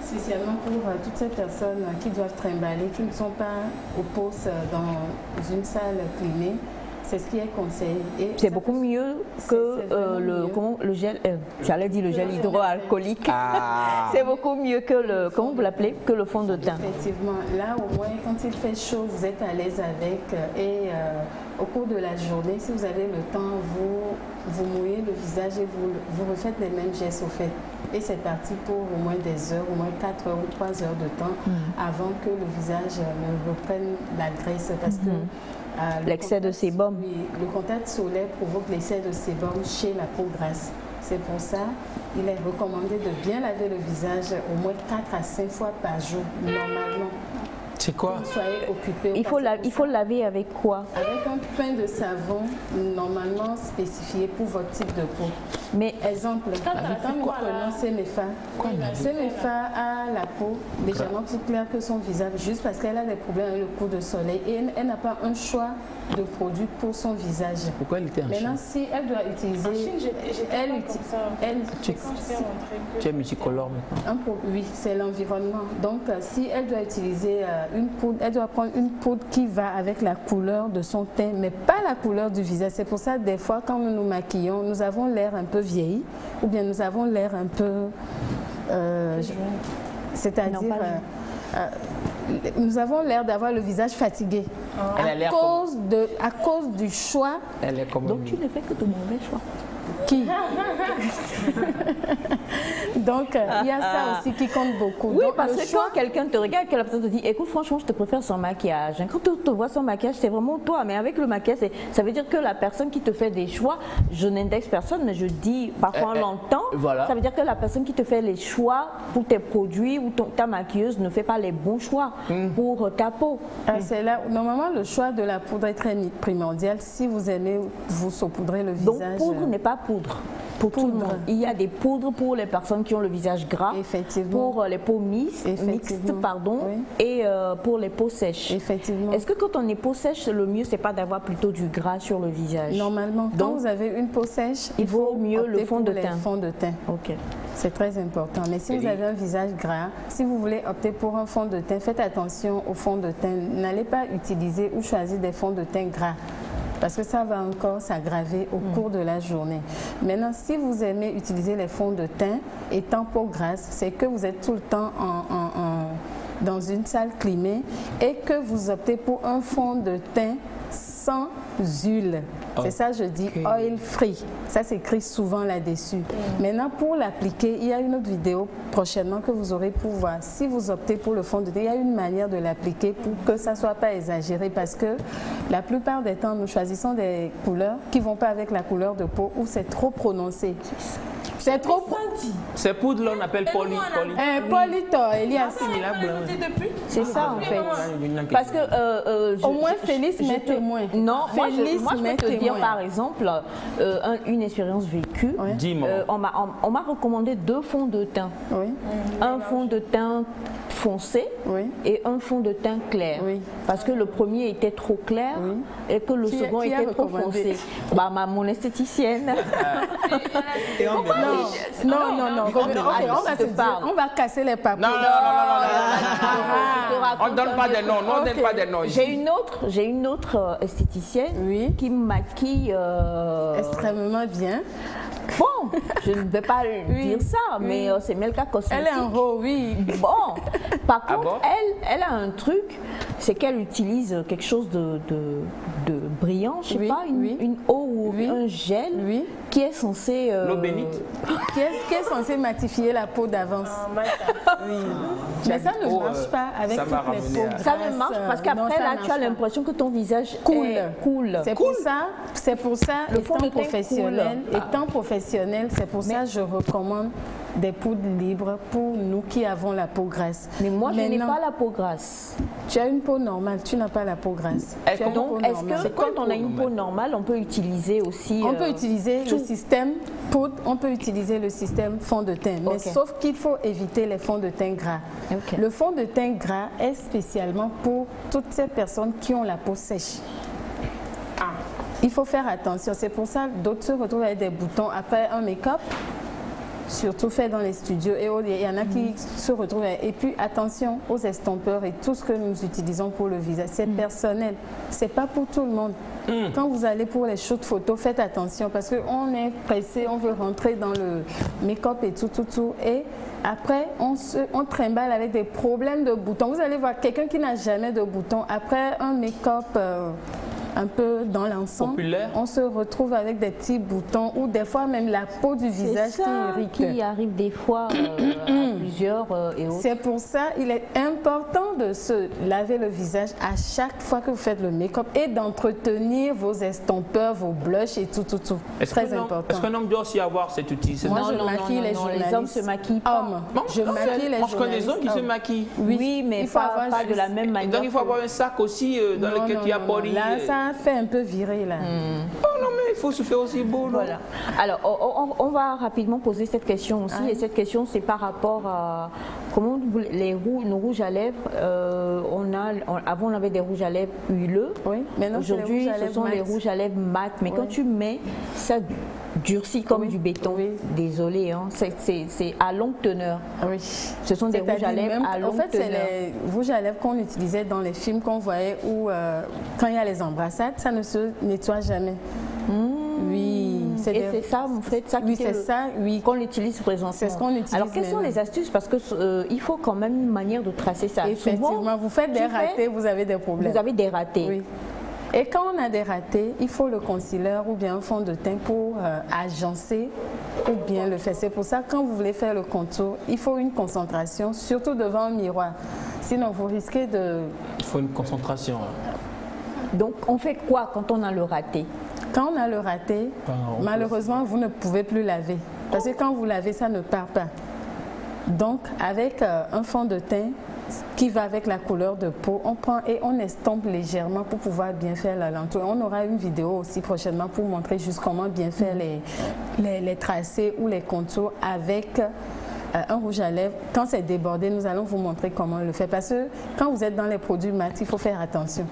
spécialement pour toutes ces personnes qui doivent trimballer, qui ne sont pas aux postes dans une salle clinée. C'est ce qui est conseillé. C'est beaucoup mieux que le gel, j'allais dire le gel hydroalcoolique. Ah. C'est beaucoup mieux que le, comment vous l'appelez, que le fond de teint. Effectivement, là au moins quand il fait chaud, vous êtes à l'aise avec et au cours de la journée, si vous avez le temps, vous mouillez le visage et vous refaites les mêmes gestes au fait. Et c'est parti pour au moins des heures, au moins 4 heures ou 3 heures de temps avant que le visage ne reprenne la graisse parce que l'excès de sébum. Oui, le contact solaire provoque l'excès de sébum chez la peau grasse. C'est pour ça il est recommandé de bien laver le visage au moins 4 à 5 fois par jour, normalement. C'est quoi? Soyez occupé. Il faut laver avec quoi? Avec un pain de savon normalement spécifié pour votre type de peau. Mais exemple, quand nous prenons Semefa, Semefa a la peau légèrement plus claire que son visage juste parce qu'elle a des problèmes avec le coup de soleil et elle n'a pas un choix de produit pour son visage. Pourquoi elle était en Chine? Maintenant, si elle doit utiliser... Tu es multicolore maintenant. Oui, c'est l'environnement. Donc, si elle doit utiliser une poudre, elle doit prendre une poudre qui va avec la couleur de son teint, mais pas la couleur du visage. C'est pour ça, des fois, quand nous nous maquillons, nous avons l'air un peu vieilli ou bien nous avons l'air un peu... c'est-à-dire... nous avons l'air d'avoir le visage fatigué à cause du choix. Elle est comme donc tu ne fais que de mauvais choix. Qui? Donc, il y a ça aussi qui compte beaucoup. Oui, donc, parce que quand quelqu'un te regarde, que la personne te dit, écoute, franchement, je te préfère sans maquillage. Quand tu te vois sans maquillage, c'est vraiment toi. Mais avec le maquillage, ça veut dire que la personne qui te fait des choix, je n'indexe personne, mais je dis, parfois on l'entend, voilà. Ça veut dire que la personne qui te fait les choix pour tes produits ou ta maquilleuse ne fait pas les bons choix pour ta peau. C'est là, normalement, le choix de la poudre est très primordial. Si vous aimez vous saupoudrer le visage. Donc, poudre n'est pas poudre. Pour tout le monde. Il y a des poudres pour les personnes qui ont le visage gras, pour les peaux mixtes, et pour les peaux sèches. Effectivement. Est-ce que quand on est peau sèche, le mieux, c'est pas d'avoir plutôt du gras sur le visage? Normalement, quand vous avez une peau sèche, il vaut mieux le fond de teint. Fond de teint. Ok. C'est très important. Mais si vous avez un visage gras, si vous voulez opter pour un fond de teint, faites attention au fond de teint. N'allez pas utiliser ou choisir des fonds de teint gras, parce que ça va encore s'aggraver au cours de la journée. Maintenant, si vous aimez utiliser les fonds de teint étant peau grasse, c'est que vous êtes tout le temps dans une salle climée et que vous optez pour un fond de teint sans huile. C'est ça, je dis oil free. Ça s'écrit souvent là-dessus. Maintenant, pour l'appliquer, il y a une autre vidéo prochainement que vous aurez pour voir. Si vous optez pour le fond de teint, il y a une manière de l'appliquer pour que ça ne soit pas exagéré, parce que la plupart des temps, nous choisissons des couleurs qui ne vont pas avec la couleur de peau ou c'est trop prononcé. C'est trop petit. Ces poudres là on appelle Polito, Elias. C'est ça en fait. Parce que au moins Félix met témoin. Non, moi je peux te dire par exemple une expérience vécue. On m'a recommandé 2 fonds de teint. Un fond de teint foncé et un fond de teint clair. Parce que le premier était trop clair et que le second était trop foncé. Mon esthéticienne. Non. On va casser les papiers. Non. On ne donne pas des noms. On donne pas des noms. J'ai une autre esthéticienne qui me maquille extrêmement bien. Bon, je ne vais pas dire ça, mais c'est Melka Cosmétique. Elle est en haut, oui. Bon, par contre, elle a un truc, c'est qu'elle utilise quelque chose de brillant, je sais pas, une eau ou un gel qui est censé... L'eau bénite qui est censé matifier la peau d'avance. Mais ça ne marche pas avec toutes les peaux. Ça ne marche parce qu'après, là, tu as l'impression que ton visage coule. C'est pour ça, étant professionnel, c'est pour ça que je recommande des poudres libres pour nous qui avons la peau grasse. Mais moi, je n'ai pas la peau grasse. Tu as une peau normale, tu n'as pas la peau grasse. Donc, est-ce que quand on a une peau normale, on peut utiliser aussi... On peut utiliser le système poudre, on peut utiliser le système fond de teint. Mais sauf qu'il faut éviter les fonds de teint gras. Le fond de teint gras est spécialement pour toutes ces personnes qui ont la peau sèche. Il faut faire attention. C'est pour ça que d'autres se retrouvent avec des boutons après un make-up, surtout fait dans les studios. Et il y en a qui se retrouvent avec... Et puis attention aux estompeurs et tout ce que nous utilisons pour le visage. C'est personnel. C'est pas pour tout le monde. Quand vous allez pour les shoots photos, faites attention parce qu'on est pressé, on veut rentrer dans le make-up et tout. Et après, on trimballe avec des problèmes de boutons. Vous allez voir quelqu'un qui n'a jamais de boutons. Après un make-up... un peu dans l'ensemble, on se retrouve avec des petits boutons ou des fois même la peau du visage qui irrite. Qui arrive des fois à plusieurs et autres. C'est pour ça il est important de se laver le visage à chaque fois que vous faites le make-up et d'entretenir vos estompeurs, vos blushs et tout. Très important. Est-ce qu'un homme doit aussi avoir cet outil? Moi, je maquille les journalistes. Les hommes se maquillent pas. Je maquille les journalistes. Je connais des hommes qui se maquillent. Oui, mais il faut pas de la même manière. Donc il faut avoir un sac aussi dans lequel il y a Poli. Là, ça fait un peu virer là. Oh non, mais il faut se faire aussi beau. Voilà. Alors, on va rapidement poser cette question aussi. Et cette question, c'est par rapport à comment nos rouges à lèvres. Avant, on avait des rouges à lèvres huileux. Oui. Aujourd'hui, ce sont les rouges à lèvres mat. Mais quand tu mets, ça durcit comme du béton. Oui. Désolé, hein. C'est à longue teneur. Oui. Ce sont des rouges à lèvres à longue teneur. En fait, c'est les rouges à lèvres qu'on utilisait dans les films qu'on voyait où quand il y a les embrassades, ça ne se nettoie jamais. Oui. C'est ça, en fait, qu'on utilise présentement. C'est ce qu'on utilise. Alors, quelles sont les astuces? Parce qu'il faut quand même une manière de tracer ça. Effectivement, souvent, vous faites des ratés, vous avez des problèmes. Vous avez des ratés. Oui. Et quand on a des ratés, il faut le concealer ou bien un fond de teint pour agencer ou bien le faire. C'est pour ça que quand vous voulez faire le contour, il faut une concentration, surtout devant un miroir. Sinon, vous risquez de... Il faut une concentration. Donc, on fait quoi quand on a le raté? Quand on a le raté, malheureusement, vous ne pouvez plus laver. Parce que quand vous lavez, ça ne part pas. Donc, avec un fond de teint qui va avec la couleur de peau, on prend et on estompe légèrement pour pouvoir bien faire la lenteur. On aura une vidéo aussi prochainement pour montrer juste comment bien faire les tracés ou les contours avec un rouge à lèvres. Quand c'est débordé, nous allons vous montrer comment le faire. Parce que quand vous êtes dans les produits mat, il faut faire attention.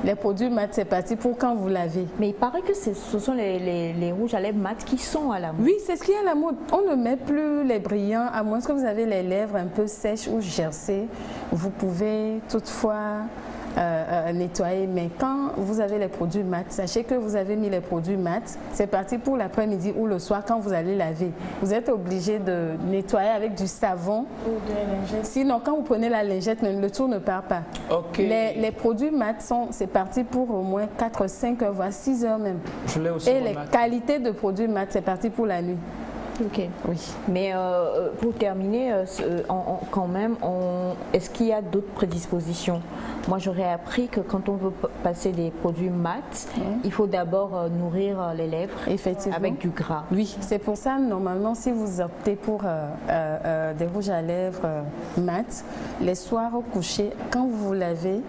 Les produits mat, c'est parti pour quand vous lavez. Mais il paraît que ce sont les rouges à lèvres mat qui sont à la mode. Oui, c'est ce qui est à la mode. On ne met plus les brillants, à moins que vous avez les lèvres un peu sèches ou gercées. Vous pouvez toutefois nettoyer. Mais quand vous avez les produits mat, sachez que vous avez mis les produits mat, c'est parti pour l'après-midi ou le soir quand vous allez laver. Vous êtes obligé de nettoyer avec du savon. Ou de la lingette. Sinon, quand vous prenez la lingette, même le tour ne part pas. Okay. Les produits mat, c'est parti pour au moins 4-5 heures, voire 6 heures même. Je l'ai aussi. Et les qualités de produits mat, c'est parti pour la nuit. Ok. Oui. Mais pour terminer, quand même, est-ce qu'il y a d'autres prédispositions? Moi, j'aurais appris que quand on veut passer des produits mat, il faut d'abord nourrir les lèvres avec du gras. Oui, c'est pour ça, normalement, si vous optez pour des rouges à lèvres mat, les soirs au coucher, quand vous vous lavez,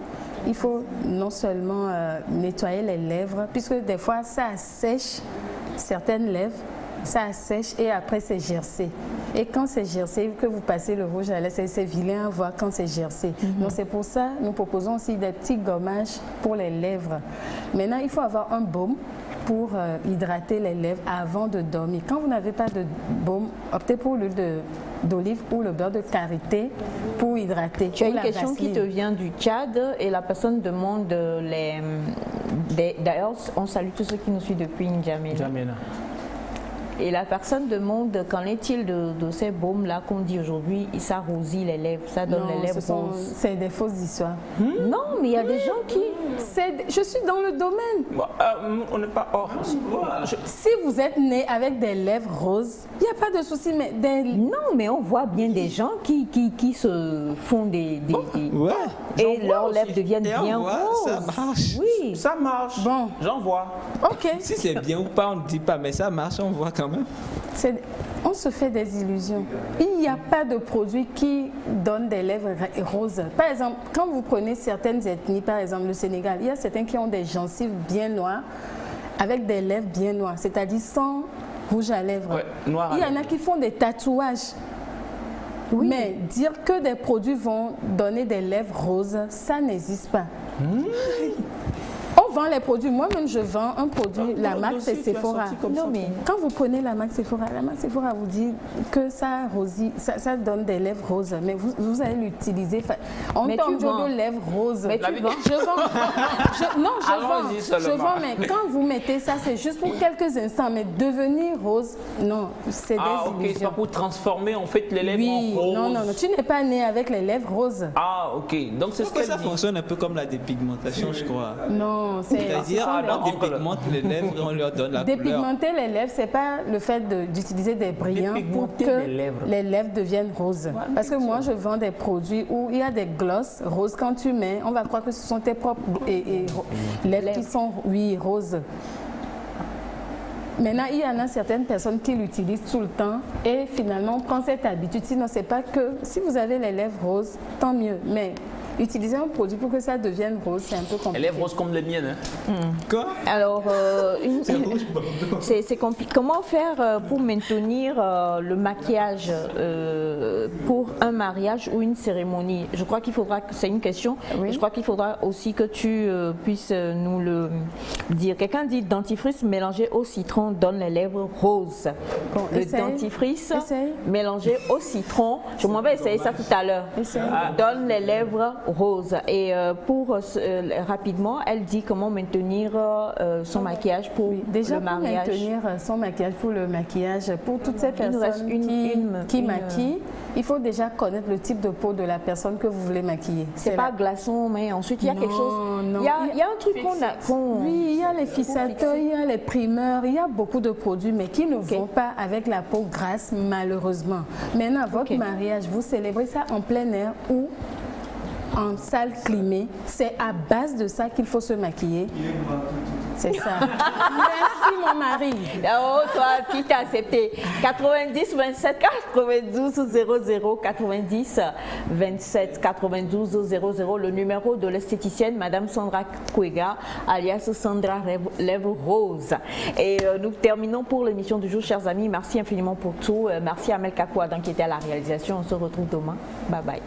il faut non seulement nettoyer les lèvres, puisque des fois, ça assèche certaines lèvres, ça assèche et après c'est gercé. Et quand c'est gercé, que vous passez le rouge à lèvres, c'est vilain à voir quand c'est gercé. Donc c'est pour ça nous proposons aussi des petits gommages pour les lèvres. Maintenant, il faut avoir un baume pour hydrater les lèvres avant de dormir. Quand vous n'avez pas de baume, optez pour l'huile d'olive ou le beurre de karité pour hydrater. Tu as une question qui te vient du Tchad et la personne demande d'ailleurs, on salue tous ceux qui nous suivent depuis N'Djamena. Et la personne demande qu'en est-il de ces baumes-là qu'on dit aujourd'hui, ça rosit les lèvres, ça donne les lèvres roses. C'est des fausses histoires. Non, mais il y a des gens qui... Je suis dans le domaine. On n'est pas hors. Si vous êtes né avec des lèvres roses, il n'y a pas de souci. Mais non, mais on voit bien des gens qui se font des ouais. Et leurs lèvres deviennent bien roses. Ça marche. Oui. Ça marche. Bon. J'en vois. Ok. Si c'est bien ou pas, on ne dit pas, mais ça marche, on voit quand même. On se fait des illusions. Il n'y a pas de produit qui donne des lèvres roses. Par exemple, quand vous prenez certaines ethnies, par exemple le Sénégal, il y a certains qui ont des gencives bien noires avec des lèvres bien noires, c'est-à-dire sans rouge à lèvres. Ouais, noir à il y en a qui font des tatouages. Oui. Mais dire que des produits vont donner des lèvres roses, ça n'existe pas. On vend les produits. Moi-même, je vends un produit, la marque c'est Sephora. Non, mais quand vous prenez la marque Sephora vous dit que ça rosit, ça donne des lèvres roses. Mais vous allez l'utiliser. On tombe de lèvres roses. Mais tu vends. Je vends. Non, je vends. Mais quand vous mettez ça, c'est juste pour quelques instants. Mais devenir rose, non, c'est des illusions. C'est pas pour transformer en fait les lèvres en roses. Non, tu n'es pas né avec les lèvres roses. Ah, ok. Donc c'est ce que ça fonctionne un peu comme la dépigmentation, je crois. Non, C'est-à-dire, on dépigmente les lèvres et on leur donne la couleur. Dépigmenter les lèvres, c'est pas le fait d'utiliser des brillants pour que les lèvres deviennent roses. Parce que moi, je vends des produits où il y a des glosses roses. Quand tu mets, on va croire que ce sont tes propres lèvres qui sont, oui, roses. Maintenant, il y en a certaines personnes qui l'utilisent tout le temps et finalement, on prend cette habitude. Sinon, c'est pas que si vous avez les lèvres roses, tant mieux. Mais utiliser un produit pour que ça devienne rose, c'est un peu compliqué. Les lèvres roses comme les miennes. Hein? Quoi? Alors, c'est compliqué. Comment faire pour maintenir le maquillage pour un mariage ou une cérémonie? Je crois qu'il faudra, c'est une question, je crois qu'il faudra aussi que tu puisses nous le dire. Quelqu'un dit dentifrice mélangé au citron donne les lèvres roses. Bon, le dentifrice mélangé au citron, je m'en vais essayer ça tout à l'heure, donne les lèvres roses. Et rapidement, elle dit comment maintenir son maquillage pour le mariage. Déjà, pour maintenir son maquillage pour le maquillage, pour toutes ces personnes qui maquillent, il faut déjà connaître le type de peau de la personne que vous voulez maquiller. C'est pas glaçon, mais ensuite il y a quelque chose. Il y a un truc oui, il y a les fixateurs, il y a les primeurs, il y a beaucoup de produits, mais qui ne vont pas avec la peau grasse, malheureusement. Maintenant, votre mariage, vous célébrez ça en plein air ou en salle climée. C'est à base de ça qu'il faut se maquiller. C'est ça. Merci mon mari. Oh, toi, qui t'a accepté. 90 27 92 00 90 27 92 00, le numéro de l'esthéticienne Madame Sandra Kwega, alias Sandra Lèvres Rose. Et nous terminons pour l'émission du jour, chers amis. Merci infiniment pour tout. Merci à Amel Kakouadan qui était à la réalisation. On se retrouve demain. Bye bye.